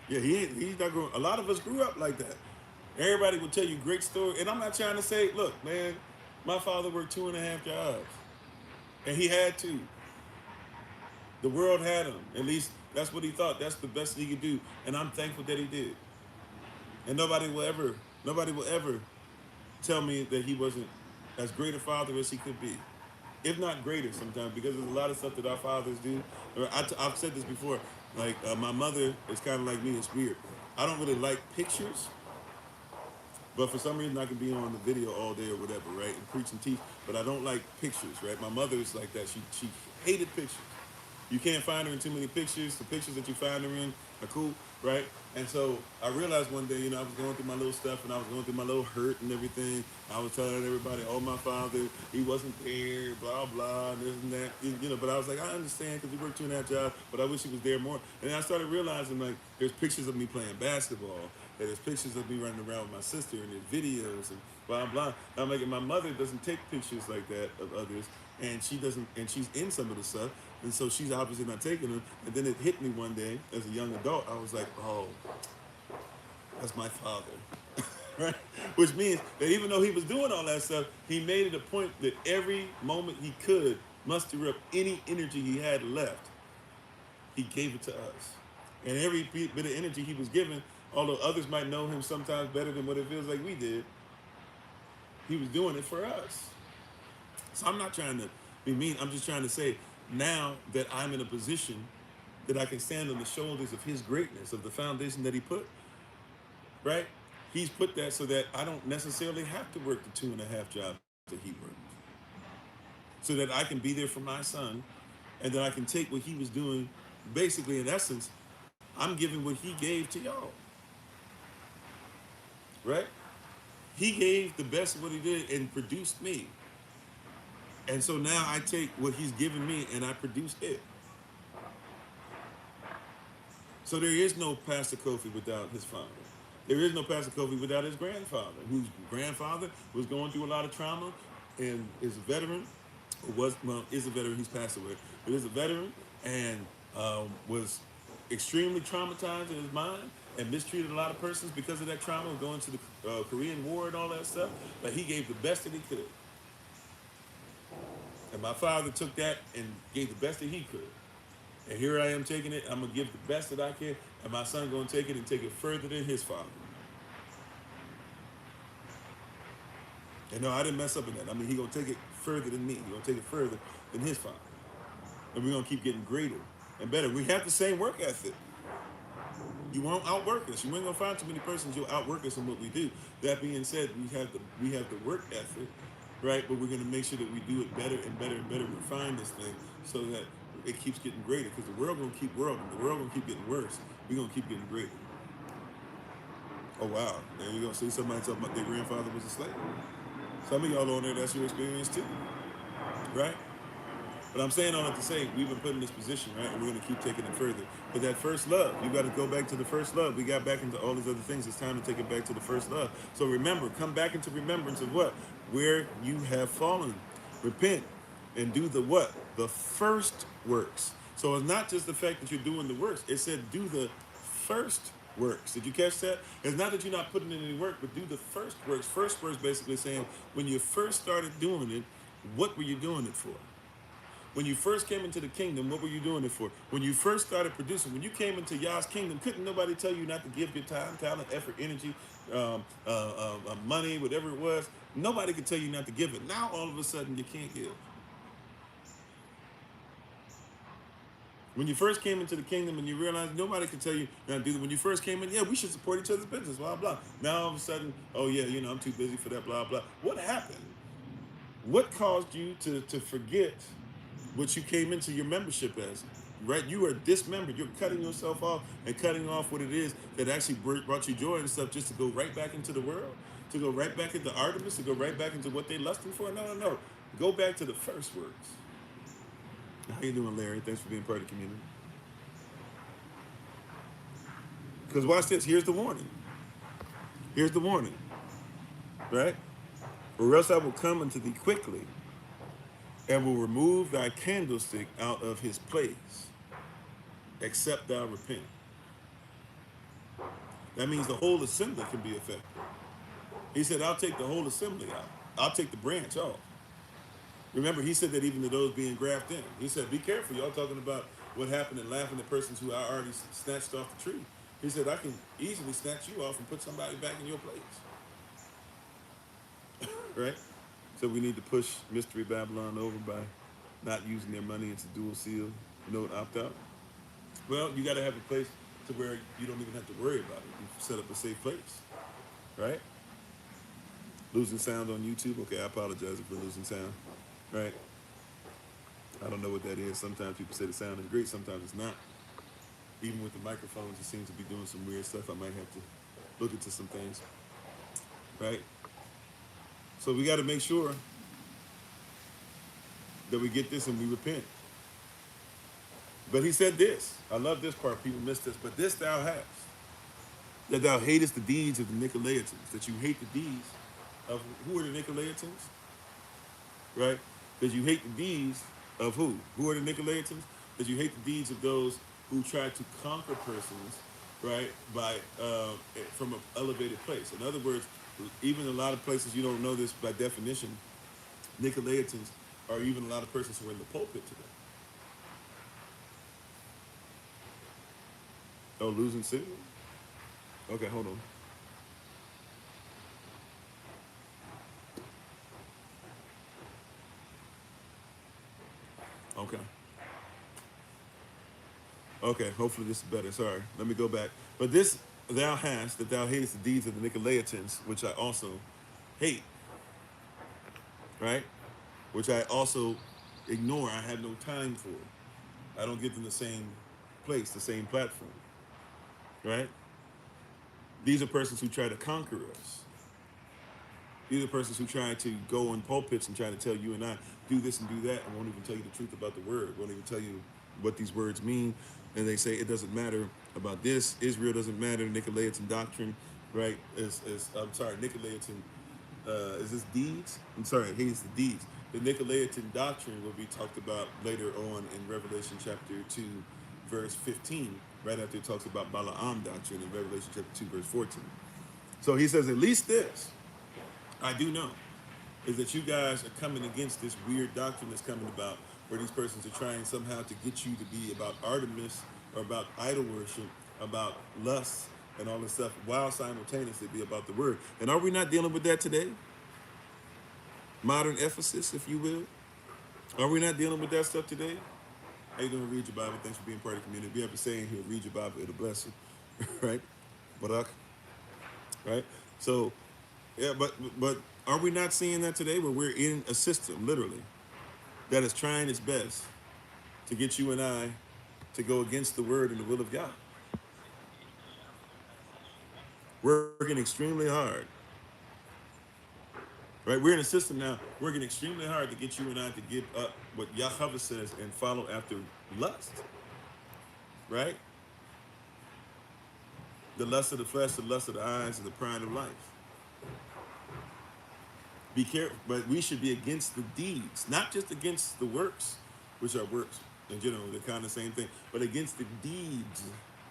Yeah, he's not growing. A lot of us grew up like that. Everybody will tell you great story. And I'm not trying to say, look, man, my father worked 2.5 jobs. And he had to. The world had him. At least that's what he thought. That's the best he could do. And I'm thankful that he did. And nobody will ever tell me that he wasn't as great a father as he could be. If not greater sometimes, because there's a lot of stuff that our fathers do. I've said this before. Like, my mother is kind of like me. It's weird. I don't really like pictures. But for some reason, I can be on the video all day or whatever, right? And preach and teach. But I don't like pictures, right? My mother is like that. She hated pictures. You can't find her in too many pictures. The pictures that you find her in are cool, right? And so I realized one day, I was going through my little stuff and I was going through my little hurt and everything. I was telling everybody, oh, my father, he wasn't there, blah, blah, and this and that. But I was like, I understand because he worked 2.5 jobs, but I wish he was there more. And I started realizing, like, there's pictures of me playing basketball. And there's pictures of me running around with my sister and there's videos and blah, blah. I'm like, my mother doesn't take pictures like that of others. And she doesn't, and she's in some of the stuff. And so she's obviously not taking them. And then it hit me one day as a young adult. I was like, oh, that's my father. Right? Which means that even though he was doing all that stuff, he made it a point that every moment he could muster up any energy he had left, he gave it to us. And every bit of energy he was given, although others might know him sometimes better than what it feels like we did, he was doing it for us. So I'm not trying to be mean. I'm just trying to say, now that I'm in a position that I can stand on the shoulders of his greatness, of the foundation that he put, right? He's put that so that I don't necessarily have to work the 2.5 jobs that he worked. So that I can be there for my son and that I can take what he was doing. Basically, in essence, I'm giving what he gave to y'all. Right? He gave the best of what he did and produced me. And so now I take what he's given me and I produce it. So there is no Pastor Kofi without his father. There is no Pastor Kofi without his grandfather, whose grandfather was going through a lot of trauma and is a veteran, is a veteran, he's passed away, but is a veteran and was extremely traumatized in his mind and mistreated a lot of persons because of that trauma of going to the Korean War and all that stuff. But he gave the best that he could. And my father took that and gave the best that he could. And here I am taking it. I'm going to give the best that I can. And my son going to take it and take it further than his father. And no, I didn't mess up in that. I mean, he's going to take it further than me. He's going to take it further than his father. And we're going to keep getting greater and better. We have the same work ethic. You won't outwork us. You ain't going to find too many persons who'll outwork us in what we do. That being said, we have the work ethic. Right, but we're going to make sure that we do it better and better and better, refine this thing so that it keeps getting greater. Because the world going to keep worlding, the world going to keep getting worse. We're going to keep getting greater. Oh, wow. There you go. See somebody talking about their grandfather was a slave. Some of y'all on there, that's your experience too, right? But I'm saying all that to say, we've been put in this position, right? And we're going to keep taking it further. But that first love, you got to go back to the first love. We got back into all these other things. It's time to take it back to the first love. So remember, come back into remembrance of what? Where you have fallen. Repent and do the what? The first works. So it's not just the fact that you're doing the works. It said do the first works. Did you catch that? It's not that you're not putting in any work, but do the first works. First works basically saying when you first started doing it, what were you doing it for? When you first came into the kingdom, what were you doing it for? When you first started producing, when you came into Yah's kingdom, couldn't nobody tell you not to give your time, talent, effort, energy, money, whatever it was? Nobody could tell you not to give it. Now all of a sudden you can't give. When you first came into the kingdom and you realized nobody could tell you not to do that. When you first came in, yeah, we should support each other's business, blah, blah. Now all of a sudden, oh yeah, I'm too busy for that, blah, blah. What happened? What caused you to forget what you came into your membership as, right? You are dismembered. You're cutting yourself off and cutting off what it is that actually brought you joy and stuff just to go right back into the world, to go right back into Artemis, to go right back into what they lusting for. No, no, no. Go back to the first works. How you doing, Larry? Thanks for being part of the community. Because watch this. Here's the warning. Here's the warning, right? Or else I will come unto thee quickly and will remove thy candlestick out of his place, except thou repent. That means the whole assembly can be affected. He said, I'll take the whole assembly out. I'll take the branch off. Remember, he said that even to those being grafted in. He said, be careful. Y'all talking about what happened and laughing at persons who I already snatched off the tree. He said, I can easily snatch you off and put somebody back in your place. Right? So we need to push Mystery Babylon over by not using their money into dual seal, note opt out. Well, you got to have a place to where you don't even have to worry about it. You set up a safe place, right? Losing sound on YouTube. Okay, I apologize if we're losing sound, right? I don't know what that is. Sometimes people say the sound is great, sometimes it's not. Even with the microphones, it seems to be doing some weird stuff. I might have to look into some things, right? So we got to make sure that we get this and we repent. But he said this. I love this part. People miss this. But this thou hast, that thou hatest the deeds of the Nicolaitans, that you hate the deeds of who are the Nicolaitans? Right? That you hate the deeds of who? Who are the Nicolaitans? That you hate the deeds of those who try to conquer persons, right, by from an elevated place. In other words, even a lot of places you don't know this by definition, Nicolaitans are even a lot of persons who are in the pulpit today. Oh, losing signal? Okay, hold on. Okay. Okay, hopefully this is better. Sorry. Let me go back. But this thou hast, that thou hatest the deeds of the Nicolaitans, which I also hate. Right? Which I also ignore. I have no time for. I don't get in the same place, the same platform. Right? These are persons who try to conquer us. These are persons who try to go in pulpits and try to tell you and I, do this and do that, and won't even tell you the truth about the word, won't even tell you what these words mean. And they say it doesn't matter about this, Israel doesn't matter, Nicolaitan doctrine, right? I'm sorry, Nicolaitan, is this deeds? I'm sorry, it hates the deeds. The Nicolaitan doctrine will be talked about later on in Revelation chapter 2, verse 15, right after it talks about Balaam doctrine in Revelation chapter 2, verse 14. So he says, at least this, I do know, is that you guys are coming against this weird doctrine that's coming about where these persons are trying somehow to get you to be about Artemis or about idol worship, about lust and all this stuff, while simultaneously be about the word. And are we not dealing with that today? Modern Ephesus, if you will. Are we not dealing with that stuff today? How you doing? Read your Bible. Thanks for being part of the community. We have a saying here, read your Bible, it'll bless you. Right? Barak. Right? So, yeah, but are we not seeing that today where we're in a system, literally, that is trying its best to get you and I to go against the word and the will of God? working extremely hard. Right? We're in a system now working extremely hard to get you and I to give up what Yahweh says and follow after lust. Right? The lust of the flesh, the lust of the eyes, and the pride of life. Be careful, but we should be against the deeds, not just against the works, which are works in general, they're kind of the same thing, but against the deeds.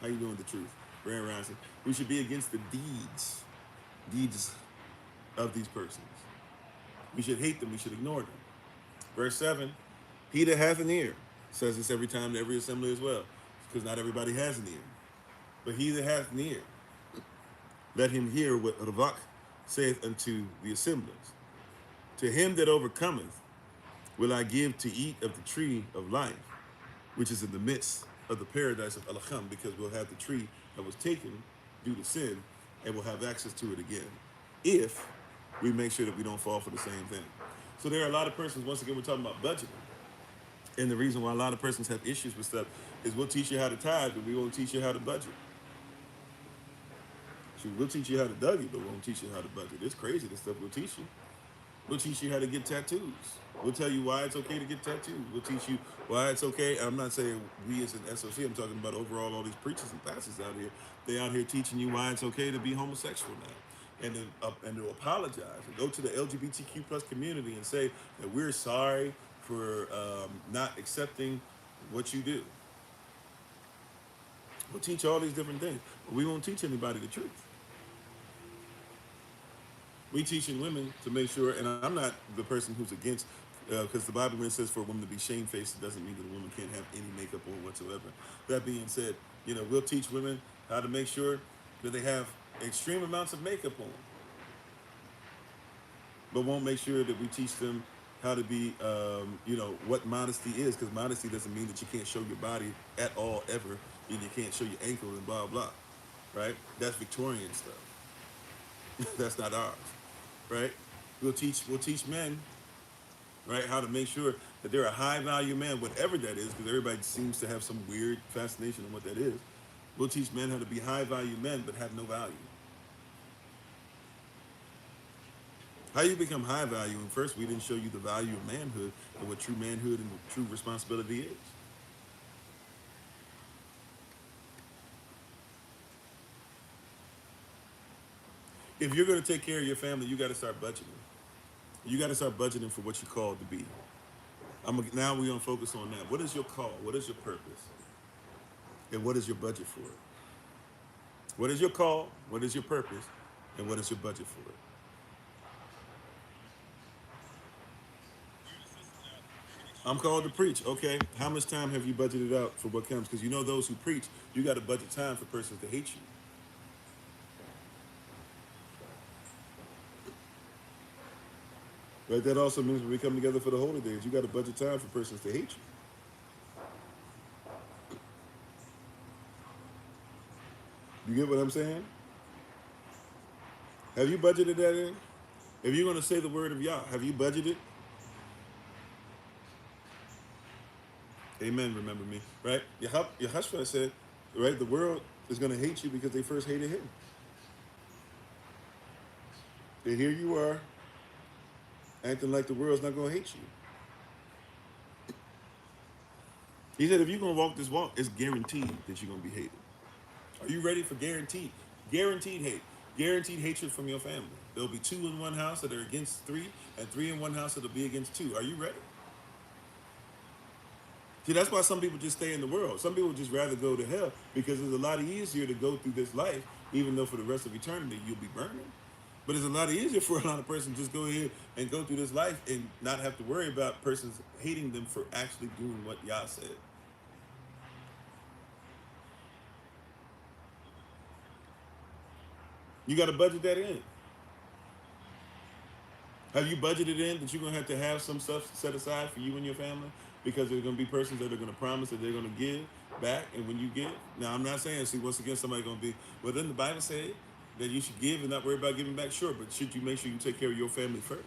How you doing, the truth? Grand Rising. We should be against the deeds of these persons. We should hate them, we should ignore them. Verse 7, he that hath an ear, says this every time to every assembly as well, because not everybody has an ear. But he that hath an ear, let him hear what Ravak saith unto the assemblies. To him that overcometh will I give to eat of the tree of life, which is in the midst of the paradise of Elacham, because we'll have the tree that was taken due to sin, and we'll have access to it again, if we make sure that we don't fall for the same thing. So there are a lot of persons, once again, we're talking about budgeting. And the reason why a lot of persons have issues with stuff is we'll teach you how to tithe, but we won't teach you how to budget. So we'll teach you how to Dougie, but we won't teach you how to budget. It's crazy, the stuff we'll teach you. We'll teach you how to get tattoos. We'll tell you why it's okay to get tattoos. We'll teach you why it's okay. I'm not saying we as an SOC, I'm talking about overall all these preachers and pastors out here. They out here teaching you why it's okay to be homosexual now. And to apologize and go to the LGBTQ plus community and say that we're sorry for not accepting what you do. We'll teach all these different things, but we won't teach anybody the truth. We teaching women to make sure, and I'm not the person who's against, because the Bible, when it says for a woman to be shamefaced, it doesn't mean that a woman can't have any makeup on whatsoever. That being said, we'll teach women how to make sure that they have extreme amounts of makeup on, but won't make sure that we teach them how to be, what modesty is, because modesty doesn't mean that you can't show your body at all ever, and you can't show your ankle and blah blah, right? That's Victorian stuff. That's not ours. Right? We'll teach men, right, how to make sure that they're a high value man, whatever that is, because everybody seems to have some weird fascination on what that is. We'll teach men how to be high value men but have no value. How you become high value? And first, we didn't show you the value of manhood and what true manhood and what true responsibility is. If you're going to take care of your family, you got to start budgeting. You got to start budgeting for what you're called to be. Now we're going to focus on that. What is your call? What is your purpose? And what is your budget for it? What is your call? What is your purpose? And what is your budget for it? I'm called to preach. Okay, how much time have you budgeted out for what comes? Because those who preach, you got to budget time for persons to hate you. Right, that also means when we come together for the holy days, you got to budget time for persons to hate you. You get what I'm saying? Have you budgeted that in? If you're going to say the word of Yah, have you budgeted? Amen, remember me. Right? Yahashua said, right, the world is going to hate you because they first hated him. And here you are, acting like the world's not going to hate you. He said, if you're going to walk this walk, it's guaranteed that you're going to be hated. Are you ready for guaranteed hate? Guaranteed hatred from your family. There'll be 2 in one house that are against 3, and 3 in one house that'll be against 2. Are you ready? See, that's why some people just stay in the world. Some people just rather go to hell, because it's a lot easier to go through this life, even though for the rest of eternity you'll be burning. But it's a lot easier for a lot of persons to just go ahead and go through this life and not have to worry about persons hating them for actually doing what Yah said. You got to budget that in. Have you budgeted in that you're going to have some stuff set aside for you and your family? Because there's going to be persons that are going to promise that they're going to give back, and when you give, now I'm not saying, see, once again, somebody's going to be, well, then the Bible said that you should give and not worry about giving back, sure, but should you make sure you take care of your family first?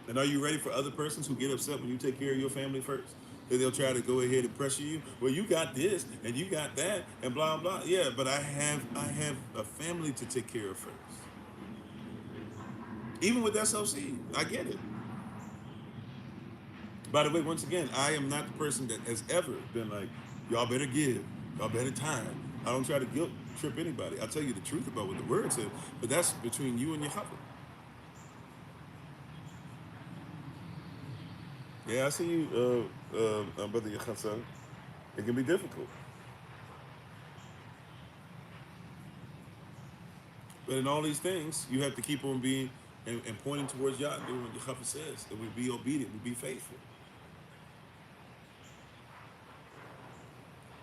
And are you ready for other persons who get upset when you take care of your family first? that they'll try to go ahead and pressure you. Well, you got this and you got that and blah blah. Yeah, but I have a family to take care of first. Even with SLC, I get it. By the way, once again, I am not the person that has ever been like, y'all better give, y'all better time. I don't try to guilt trip anybody. I tell you the truth about what the word said, but that's between you and your husband. Yeah, I see you, Brother Yachassan. It can be difficult. But in all these things, you have to keep on being and pointing towards Yah, doing what Yahweh says. And we be obedient, we be faithful.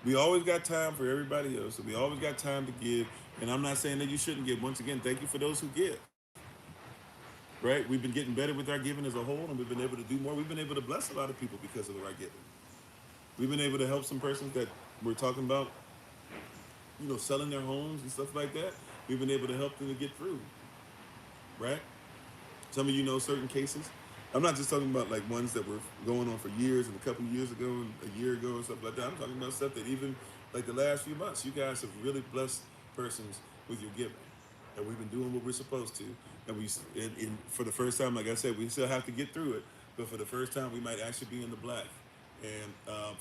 We always got time for everybody else, and we always got time to give. And I'm not saying that you shouldn't give. Once again, thank you for those who give. Right? We've been getting better with our giving as a whole, and we've been able to do more. We've been able to bless a lot of people because of our giving. We've been able to help some persons that we're talking about, selling their homes and stuff like that. We've been able to help them to get through. Right? Some of you know certain cases. I'm not just talking about like ones that were going on for years and a couple of years ago and a year ago and stuff like that. I'm talking about stuff that even like the last few months, you guys have really blessed persons with your giving. And we've been doing what we're supposed to. And for the first time, like I said, we still have to get through it. But for the first time, we might actually be in the black. And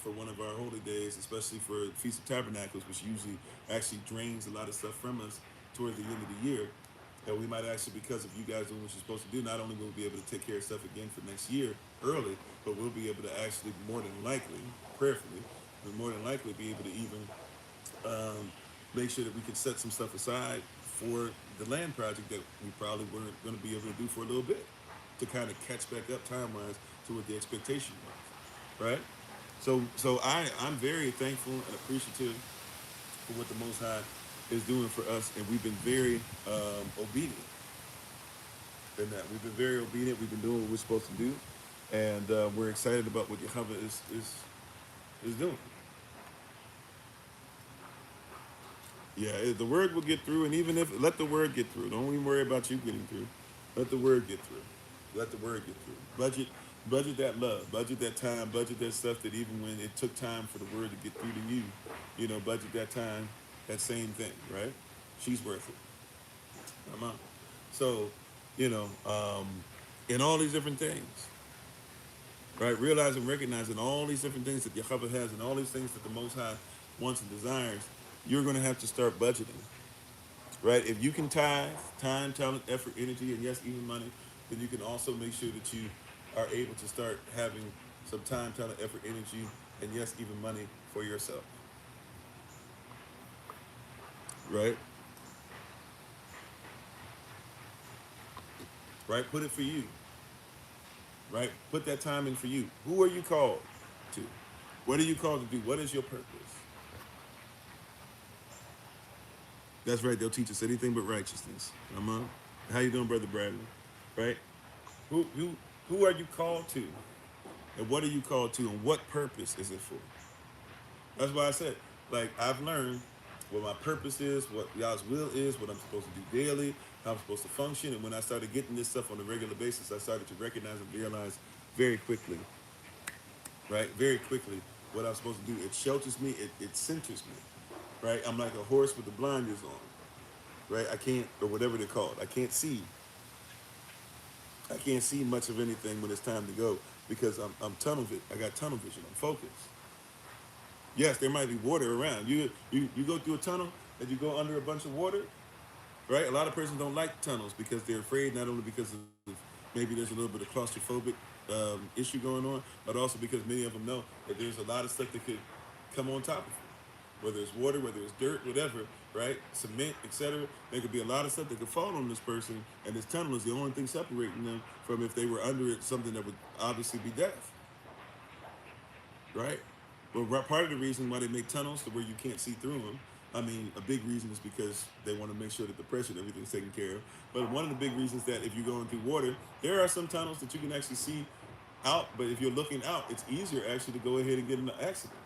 for one of our holy days, especially for Feast of Tabernacles, which usually actually drains a lot of stuff from us toward the end of the year, and we might actually, because of you guys doing what you're supposed to do, not only will we be able to take care of stuff again for next year early, but we'll be able to actually, more than likely, prayerfully, but more than likely be able to even make sure that we can set some stuff aside for the land project that we probably weren't going to be able to do for a little bit, to kind of catch back up time-wise to what the expectation was, right? So I'm very thankful and appreciative for what the Most High is doing for us, and we've been very obedient in that. We've been very obedient. We've been doing what we're supposed to do, and we're excited about what Yahweh is doing. Yeah, the word will get through, and even if let the word get through, don't even worry about you getting through. Let the word get through. Let the word get through. Budget that love, budget that time, budget that stuff that even when it took time for the word to get through to you, budget that time, that same thing, right? She's worth it. I'm out. So, in all these different things, right? Realizing, recognizing all these different things that Yahweh has and all these things that the Most High wants and desires, you're going to have to start budgeting, right? If you can tithe, time, talent, effort, energy, and yes, even money, then you can also make sure that you are able to start having some time, talent, effort, energy, and yes, even money for yourself, right? Right? Put it for you, right? Put that time in for you. Who are you called to? What are you called to do? What is your purpose? That's right. They'll teach us anything but righteousness. How you doing, Brother Bradley? Right? Who are you called to? And what are you called to? And what purpose is it for? That's why I said, like, I've learned what my purpose is, what God's will is, what I'm supposed to do daily, how I'm supposed to function. And when I started getting this stuff on a regular basis, I started to recognize and realize very quickly, right? Very quickly, what I'm supposed to do. It shelters me, it centers me, right? I'm like a horse with the blinders on, right? I can't, or whatever they're called, I can't see much of anything when it's time to go because I'm tunnel vision. I got tunnel vision. I'm focused. Yes, there might be water around. You go through a tunnel and you go under a bunch of water, right? A lot of persons don't like tunnels because they're afraid, not only because of maybe there's a little bit of claustrophobic issue going on, but also because many of them know that there's a lot of stuff that could come on top of it, whether it's water, whether it's dirt, whatever, right? Cement, etc. There could be a lot of stuff that could fall on this person, and this tunnel is the only thing separating them from, if they were under it, something that would obviously be death, right? Well, part of the reason why they make tunnels to where you can't see through them, I mean, a big reason is because they want to make sure that the pressure and everything's taken care of. But one of the big reasons that if you're going through water, there are some tunnels that you can actually see out, but if you're looking out, it's easier actually to go ahead and get in an accident.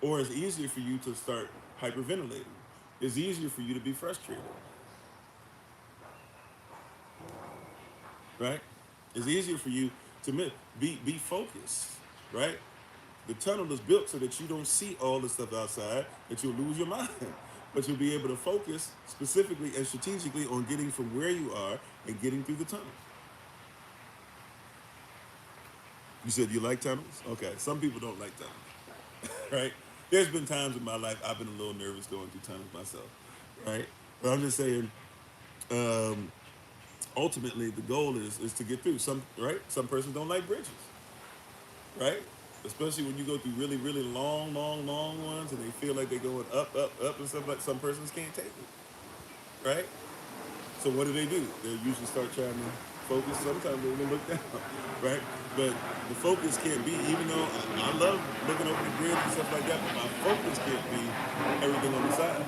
Or it's easier for you to start hyperventilating. It's easier for you to be frustrated, right? It's easier for you to be focused, right? The tunnel is built so that you don't see all the stuff outside, that you'll lose your mind. But you'll be able to focus specifically and strategically on getting from where you are and getting through the tunnel. You said you like tunnels? Okay, some people don't like tunnels, right? There's been times in my life I've been a little nervous going through tunnels myself, right? But I'm just saying, um, ultimately the goal is to get through. Some right? Some persons don't like bridges, right? Especially when you go through really, really long, long, long ones, and they feel like they're going up, up, up, and stuff like. Some persons can't take it, right? So what do? They usually start trying to focus. Sometimes they even look down, right? But the focus can't be, even though I love looking over the bridge and stuff like that, but my focus can't be everything on the side,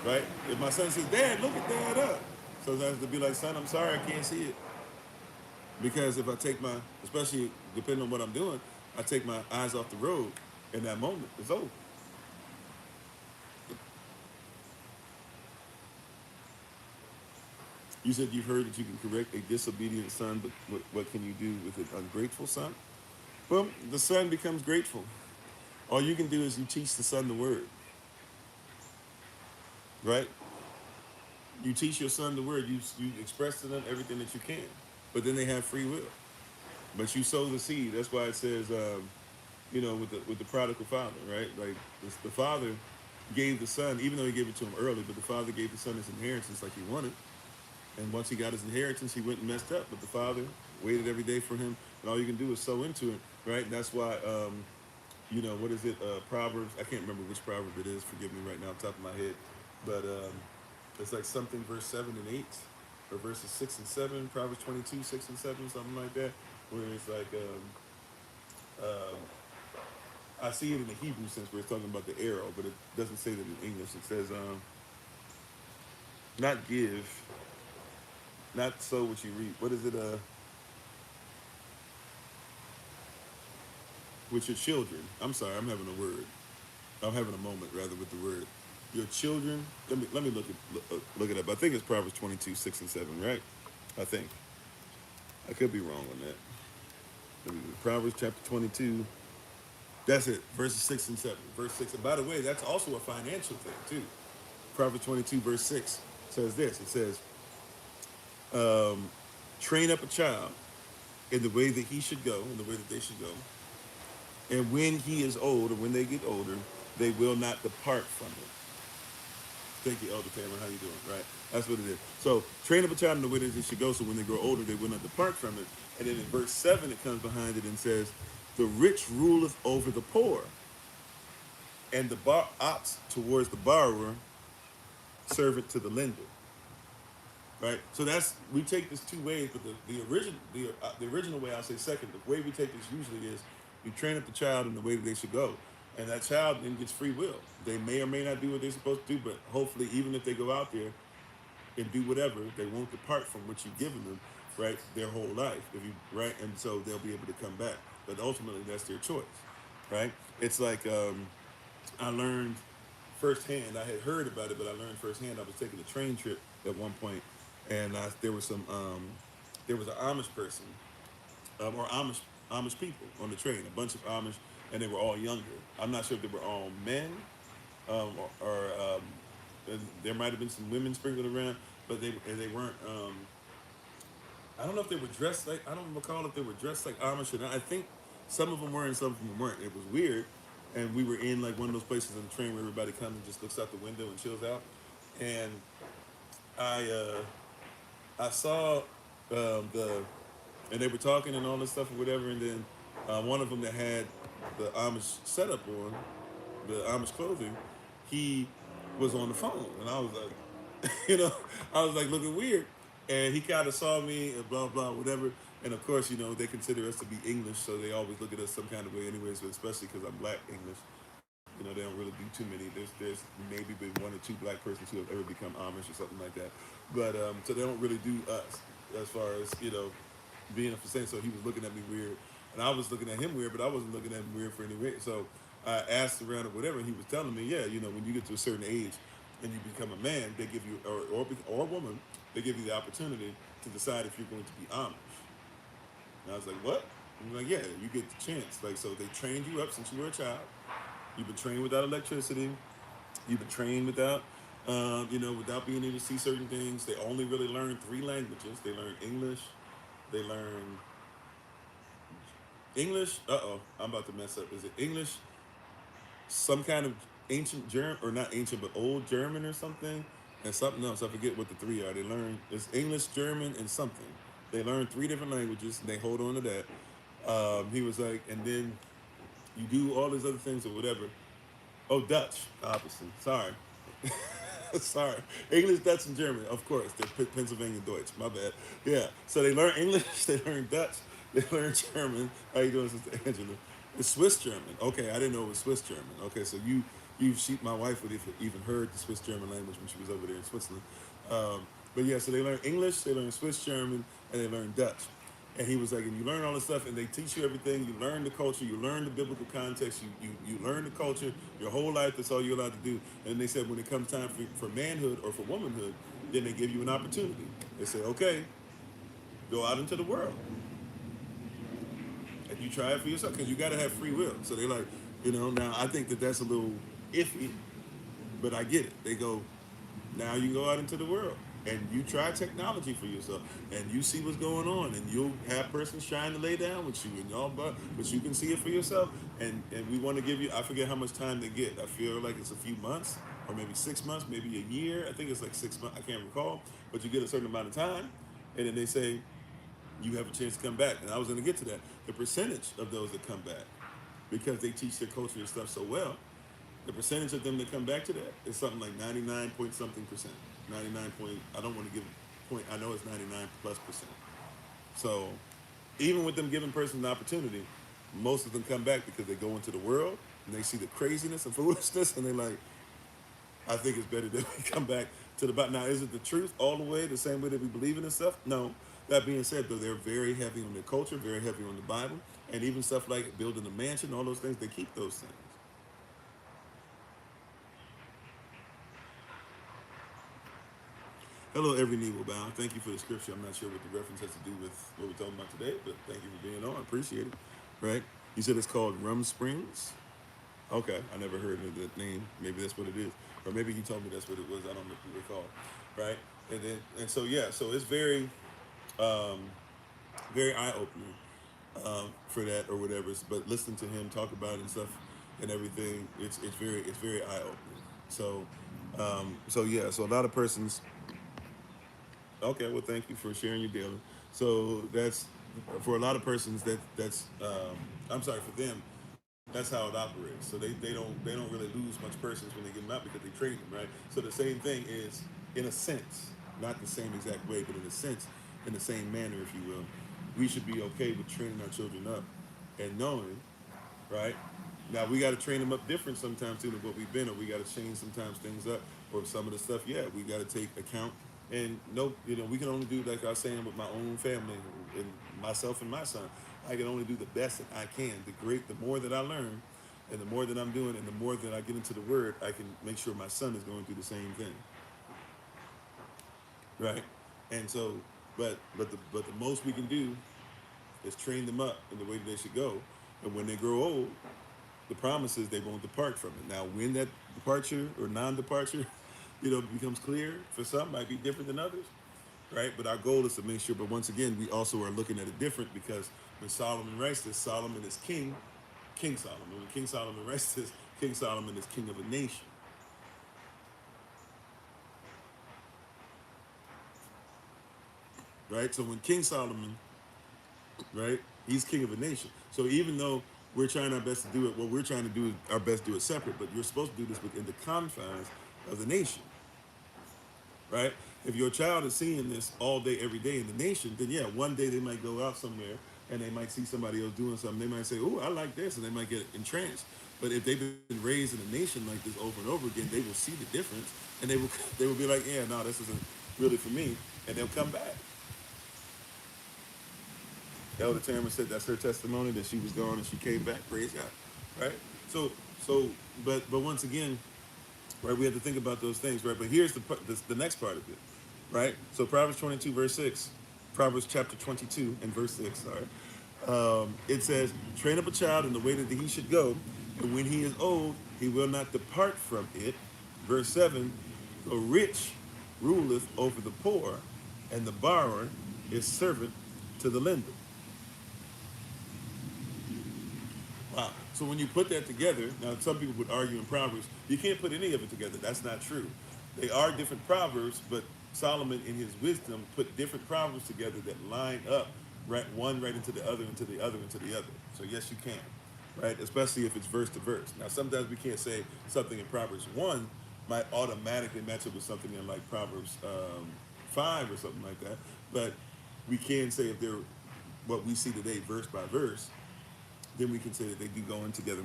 right? If my son says, "Dad, look at Dad up," sometimes to be like, "Son, I'm sorry, I can't see it." Because if I take my, especially depending on what I'm doing, I take my eyes off the road in that moment, it's over. You said you've heard that you can correct a disobedient son, but what can you do with an ungrateful son? Well, the son becomes grateful. All you can do is you teach the son the word, right? You teach your son the word. You express to them everything that you can, but then they have free will. But you sow the seed. That's why it says, with the prodigal father, right? Like the father gave the son, even though he gave it to him early, but the father gave the son his inheritance like he wanted. And once he got his inheritance, he went and messed up. But the father waited every day for him, and all you can do is sow into it, right? And that's why, what is it? Proverbs. I can't remember which proverb it is. Forgive me right now, off the top of my head. But it's like something verse 7 and 8, or verses 6 and 7. Proverbs 22, 6 and 7, something like that. Where it's like, I see it in the Hebrew sense where it's talking about the arrow, but it doesn't say that in English. It says, not give, not sow what you reap. What is it? With your children. I'm sorry, I'm having a word. I'm having a moment rather with the word. Your children. Let me look it up. I think it's Proverbs 22, 6 and 7, right? I think. I could be wrong on that. Proverbs chapter 22. That's it. Verses 6 and 7. Verse 6. And by the way, that's also a financial thing too. Proverbs 22, verse 6 says this. It says, train up a child in the way that he should go, in the way that they should go. And when he is old, or when they get older, they will not depart from it. Thank you, Elder Taylor. How you doing? Right? That's what it is. So train up a child in the way that they should go, so when they grow older, they will not depart from it. And then in verse 7, it comes behind it and says, the rich ruleth over the poor, and the ox towards the borrower, servant to the lender. Right? So we take this two ways, but the original way, I'll say second, the way we take this usually is you train up the child in the way that they should go. And that child then gets free will. They may or may not do what they're supposed to do, but hopefully even if they go out there and do whatever, they won't depart from what you've given them, right, their whole life. Right? And so they'll be able to come back. But ultimately that's their choice. Right? It's like I learned firsthand. I had heard about it, but I learned firsthand. I was taking a train trip at one point, and there was an Amish person, or Amish people on the train, a bunch of Amish, and they were all younger. I'm not sure if they were all men, or there might have been some women sprinkled around, but they weren't. I don't know if they were dressed like. I don't recall if they were dressed like Amish or not. I think some of them were and some of them weren't. It was weird, and we were in like one of those places on the train where everybody comes and just looks out the window and chills out, and I saw and they were talking and all this stuff or whatever, and then one of them that had the Amish setup on, the Amish clothing, he was on the phone, and I was like, I was like looking weird, and he kind of saw me and blah blah whatever, and of course they consider us to be English, so they always look at us some kind of way anyways, but especially because I'm black English. They don't really do too many. There's maybe been one or two black persons who have ever become Amish or something like that. But so they don't really do us as far as being a percent. So he was looking at me weird, and I was looking at him weird, but I wasn't looking at him weird for any reason. So I asked around or whatever, and he was telling me, yeah, when you get to a certain age and you become a man, they give you or a woman, they give you the opportunity to decide if you're going to be Amish. And I was like, what? I'm like, yeah, you get the chance. Like, so they trained you up since you were a child. You've been trained without electricity. You've been trained without, without being able to see certain things. They only really learn three languages. They learn English. They learn English. I'm about to mess up. Is it English? Some kind of ancient German, or not ancient, but old German or something, and something else. I forget what the three are. They learn it's English, German, and something. They learn three different languages, and they hold on to that. He was like, and then you do all these other things or whatever. Oh, Dutch, obviously. Sorry. Sorry. English, Dutch, and German. Of course. They're Pennsylvania Deutsch. My bad. Yeah. So they learn English, they learn Dutch, they learn German. How you doing, Sister Angela? It's Swiss German. Okay, I didn't know it was Swiss German. Okay, so my wife would have even heard the Swiss German language when she was over there in Switzerland. But yeah, so they learn English, they learn Swiss German, and they learn Dutch. And he was like, and you learn all this stuff, and they teach you everything. You learn the culture, you learn the biblical context, you learn the culture. Your whole life, that's all you're allowed to do. And they said when it comes time for manhood or for womanhood, then they give you an opportunity. They say, okay, go out into the world. And you try it for yourself, because you got to have free will. So they're like, now I think that that's a little iffy, but I get it. They go, now you go out into the world and you try technology for yourself, and you see what's going on, and you'll have persons trying to lay down with you and y'all, but you can see it for yourself. And we want to give you, I forget how much time they get. I feel like it's a few months, or maybe 6 months, maybe a year. I think it's like 6 months. I can't recall, but you get a certain amount of time, and then they say you have a chance to come back. And I was going to get to that. The percentage of those that come back, because they teach their culture and stuff so well, the percentage of them that come back to that is something like 99 point something percent. 99 point, I don't want to give point, I know it's 99 plus percent. So even with them giving persons an opportunity, most of them come back because they go into the world and they see the craziness and foolishness, and they're like, I think it's better that we come back to the Bible. Now, is it the truth all the way, the same way that we believe in and stuff? No. That being said, though, they're very heavy on their culture, very heavy on the Bible, and even stuff like building a mansion, all those things, they keep those things. Hello, every knee will bow. Thank you for the scripture. I'm not sure what the reference has to do with what we're talking about today, but thank you for being on. I appreciate it. Right? You said it's called Rum Springs? Okay, I never heard of that name. Maybe that's what it is. Or maybe he told me that's what it was. I don't recall. Right? And so yeah, so it's very very eye opening for that or whatever. But listening to him talk about it and stuff and everything, it's very eye opening. So yeah, so a lot of persons. Okay, well, thank you for sharing your dealing. So that's for a lot of persons that's I'm sorry, for them, that's how it operates. So they don't really lose much persons when they get them out because they train them, right? So the same thing is, in a sense, not the same exact way, but in a sense, in the same manner, if you will, we should be okay with training our children up and knowing, right? Now we got to train them up different sometimes too than what we've been, or we got to change sometimes things up, or some of the stuff. Yeah, we got to take account. And no, we can only do, like I was saying, with my own family and myself and my son. I can only do the best that I can. The more that I learn, and the more that I'm doing, and the more that I get into the Word, I can make sure my son is going through the same thing, right? And so, but the most we can do is train them up in the way that they should go, and when they grow old, the promise is they won't depart from it. Now, when that departure or non-departure, becomes clear for some, might be different than others, right? But our goal is to make sure. But once again, we also are looking at it different, because when Solomon writes this, Solomon is king, King Solomon. When King Solomon writes this, King Solomon is king of a nation, right? So when King Solomon, right, he's king of a nation. So even though we're trying our best to do it, what we're trying to do is our best to do it separate, but you're supposed to do this within the confines of the nation, right? If your child is seeing this all day, every day in the nation, then yeah, one day they might go out somewhere and they might see somebody else doing something. They might say, "Oh, I like this," and they might get entranced. But if they've been raised in a nation like this over and over again, they will see the difference, and they will they will be like, "Yeah, no, this isn't really for me," and they'll come back. Elder Tamara said that's her testimony, that she was gone and she came back. Praise God, right? But once again, right, we have to think about those things, right? But here's the next part of it, right? So Proverbs 22 verse 6, Proverbs chapter 22 and verse 6, sorry. It says, train up a child in the way that he should go, and when he is old, he will not depart from it. Verse 7, the rich ruleth over the poor, and the borrower is servant to the lender. Wow. So when you put that together, now some people would argue in Proverbs, you can't put any of it together. That's not true. They are different Proverbs, but Solomon in his wisdom put different Proverbs together that line up right one right into the other, into the other, into the other. So yes, you can, right? Especially if it's verse to verse. Now sometimes we can't say something in Proverbs 1 might automatically match up with something in like Proverbs 5 or something like that. But we can say if they're what we see today verse by verse, then we can say that they do go in together,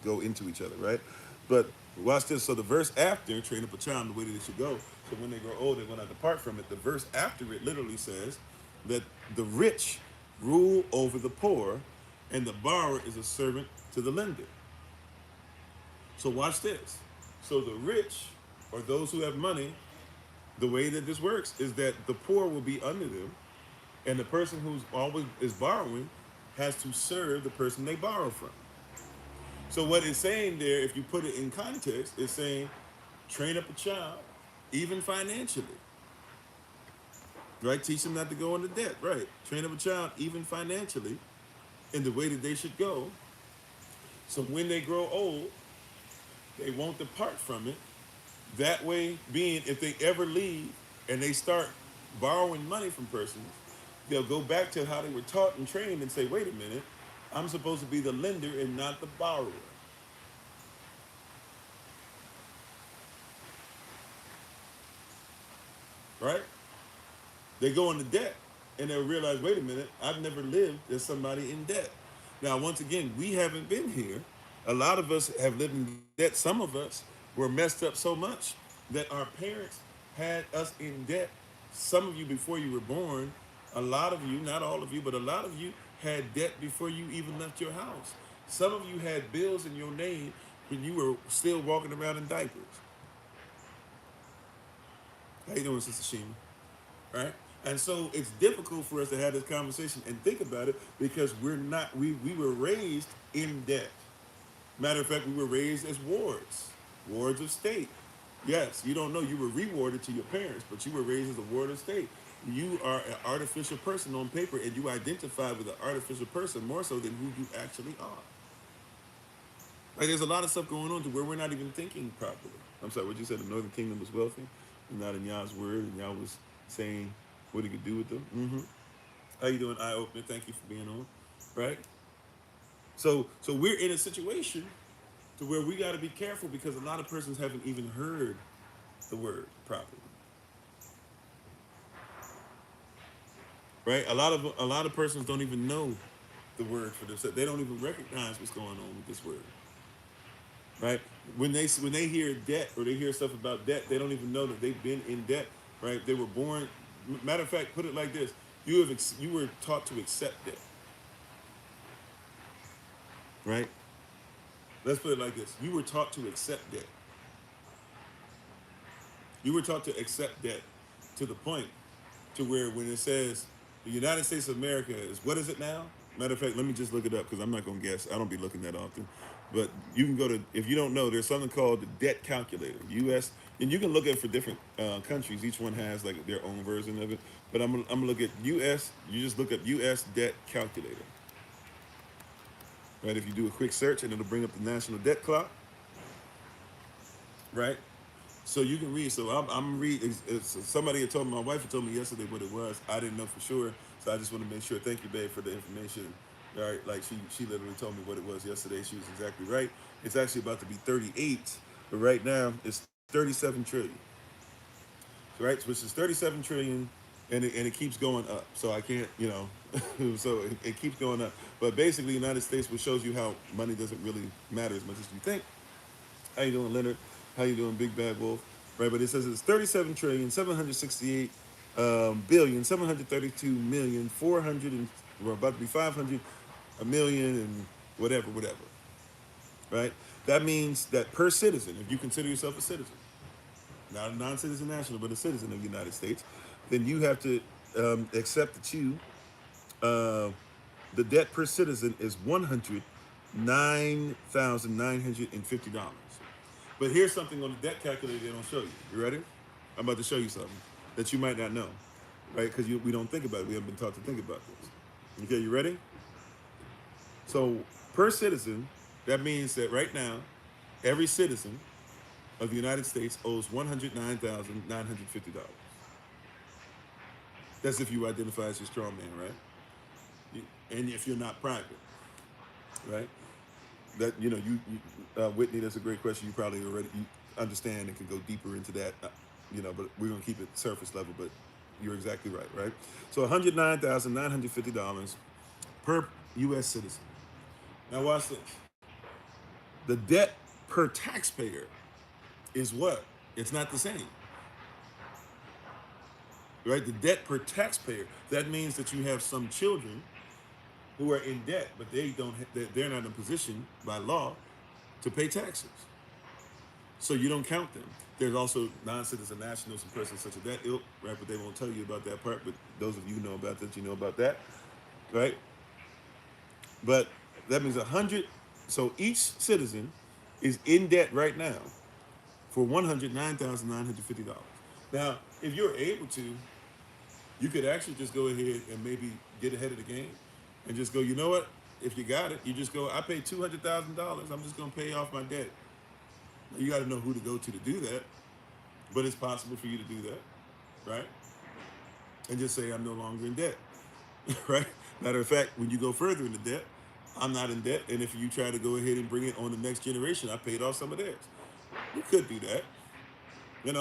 go into each other, right? But watch this. So the verse after, train up a child in the way that they should go. So when they grow old, they will not depart from it. The verse after it literally says that the rich rule over the poor, and the borrower is a servant to the lender. So watch this. So the rich, or those who have money, the way that this works is that the poor will be under them, and the person who's always is borrowing has to serve the person they borrow from. So what it's saying there, if you put it in context, it's saying train up a child, even financially. Right? Teach them not to go into debt. Right. Train up a child, even financially, in the way that they should go. So when they grow old, they won't depart from it. That way, being if they ever leave and they start borrowing money from persons, they'll go back to how they were taught and trained and say, wait a minute, I'm supposed to be the lender and not the borrower. Right? They go into debt and they'll realize, wait a minute, I've never lived as somebody in debt. Now, once again, we haven't been here. A lot of us have lived in debt. Some of us were messed up so much that our parents had us in debt. Some of you before you were born, a lot of you, not all of you, but a lot of you had debt before you even left your house. Some of you had bills in your name when you were still walking around in diapers. How you doing, Sister Shima? Right? And so it's difficult for us to have this conversation and think about it because we were raised in debt. Matter of fact, we were raised as wards of state. Yes, you don't know you were rewarded to your parents, but you were raised as a ward of state. You are an artificial person on paper, and you identify with an artificial person more so than who you actually are. Like there's a lot of stuff going on to where we're not even thinking properly. I'm sorry, what you said, the Northern Kingdom was wealthy, and not in Yah's word, and Yah was saying what he could do with them. How you doing, Eye Opener? Thank you for being on. Right? So we're in a situation to where we got to be careful because a lot of persons haven't even heard the word properly. Right? A lot of persons don't even know the word for themselves. They don't even recognize what's going on with this word. Right? When they hear debt or they hear stuff about debt, they don't even know that they've been in debt. Right? They were born. Matter of fact, put it like this: you were taught to accept debt. Right? Let's put it like this: you were taught to accept debt. You were taught to accept debt to the point to where when it says the United States of America is, what is it now? Matter of fact, let me just look it up because I'm not going to guess. I don't be looking that often. But you can go to, if you don't know, there's something called the debt calculator, U.S., and you can look at it for different countries. Each one has like their own version of it. But I'm going to look at U.S., you just look up U.S. debt calculator. Right, if you do a quick search and it'll bring up the national debt clock. Right? So you can read. So I'm reading. Somebody had told me, my wife had told me yesterday what it was. I didn't know for sure. So I just want to make sure. Thank you, babe, for the information. All right, like she literally told me what it was yesterday. She was exactly right. It's actually about to be 38, but right now it's 37 trillion. Right, which is 37 trillion, and it keeps going up. So I can't, so it keeps going up. But basically, the United States, which shows you how money doesn't really matter as much as you think. How you doing, Leonard? How you doing, Big Bad Wolf? Right, but it says it's 37 trillion, 768 billion, 732 million, 400, and we're about to be 500, a million, and whatever. Right? That means that per citizen, if you consider yourself a citizen, not a non-citizen national, but a citizen of the United States, then you have to accept uh, the debt per citizen is $109,950. But here's something on the debt calculator they don't show you. You ready? I'm about to show you something that you might not know, right? Because we don't think about it. We haven't been taught to think about this. Okay, you ready? So per citizen, that means that right now, every citizen of the United States owes $109,950. That's if you identify as a strong man, right? And if you're not private, right? That Whitney, that's a great question. You probably already understand and can go deeper into that, but we're gonna keep it surface level. But you're exactly right, right? So $109,950 per U.S. citizen. Now watch this. The debt per taxpayer is what? It's not the same, right? The debt per taxpayer. That means that you have some children who are in debt, but they're not in a position by law to pay taxes. So you don't count them. There's also non-citizen nationals and persons such as that ilk, right? But they won't tell you about that part. But those of you who know about that, you know about that, right? But that means 100. So each citizen is in debt right now for $109,950. Now, if you're able to, you could actually just go ahead and maybe get ahead of the game and just go, you know what? If you got it, you just go, I paid $200,000. I'm just going to pay off my debt. Now, you got to know who to go to do that, but it's possible for you to do that, right? And just say, I'm no longer in debt, right? Matter of fact, when you go further into debt, I'm not in debt. And if you try to go ahead and bring it on the next generation, I paid off some of theirs. You could do that. You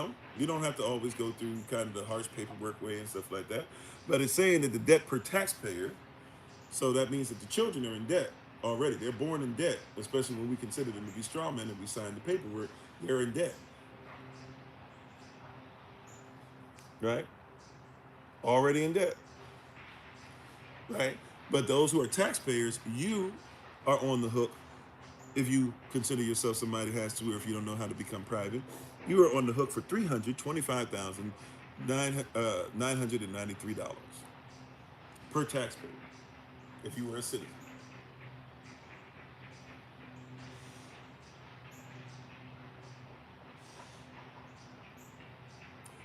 don't have to always go through kind of the harsh paperwork way and stuff like that. But it's saying that the debt per taxpayer, so that means that the children are in debt already. They're born in debt, especially when we consider them to be strong men and we sign the paperwork. They're in debt, right? Already in debt, right? But those who are taxpayers, you are on the hook. If you consider yourself somebody who has to, or if you don't know how to become private, you are on the hook for $325,993 per taxpayer if you were a citizen.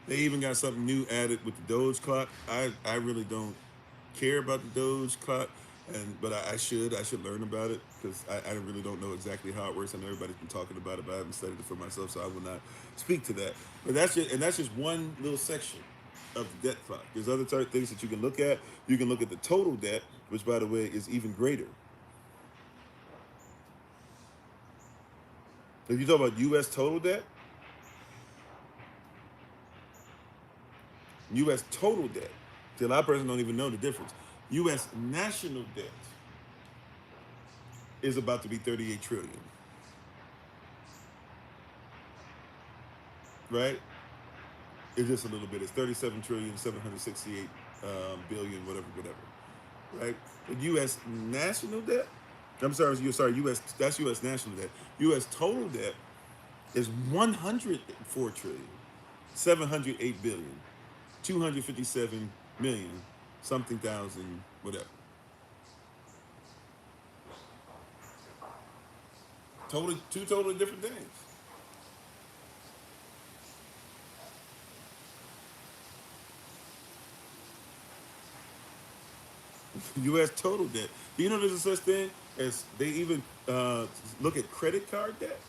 They even got something new added with the Doge clock. I really don't care about the Doge clock, but I should learn about it because I really don't know exactly how it works. I know everybody's been talking about it, but I haven't studied it for myself, so I will not speak to that. But that's just one little section of the debt clock. There's other things that you can look at. You can look at the total debt, which, by the way, is even greater. If you talk about U.S. total debt, U.S. total debt, see, a lot of persons don't even know the difference. U.S. national debt is about to be 38 trillion. Right? It's just a little bit. It's 37,768 billion, whatever. Right? The U.S. national debt, U.S. That's U.S. national debt. U.S. total debt is 104 trillion, 708 billion, 257 million, something thousand, whatever. Two totally different things. U.S. total debt. Do you know there's a such thing as they even look at credit card debt?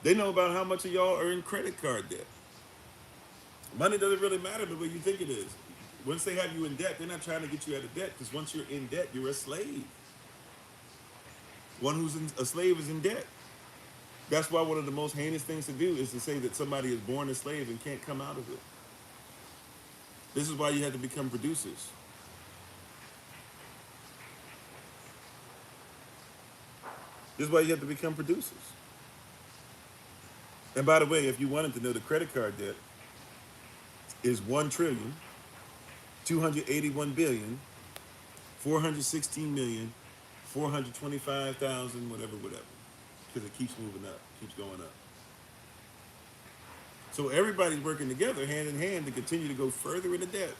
They know about how much of y'all are in credit card debt. Money doesn't really matter the way you think it is. Once they have you in debt, they're not trying to get you out of debt, because once you're in debt, you're a slave. One who's a slave is in debt. That's why one of the most heinous things to do is to say that somebody is born a slave and can't come out of it. This is why you have to become producers. This is why you have to become producers. And by the way, if you wanted to know, the credit card debt is 1,281,416,425,000, whatever, because it keeps moving up, keeps going up. So everybody's working together, hand in hand, to continue to go further into debt.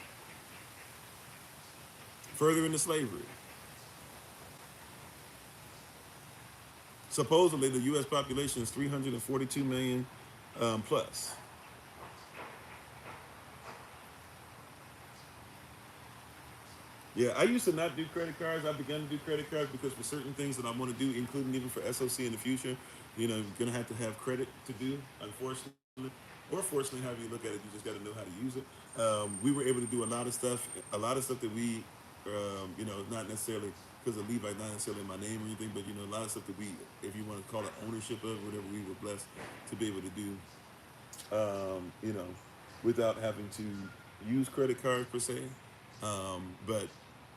further into slavery. Supposedly, the U.S. population is 342 million plus. Yeah, I used to not do credit cards. I began to do credit cards because for certain things that I want to do, including even for SOC in the future, you're gonna have credit to do, unfortunately, or fortunately, however you look at it, you just got to know how to use it. We were able to do a lot of stuff that we, not necessarily because of Levi, not necessarily my name or anything, but a lot of stuff that we, if you want to call it ownership of, whatever, we were blessed to be able to do, um, you know, without having to use credit cards per se. But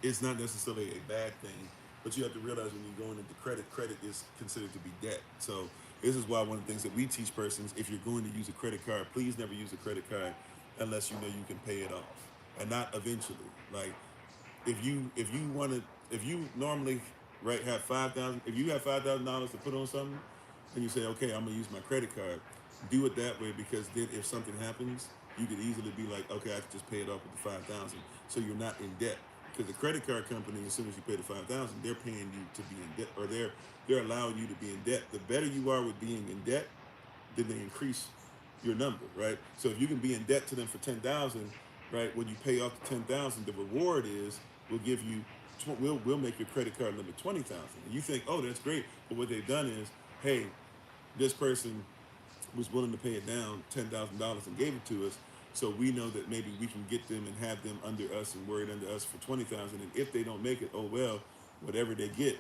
it's not necessarily a bad thing. But you have to realize when you're going into credit, credit is considered to be debt. So this is why one of the things that we teach persons, if you're going to use a credit card, please never use a credit card unless you know you can pay it off, and not eventually. Like if you normally have 5,000, if you have $5,000 to put on something, and you say, okay, I'm gonna use my credit card, do it that way, because then if something happens, you could easily be like, okay, I can just pay it off with the 5,000, so you're not in debt. Because the credit card company, as soon as you pay the 5,000, they're paying you to be in debt, or they're allowing you to be in debt. The better you are with being in debt, then they increase your number, right? So if you can be in debt to them for 10,000, right? When you pay off the 10,000, the reward is we'll give you, we'll make your credit card limit 20,000. And you think, oh, that's great, but what they've done is, hey, this person was willing to pay it down $10,000 and gave it to us, so we know that maybe we can get them and have them under us and word under us for 20,000. And if they don't make it, oh well, whatever they get,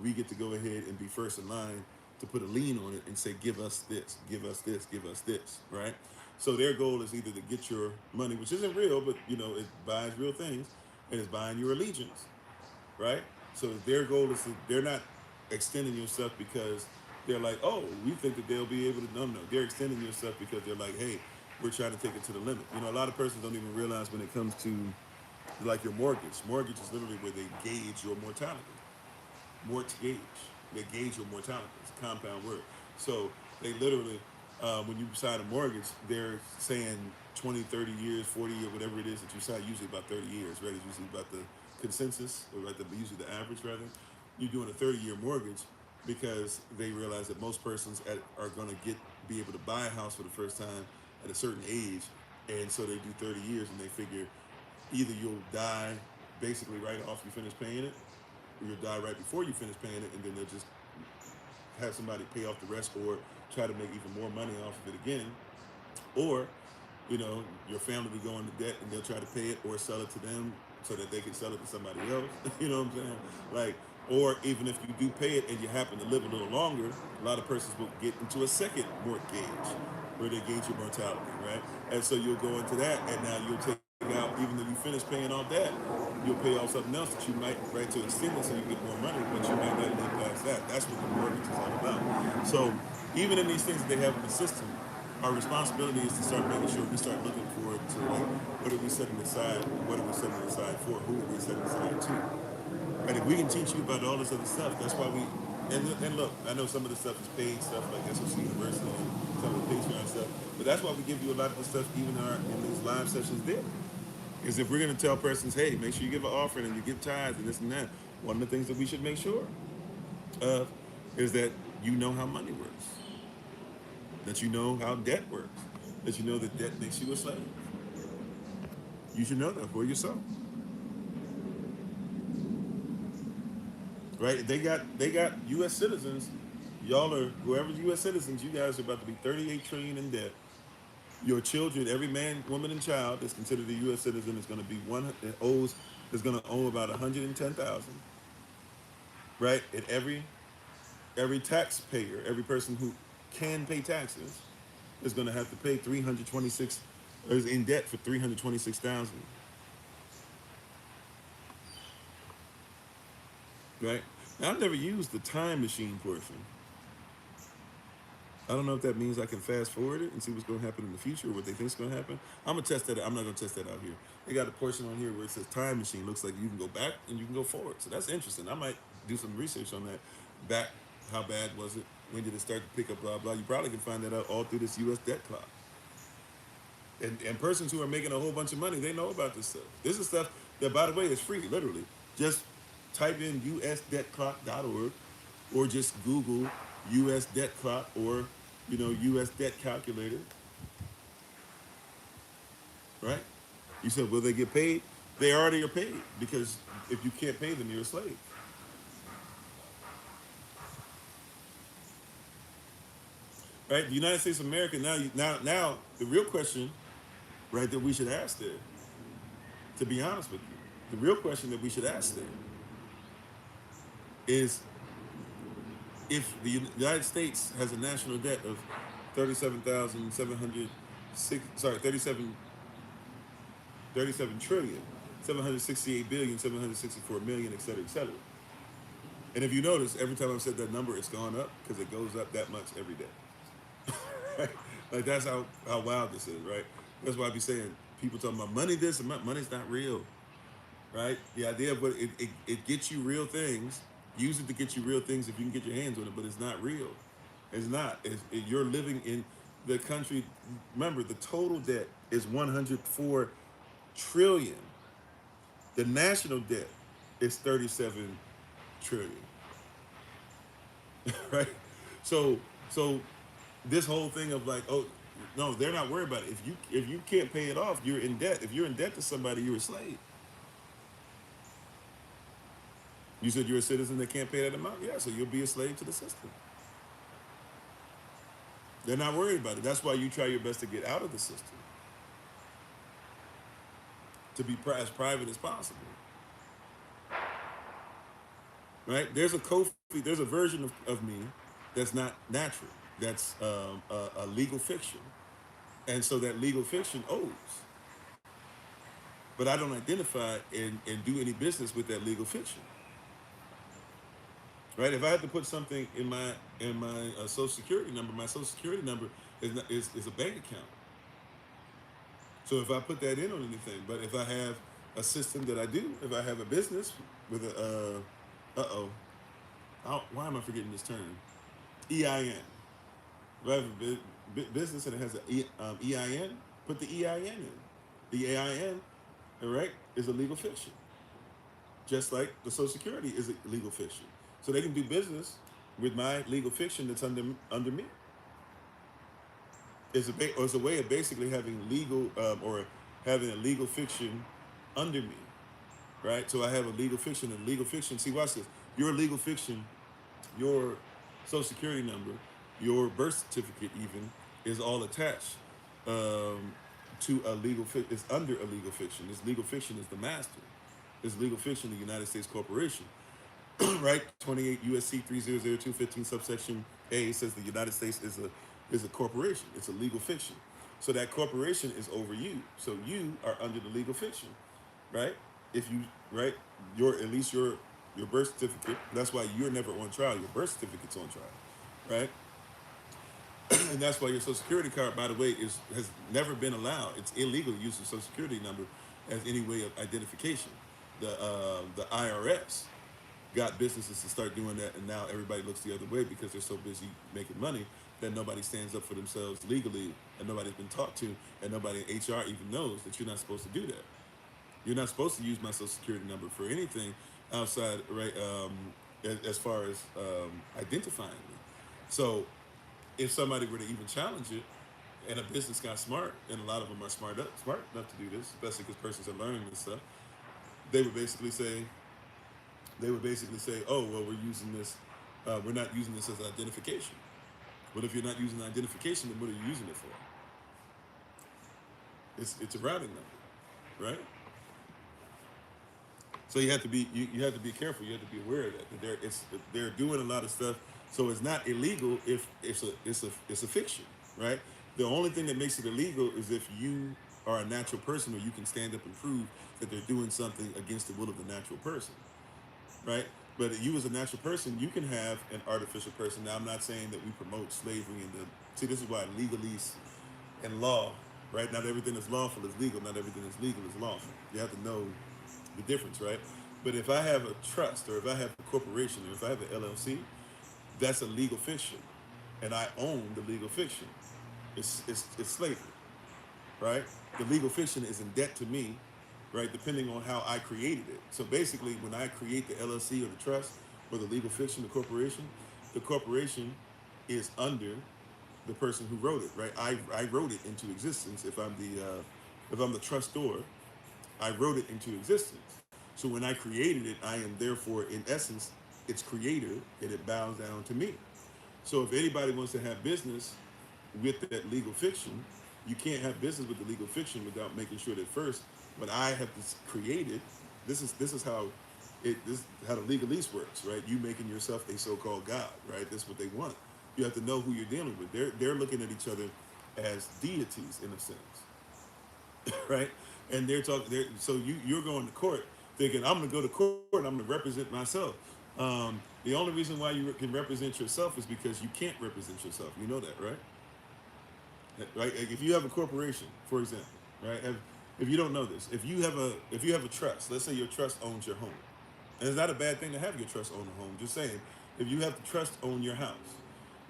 we get to go ahead and be first in line to put a lien on it and say, give us this, give us this, give us this, right? So their goal is either to get your money, which isn't real, but it buys real things, and it's buying your allegiance, right? So their goal is they're not extending yourself because they're like, oh, we think that they'll be able to. No, they're extending yourself because they're like, hey, we're trying to take it to the limit. A lot of persons don't even realize when it comes to like your mortgage. Mortgage is literally where they gauge your mortality. Mortgage. They gauge your mortality. It's a compound word. So they literally, when you sign a mortgage, they're saying 20, 30 years, 40 years, whatever it is that you sign, usually about 30 years, right? It's usually about the consensus, or usually the average, rather. You're doing a 30-year mortgage because they realize that most persons are going to be able to buy a house for the first time at a certain age, and so they do 30 years, and they figure either you'll die basically right off you finish paying it, or you'll die right before you finish paying it, and then they'll just have somebody pay off the rest, or try to make even more money off of it again, or your family will go into debt and they'll try to pay it or sell it to them so that they can sell it to somebody else. You know what I'm saying? Like, or even if you do pay it and you happen to live a little longer, a lot of persons will get into a second mortgage where they gauge your mortality, right? And so you'll go into that, and now you'll take out, even though you finish paying off that, you'll pay off something else that you might, right, to extend it so you get more money, but you might not live past that. That's what the mortgage is all about. So even in these things that they have in the system, our responsibility is to start making sure we start looking forward to, like, what are we setting aside? What are we setting aside for? Who are we setting aside to? And if we can teach you about all this other stuff, that's why we. And look, I know some of the stuff is paid stuff like SOC University and some of the Patreon stuff, but that's why we give you a lot of the stuff even in these live sessions there. Is if we're going to tell persons, hey, make sure you give an offering and you give tithes and this and that. One of the things that we should make sure of is that you know how money works, that you know how debt works, that you know that debt makes you a slave. You should know that for yourself. Right? They got U.S. citizens. Y'all are, whoever's U.S. citizens, you guys are about to be 38 trillion in debt. Your children, every man, woman, and child that's considered a U.S. citizen is going to be is going to owe about 110,000. Right? And every taxpayer, every person who can pay taxes, is going to have to pay 326, or is in debt for 326,000. Right? Now, I've never used the time machine portion. I don't know if that means I can fast forward it and see what's going to happen in the future, or what they think is going to happen. I'm going to test that. I'm not going to test that out here. They got a portion on here where it says time machine. Looks like you can go back and you can go forward. So that's interesting. I might do some research on that. Back, how bad was it? When did it start to pick up, blah, blah. You probably can find that out all through this U.S. debt clock. And persons who are making a whole bunch of money, they know about this stuff. This is stuff that, by the way, is free, literally. Just type in usdebtclock.org, or just Google US debt clock, or US debt calculator, right? You said, will they get paid? They already are paid, because if you can't pay them, you're a slave. Right? The United States of America, now the real question, right, that we should ask there, to be honest with you, the real question that we should ask there is, if the United States has a national debt of 37,706, sorry, 37 trillion, 768 billion, 764 million, et cetera, et cetera. And if you notice, every time I've said that number, it's gone up, because it goes up that much every day. Like, that's how wild this is, right? That's why I be saying, people talking about money this and money's not real, right? The idea of what it gets you real things. Use it to get you real things if you can get your hands on it, but it's not real. It's not. You're living in the country. Remember, the total debt is 104 trillion. The national debt is 37 trillion. Right? So this whole thing of like, oh no, they're not worried about it. If you can't pay it off, you're in debt. If you're in debt to somebody, you're a slave. You said you're a citizen that can't pay that amount? Yeah, so you'll be a slave to the system. They're not worried about it. That's why you try your best to get out of the system, to be as private as possible. Right? There's a Kofi, there's a version of me that's not natural. That's a legal fiction. And so that legal fiction owes. But I don't identify and do any business with that legal fiction. Right? If I had to put something in my social security number, my social security number is a bank account. So if I put that in on anything, but if I have a system that I do, if I have a business with a, why am I forgetting this term? EIN. If I have a business and it has an EIN, put the EIN in. The EIN, all right, is a legal fiction. Just like the Social Security is a legal fiction. So they can do business with my legal fiction that's under me. It's a way of basically having legal or having a legal fiction under me, right? So I have a legal fiction, and legal fiction. See, watch this. Your legal fiction, your Social Security number, your birth certificate, even, is all attached to a legal fiction. It's under a legal fiction. This legal fiction is the master. This legal fiction, the United States Corporation. Right, 28 USC 300215 subsection A says the United States is a corporation. It's a legal fiction. So that corporation is over you. So you are under the legal fiction, right? If you at least your birth certificate. That's why you're never on trial. Your birth certificate's on trial, right? And that's why your Social Security card, by the way, has never been allowed. It's illegal to use the Social Security number as any way of identification. The IRS got businesses to start doing that, and now everybody looks the other way because they're so busy making money that nobody stands up for themselves legally, and nobody's been taught to, and nobody in HR even knows that you're not supposed to do that. You're not supposed to use my Social Security number for anything outside, right? As far as identifying me. So if somebody were to even challenge it, and a business got smart, and a lot of them are smart enough to do this, especially because persons are learning this stuff, they would basically say, oh, well, we're using this, we're not using this as identification. But if you're not using identification, then what are you using it for? It's a routing number, right? So you have to be careful. You have to be aware of that. They're doing a lot of stuff. So it's not illegal if it's a fiction, right? The only thing that makes it illegal is if you are a natural person, or you can stand up and prove that they're doing something against the will of the natural person, right? But you as a natural person, you can have an artificial person. Now, I'm not saying that we promote slavery see, this is why legalese and law, right? Not everything that's lawful is legal. Not everything that's legal is lawful. You have to know the difference, right? But if I have a trust, or if I have a corporation, or if I have an LLC, that's a legal fiction, and I own the legal fiction. It's slavery, right? The legal fiction is in debt to me, right? Depending on how I created it. So basically, when I create the LLC or the trust or the legal fiction, the corporation is under the person who wrote it, right? I wrote it into existence. If I'm the trustor, I wrote it into existence. So when I created it, I am therefore, in essence, its creator, and it bows down to me. So if anybody wants to have business with that legal fiction, you can't have business with the legal fiction without making sure that first, when I have this created, this is how this is how the legalese works, right? You making yourself a so-called God, right? That's what they want. You have to know who you're dealing with. They're looking at each other as deities in a sense, right? And they're talking. So you're going to court thinking I'm going to go to court and I'm going to represent myself. The only reason why you can represent yourself is because you can't represent yourself. You know that, right? Right? Like if you have a corporation, for example, right? If you don't know this, if you have a trust, let's say your trust owns your home, and it's not a bad thing to have your trust own a home. Just saying, if you have the trust own your house,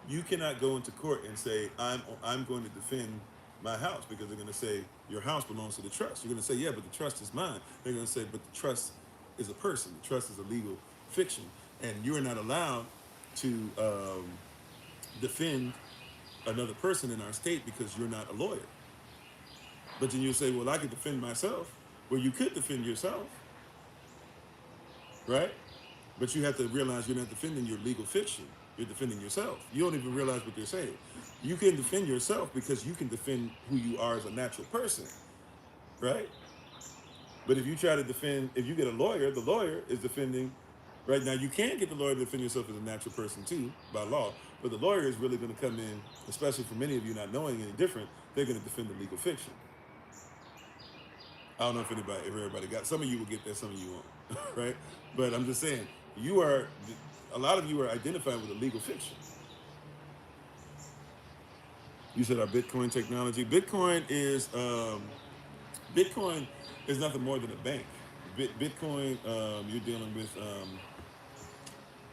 you cannot go into court and say I'm going to defend my house because they're going to say your house belongs to the trust. You're going to say yeah, but the trust is mine. They're going to say but the trust is a person. The trust is a legal fiction, and you are not allowed to defend another person in our state because you're not a lawyer. But then you say, well, I could defend myself. Well, you could defend yourself, right? But you have to realize you're not defending your legal fiction. You're defending yourself. You don't even realize what they're saying. You can defend yourself because you can defend who you are as a natural person, right? But if you try to defend, if you get a lawyer, the lawyer is defending. Right now, you can get the lawyer to defend yourself as a natural person too, by law. But the lawyer is really going to come in, especially for many of you not knowing any different. They're going to defend the legal fiction. I don't know if everybody got. Some of you will get that, some of you won't, right? But I'm just saying, a lot of you are identifying with a legal fiction. You said our Bitcoin technology. Bitcoin is nothing more than a bank. Bitcoin, you're dealing with.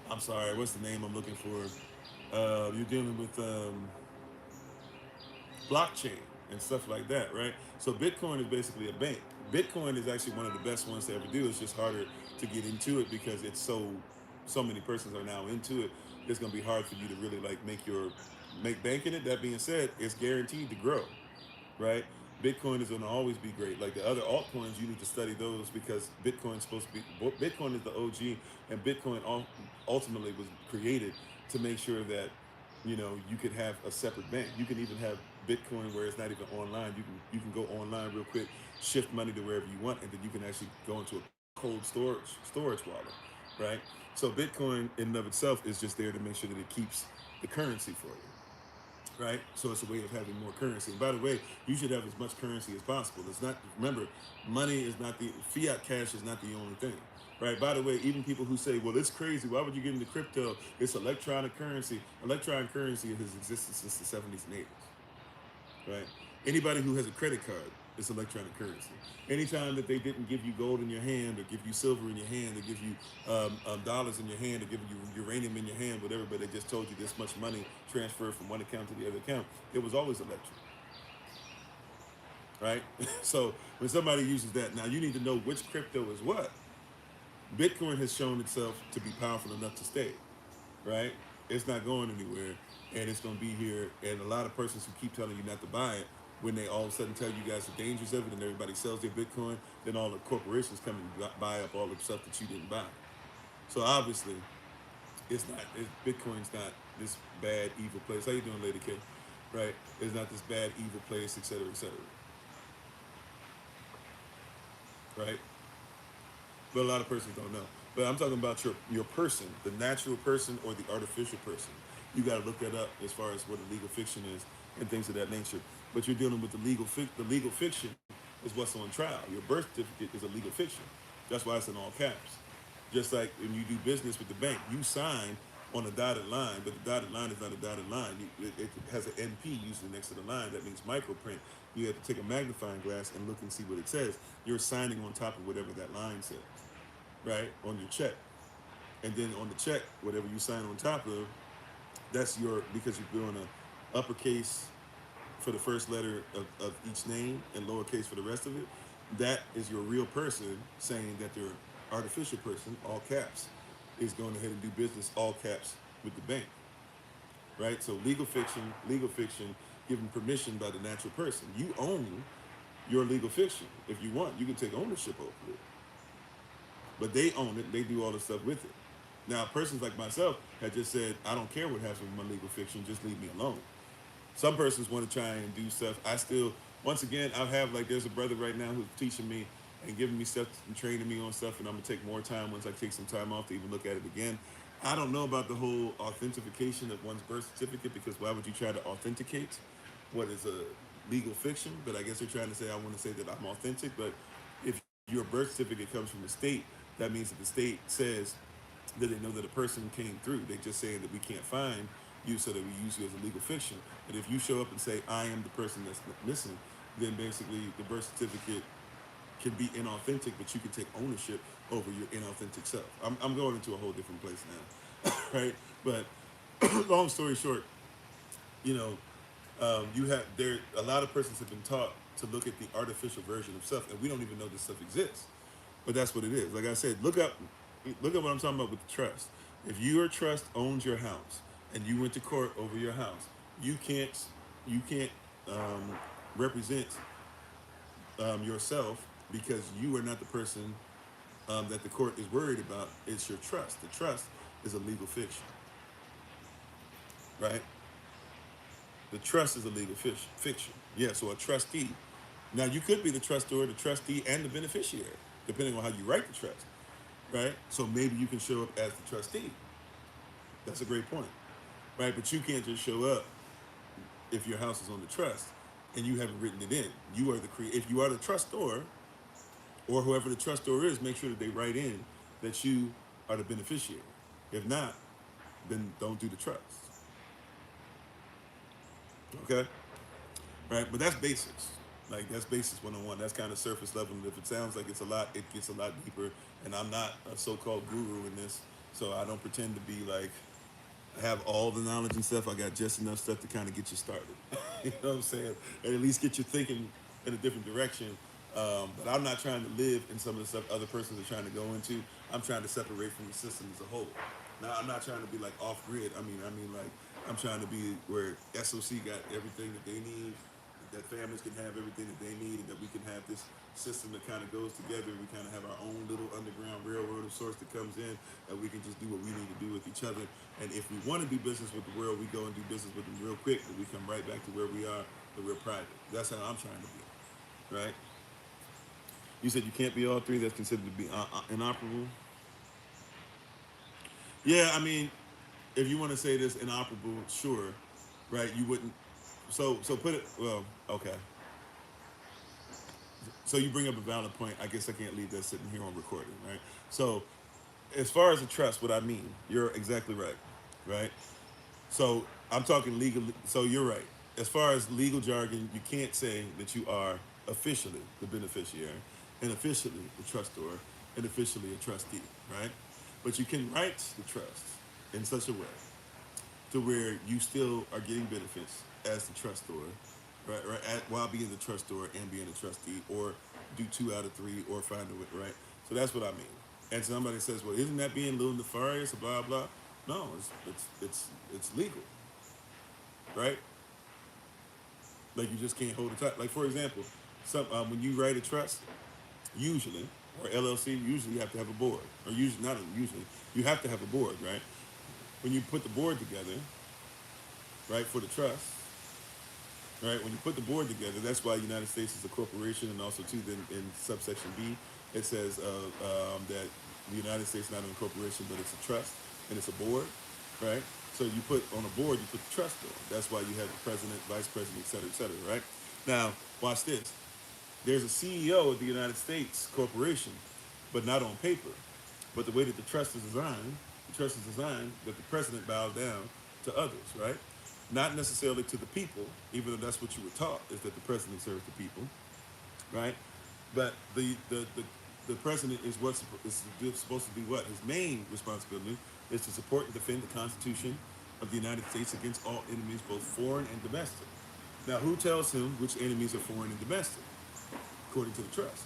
I'm sorry, what's the name I'm looking for? You're dealing with blockchain and stuff like that, right? So Bitcoin is basically a bank. Bitcoin is actually one of the best ones to ever do. It's just harder to get into it because it's so many persons are now into it. It's going to be hard for you to really like make bank in it. That being said, it's guaranteed to grow, right? Bitcoin is going to always be great. Like the other altcoins, you need to study those because Bitcoin's supposed to be. Bitcoin is the OG, and Bitcoin ultimately was created to make sure that you could have a separate bank. You can even have Bitcoin where it's not even online. You can go online real quick, shift money to wherever you want, and then you can actually go into a cold storage wallet, right? So Bitcoin in and of itself is just there to make sure that it keeps the currency for you, right? So it's a way of having more currency. And by the way, you should have as much currency as possible. It's not, remember, money is not fiat cash is not the only thing, right? By the way, even people who say, well, it's crazy, why would you get into crypto? It's electronic currency. Electronic currency has existed since the 70s and 80s, right? Anybody who has a credit card, it's electronic currency. Anytime that they didn't give you gold in your hand or give you silver in your hand or give you dollars in your hand or give you uranium in your hand, whatever, but they just told you this much money transferred from one account to the other account, it was always electric, right? So when somebody uses that, now you need to know which crypto is what. Bitcoin has shown itself to be powerful enough to stay, right? It's not going anywhere, and it's going to be here. And a lot of persons who keep telling you not to buy it, when they all of a sudden tell you guys the dangers of it and everybody sells their Bitcoin, then all the corporations come and buy up all the stuff that you didn't buy. So obviously, Bitcoin's not this bad, evil place. How you doing, Lady K? Right? It's not this bad, evil place, et cetera, right? But a lot of persons don't know. But I'm talking about your person, the natural person or the artificial person. You got to look that up as far as what a legal fiction is and things of that nature. But you're dealing with the legal fiction is what's on trial. Your birth certificate is a legal fiction. That's why it's in all caps. Just like when you do business with the bank, you sign on a dotted line, but the dotted line is not a dotted line. It has an NP usually next to the line. That means microprint. You have to take a magnifying glass and look and see what it says. You're signing on top of whatever that line says, right, on your check. And then on the check, whatever you sign on top of, that's because you're doing a uppercase for the first letter of each name and lowercase for the rest of it, that is your real person saying that their artificial person, all caps, is going ahead and do business, all caps, with the bank, right? So legal fiction, given permission by the natural person. You own your legal fiction. If you want, you can take ownership over it. But they own it. They do all the stuff with it. Now, persons like myself had just said, I don't care what happens with my legal fiction. Just leave me alone. Some persons want to try and do stuff. I still, once again, I have like, there's a brother right now who's teaching me and giving me stuff and training me on stuff, and I'm gonna take more time once I take some time off to even look at it again. I don't know about the whole authentication of one's birth certificate, because why would you try to authenticate what is a legal fiction? But I guess they're trying to say, I want to say that I'm authentic. But if your birth certificate comes from the state, that means that the state says that they know that a person came through. They just saying that we can't find you, so that we use you as a legal fiction. But if you show up and say, I am the person that's missing, then basically the birth certificate can be inauthentic, but you can take ownership over your inauthentic self. I'm going into a whole different place now, right? But long story short, you know, you have there. A lot of persons have been taught to look at the artificial version of self, and we don't even know this stuff exists. But that's what it is. Like I said, look at what I'm talking about with trust. If your trust owns your house, and you went to court over your house, you can't represent yourself, because you are not the person that the court is worried about. It's your trust. The trust is a legal fiction, right? The trust is a legal fiction. Yeah, so a trustee. Now, you could be the trustor, the trustee, and the beneficiary, depending on how you write the trust, right? So maybe you can show up as the trustee. That's a great point, right? But you can't just show up if your house is on the trust and you haven't written it in. You are if you are the trustor, or whoever the trustor is, make sure that they write in that you are the beneficiary. If not, then don't do the trust. Okay? Right? But that's basics. Like, that's basics 101. That's kind of surface level. And if it sounds like it's a lot, it gets a lot deeper. And I'm not a so-called guru in this, so I don't pretend to be like, I have all the knowledge and stuff. I got just enough stuff to kind of get you started. You know what I'm saying? And at least get you thinking in a different direction. But I'm not trying to live in some of the stuff other persons are trying to go into. I'm trying to separate from the system as a whole. Now, I'm not trying to be like off grid. I mean, like, I'm trying to be where SOC got everything that they need, that families can have everything that they need, and that we can have this system that kind of goes together. We kind of have our own little underground railroad of sorts that comes in, and we can just do what we need to do with each other. And if we want to do business with the world, we go and do business with them real quick, but we come right back to where we are, but we're private. That's how I'm trying to be, right? You said you can't be all three. That's considered to be inoperable. Yeah, I mean, if you want to say this inoperable, sure, right? You wouldn't. So put it. Well, okay. So you bring up a valid point. I guess I can't leave that sitting here on recording, right? So as far as the trust, what I mean, you're exactly right, right? So I'm talking legal. So you're right. As far as legal jargon, you can't say that you are officially the beneficiary, and officially the trustor, and officially a trustee, right? But you can write the trust in such a way to where you still are getting benefits as the trustor, right? While being the trustor and being a trustee, or do 2 out of 3, or find a way, right? So that's what I mean. And somebody says, well, isn't that being a little nefarious, or blah blah? No, it's legal, right? Like, you just can't hold it tight. Like, for example, when you write a trust, usually, or LLC, usually you have to have a board, or usually not usually, you have to have a board, right? When you put the board together, right, for the trust, right? When you put the board together, that's why the United States is a corporation, and also too, then in subsection B, it says that the United States is not a corporation, but it's a trust, and it's a board, right? So you put on a board, you put the trust on. That's why you have the president, vice president, et cetera, right? Now, watch this. There's a CEO of the United States corporation, but not on paper. But the way that the trust is designed that the president bows down to others, right? Not necessarily to the people, even though that's what you were taught, is that the president serves the people, right? But the president is supposed to be what? His main responsibility is to support and defend the Constitution of the United States against all enemies, both foreign and domestic. Now, who tells him which enemies are foreign and domestic? According to the trust.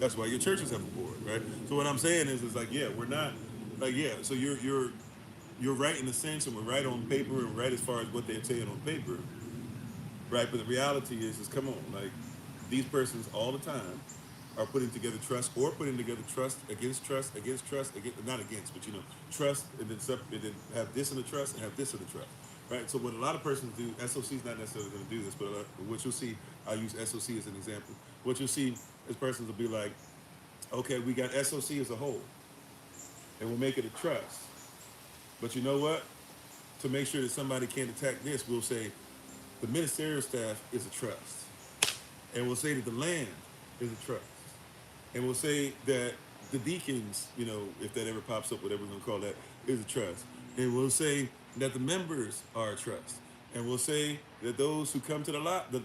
That's why your churches have a board, right? So what I'm saying is like, yeah, we're not like, yeah. So you're right in the sense, and we're right on paper, and right as far as what they're saying on paper, right? But the reality is come on, like these persons all the time are putting together trust or putting together trust against trust, against, not against, but trust and then and then have this in the trust and have this in the trust, right? So what a lot of persons do, SOC is not necessarily going to do this, but what you'll see, I'll use SOC as an example. What you'll see is persons will be like, okay, we got SOC as a whole, and we'll make it a trust. But you know what? To make sure that somebody can't attack this, we'll say the ministerial staff is a trust. And we'll say that the land is a trust. And we'll say that the deacons, if that ever pops up, whatever we're going to call that, is a trust. And we'll say that the members are a trust. And we'll say that those who come to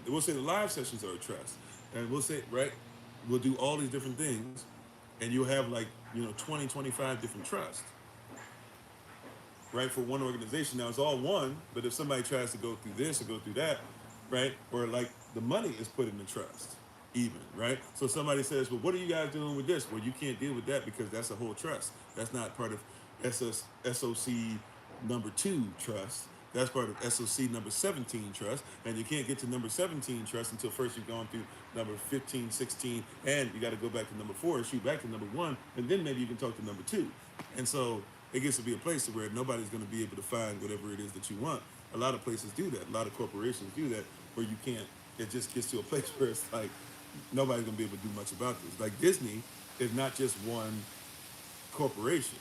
we'll say the live sessions are a trust. And we'll say, right, we'll do all these different things. And you'll have 20, 25 different trusts, right, for one organization. Now it's all one, but if somebody tries to go through this or go through that, right, or like the money is put in the trust, even, right? So somebody says, well, what are you guys doing with this? Well, you can't deal with that because that's a whole trust. That's not part of SOC number 2 trust. That's part of SOC number 17 trust. And you can't get to number 17 trust until first you've gone through number 15, 16, and you got to go back to number 4 and shoot back to number 1, and then maybe you can talk to number 2. And so it gets to be a place where nobody's going to be able to find whatever it is that you want. A lot of places do that. A lot of corporations do that, where you can't. It just gets to a place where it's like nobody's going to be able to do much about this. Like Disney is not just one corporation,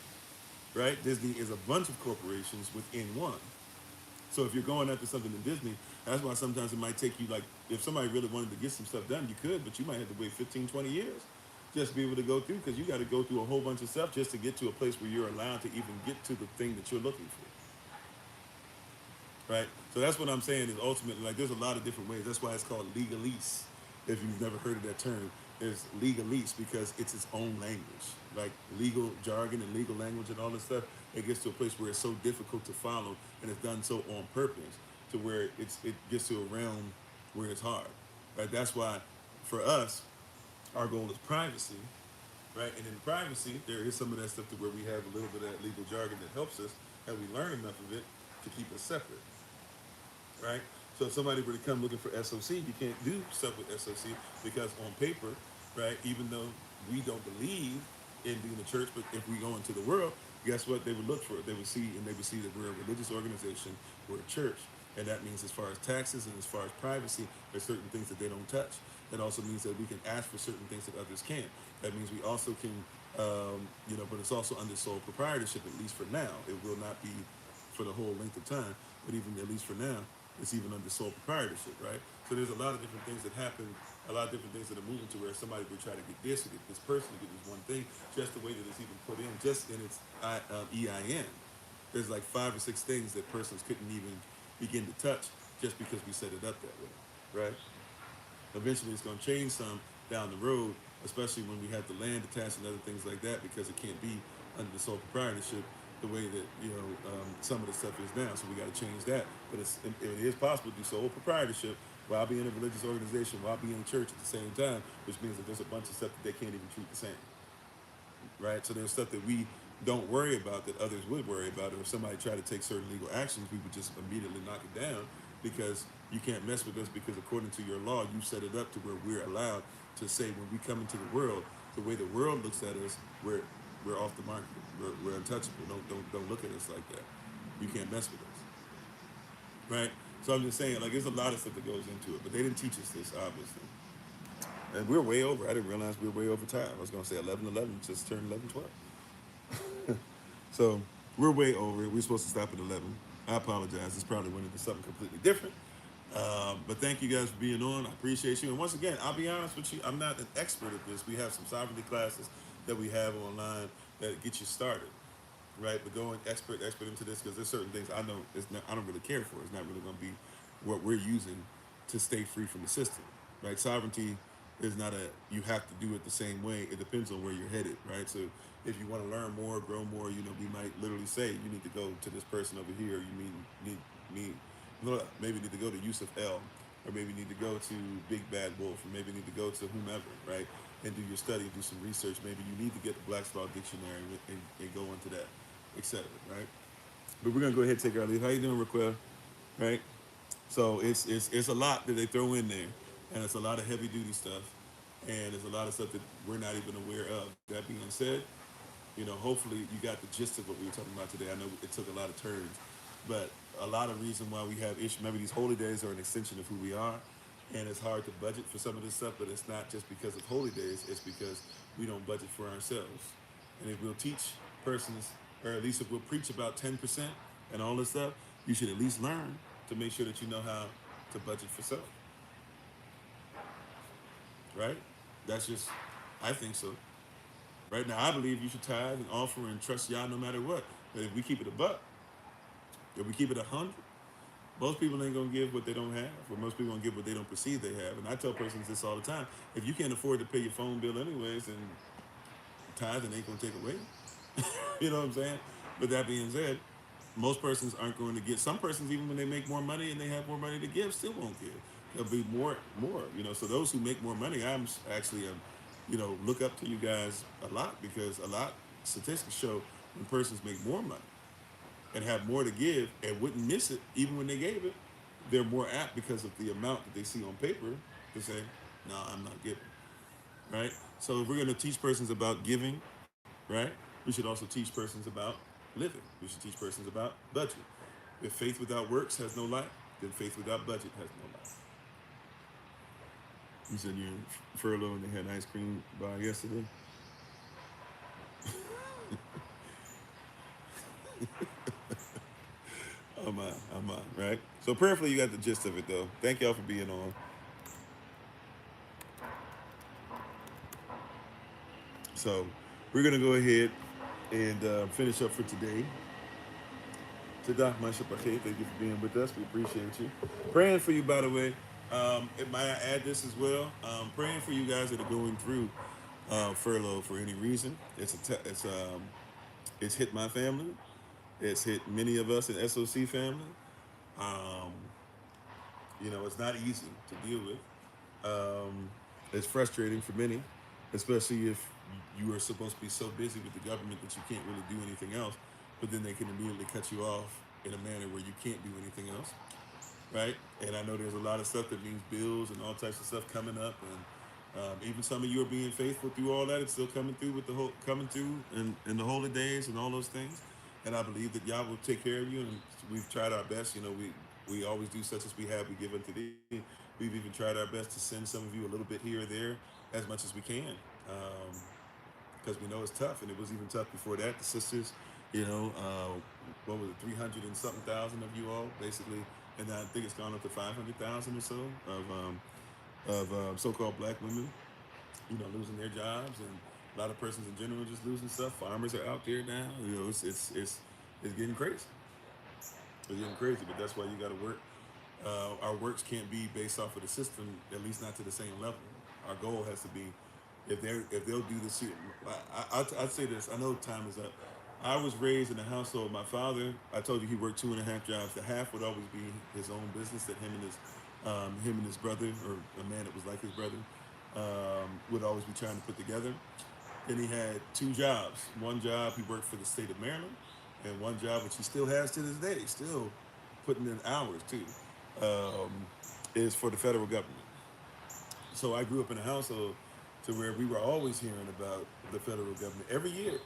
right? Disney is a bunch of corporations within one. So if you're going after something in Disney, that's why sometimes it might take you, like, if somebody really wanted to get some stuff done, you could, but you might have to wait 15, 20 years just to be able to go through, because you got to go through a whole bunch of stuff just to get to a place where you're allowed to even get to the thing that you're looking for, right? So that's what I'm saying is ultimately, like, there's a lot of different ways. That's why it's called legalese. If you've never heard of that term, it's legalese because it's its own language. Like legal jargon and legal language and all this stuff, it gets to a place where it's so difficult to follow, and it's done so on purpose to where it gets to a realm where it's hard, right? That's why for us, our goal is privacy, right? And in privacy, there is some of that stuff to where we have a little bit of that legal jargon that helps us, and we learn enough of it to keep us separate, right? So if somebody were to come looking for SOC, you can't do stuff with SOC because on paper, right, even though we don't believe in being a church, but if we go into the world, guess what they would look for? They would see that we're a religious organization, we're a church. And that means as far as taxes and as far as privacy, there's certain things that they don't touch. That also means that we can ask for certain things that others can't. That means we also can, but it's also under sole proprietorship, at least for now. It will not be for the whole length of time, but even at least for now, it's even under sole proprietorship, right? So there's a lot of different things that happen, a lot of different things that are moving to where somebody would try to get this or get this person to get this one thing, just the way that it's even put in, just in its EIN. There's like 5 or 6 things that persons couldn't even begin to touch just because we set it up that way, right? Eventually it's going to change some down the road, especially when we have the land attached and other things like that, because it can't be under the sole proprietorship the way that some of the stuff is now. So we got to change that. But it is possible to do sole proprietorship while being in a religious organization, while being in church at the same time, which means that there's a bunch of stuff that they can't even treat the same, right? So there's stuff that we don't worry about that others would worry about, or if somebody tried to take certain legal actions, we would just immediately knock it down because you can't mess with us, because according to your law, you set it up to where we're allowed to say when we come into the world, the way the world looks at us, we're off the market, we're untouchable. Don't look at us like that. You can't mess with us, right? So I'm just saying, like, there's a lot of stuff that goes into it, but they didn't teach us this, obviously. And we're way over. I didn't realize we were way over time. I was going to say 11:11, just turned 11:12. So we're way over it. We're supposed to stop at 11. I apologize. This probably went into something completely different. But thank you guys for being on. I appreciate you. And once again, I'll be honest with you, I'm not an expert at this. We have some sovereignty classes that we have online that get you started, right? But going expert into this, because there's certain things I know I don't really care for. It's not really going to be what we're using to stay free from the system, right? Sovereignty is not you have to do it the same way. It depends on where you're headed, right? So if you want to learn more, grow more, we might literally say you need to go to this person over here. You maybe need to go to Yusuf L, or maybe need to go to Big Bad Wolf, or maybe need to go to whomever, right? and do your study, do some research. Maybe you need to get the Black's Law Dictionary and go into that, etc. Right? But we're gonna go ahead and take our leave. How you doing, Raquel? Right? So it's a lot that they throw in there, and it's a lot of heavy duty stuff, and there's a lot of stuff that we're not even aware of. That being said, hopefully you got the gist of what we were talking about today. I know it took a lot of turns, but a lot of reason why we have issues. Remember, these holy days are an extension of who we are, and it's hard to budget for some of this stuff. But it's not just because of holy days; it's because we don't budget for ourselves. And if we'll teach persons, or at least if we'll preach about 10% and all this stuff, you should at least learn to make sure that you know how to budget for self. Right? That's just, I think so. Right now, I believe you should tithe and offer and trust Yah no matter what. But if we keep it a buck, if we keep it 100, most people ain't gonna give what they don't have, or most people gonna give what they don't perceive they have. And I tell persons this all the time: if you can't afford to pay your phone bill anyways, then tithing ain't gonna take away. You know what I'm saying? But that being said, most persons aren't going to get. Some persons, even when they make more money and they have more money to give, still won't give. There'll be more. So those who make more money, I'm actually, look up to you guys a lot, because a lot statistics show when persons make more money and have more to give and wouldn't miss it even when they gave it, they're more apt, because of the amount that they see on paper, to say, "No, I'm not giving." Right? So if we're going to teach persons about giving, right, we should also teach persons about living. We should teach persons about budget. If faith without works has no life, then faith without budget has no life. You said you're in furlough and they had ice cream bar yesterday. I'm on, right? So prayerfully you got the gist of it though. Thank y'all for being on. So we're gonna go ahead and finish up for today. Tadak Mashapache, thank you for being with us. We appreciate you. Praying for you, by the way. Might I add this as well? Praying for you guys that are going through furlough for any reason. It's hit my family. It's hit many of us in SOC family. Um, it's not easy to deal with. It's frustrating for many, especially if you are supposed to be so busy with the government that you can't really do anything else, but then they can immediately cut you off in a manner where you can't do anything else, right? And I know there's a lot of stuff that means bills and all types of stuff coming up, and even some of you are being faithful through all that. It's still coming through with the whole coming through and the holy days and all those things. And I believe that Yah will take care of you, and we've tried our best. We always do such as we have, we give unto thee. We've even tried our best to send some of you a little bit here or there as much as we can, because we know it's tough, and it was even tough before that. The sisters, what was it, 300 and something thousand of you all, basically, and I think it's gone up to 500,000 or so of so-called black women, losing their jobs, and a lot of persons in general just losing stuff. Farmers are out there now. It's getting crazy. It's getting crazy, but that's why you got to work. Our works can't be based off of the system, at least not to the same level. Our goal has to be, if they'll do this here. I'd say this. I know time is up. I was raised in a household. My father, I told you, he worked 2.5 jobs. The half would always be his own business that him and his brother, or a man that was like his brother, would always be trying to put together. Then he had 2 jobs. One job he worked for the state of Maryland, and one job which he still has to this day, still putting in hours too, is for the federal government. So I grew up in a household to where we were always hearing about the federal government every year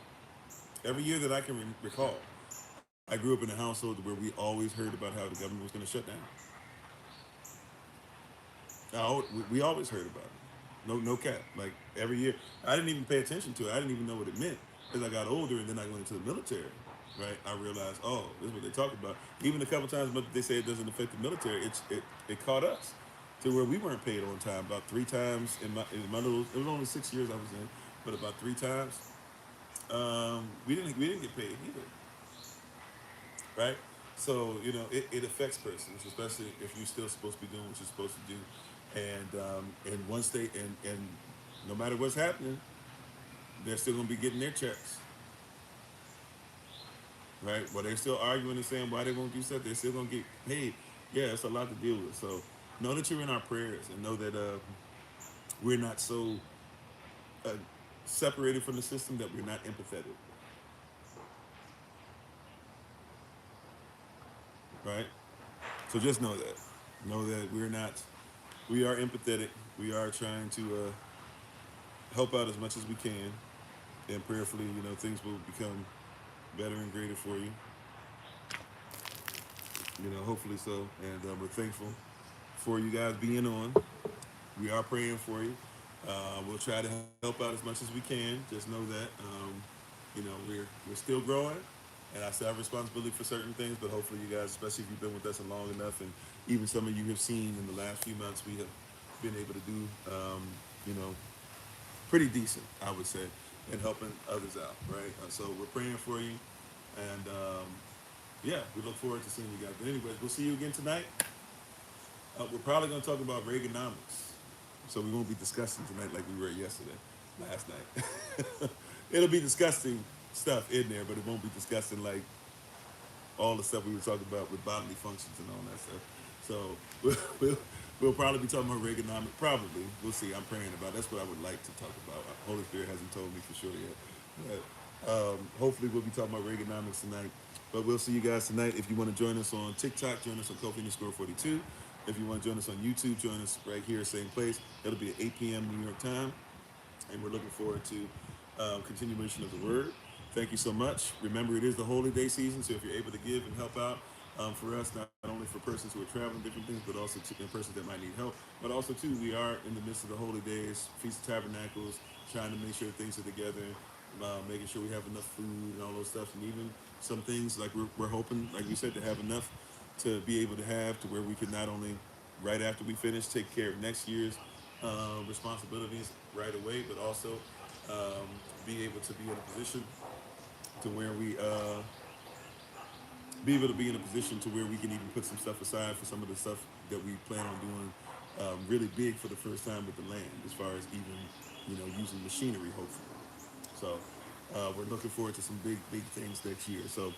that I can recall. I grew up in a household where we always heard about how the government was going to shut down. We always heard about it. No cap. Like every year, I didn't even pay attention to it. I didn't even know what it meant. As I got older and then I went into the military, right? I realized, oh, this is what they talk about. Even a couple times, but they say it doesn't affect the military. It caught us to where we weren't paid on time. About 3 times in my little, it was only 6 years I was in, but about 3 times, we didn't get paid either, right? So it affects persons, especially if you're still supposed to be doing what you're supposed to do, and once and no matter what's happening, they're still gonna be getting their checks, right? Well, they're still arguing and saying why they won't do stuff. They're still gonna get paid. Yeah, it's a lot to deal with. So know that you're in our prayers, and know that we're not so separated from the system, that we're not empathetic, right? So just know that. Know that we're not. We are empathetic. We are trying to help out as much as we can, and prayerfully, things will become better and greater for you. Hopefully so. And we're thankful for you guys being on. We are praying for you. We'll try to help out as much as we can. Just know that we're still growing, and I still have responsibility for certain things. But hopefully, you guys, especially if you've been with us long enough, and even some of you have seen in the last few months, we have been able to do, you know, pretty decent, I would say, in helping others out. Right. So we're praying for you, and yeah, we look forward to seeing you guys. But anyways, we'll see you again tonight. We're probably going to talk about Reaganomics. So we won't be discussing tonight like we were yesterday, last night. It'll be disgusting stuff in there, but it won't be discussing like all the stuff we were talking about with bodily functions and all that stuff. So we'll probably be talking about Reaganomics. Probably. We'll see. I'm praying about it. That's what I would like to talk about. Holy Spirit hasn't told me for sure yet. But hopefully we'll be talking about Reaganomics tonight. But we'll see you guys tonight. If you want to join us on TikTok, join us on Kofi_42. If you want to join us on YouTube, join us right here, same place. It'll be at 8 p.m. New York time. And we're looking forward to continuation of the word. Thank you so much. Remember, it is the holy day season, so if you're able to give and help out for us, not only for persons who are traveling different things, but also to persons that might need help. But also, too, we are in the midst of the holy days, Feast of Tabernacles, trying to make sure things are together, making sure we have enough food and all those stuff, and even some things like we're hoping, like we said, to have enough to be able to have to where we can not only, right after we finish, take care of next year's responsibilities right away, but also be able to be in a position to where we be able to be in a position to where we can even put some stuff aside for some of the stuff that we plan on doing really big for the first time with the land, as far as even using machinery, hopefully. So we're looking forward to some big things next year. So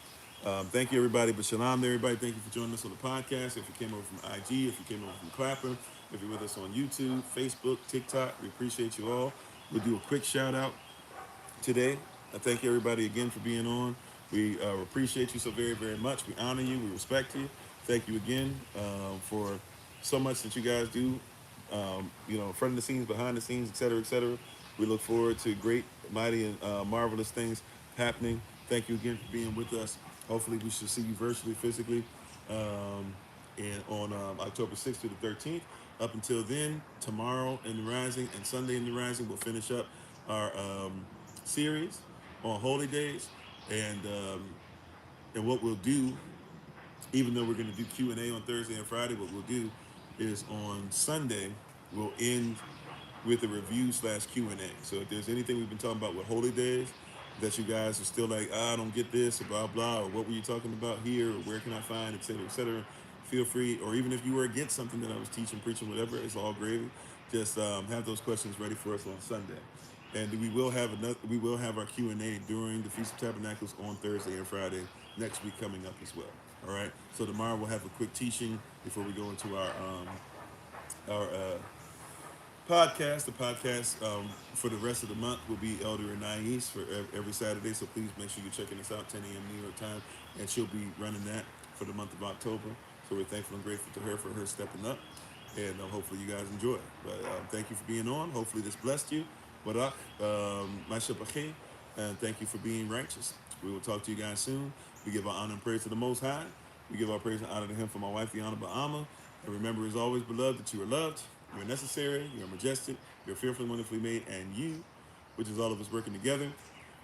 thank you, everybody. But shalom to everybody. Thank you for joining us on the podcast. If you came over from IG, if you came over from Clapper, if you're with us on YouTube, Facebook, TikTok, we appreciate you all. We'll do a quick shout out today. I thank everybody again for being on. We appreciate you so very, very much. We honor you. We respect you. Thank you again for so much that you guys do, in front of the scenes, behind the scenes, et cetera, et cetera. We look forward to great, mighty, and marvelous things happening. Thank you again for being with us. Hopefully, we should see you virtually, physically, and on October 6th through the 13th. Up until then, tomorrow in the Rising and Sunday in the Rising, we'll finish up our series on holy days, and what we'll do, even though we're going to do Q&A on Thursday and Friday, what we'll do is on Sunday we'll end with a review/Q&A. So if there's anything we've been talking about with holy days that you guys are still like, I don't get this, or blah blah, or what were you talking about here, or where can I find, et cetera, feel free. Or even if you were against something that I was teaching, preaching, whatever, it's all gravy. Just have those questions ready for us on Sunday. And we will have our Q&A during the Feast of Tabernacles on Thursday and Friday next week coming up as well. All right. So tomorrow we'll have a quick teaching before we go into our podcast. The podcast for the rest of the month will be Elder Anais for every Saturday. So please make sure you're checking us out, 10 a.m. New York time, and she'll be running that for the month of October. So we're thankful and grateful to her for her stepping up, and hopefully you guys enjoy it. But thank you for being on. Hopefully this blessed you. Barak, and thank you for being righteous. We will talk to you guys soon. We give our honor and praise to the Most High. We give our praise and honor to Him for my wife, the Honorable Alma. And remember, as always, beloved, that you are loved, you are necessary, you are majestic, you're fearfully and wonderfully made, and you, which is all of us working together,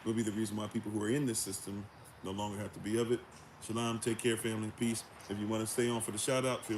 will be the reason why people who are in this system no longer have to be of it. Shalom, take care, family, peace. If you want to stay on for the shout out, feel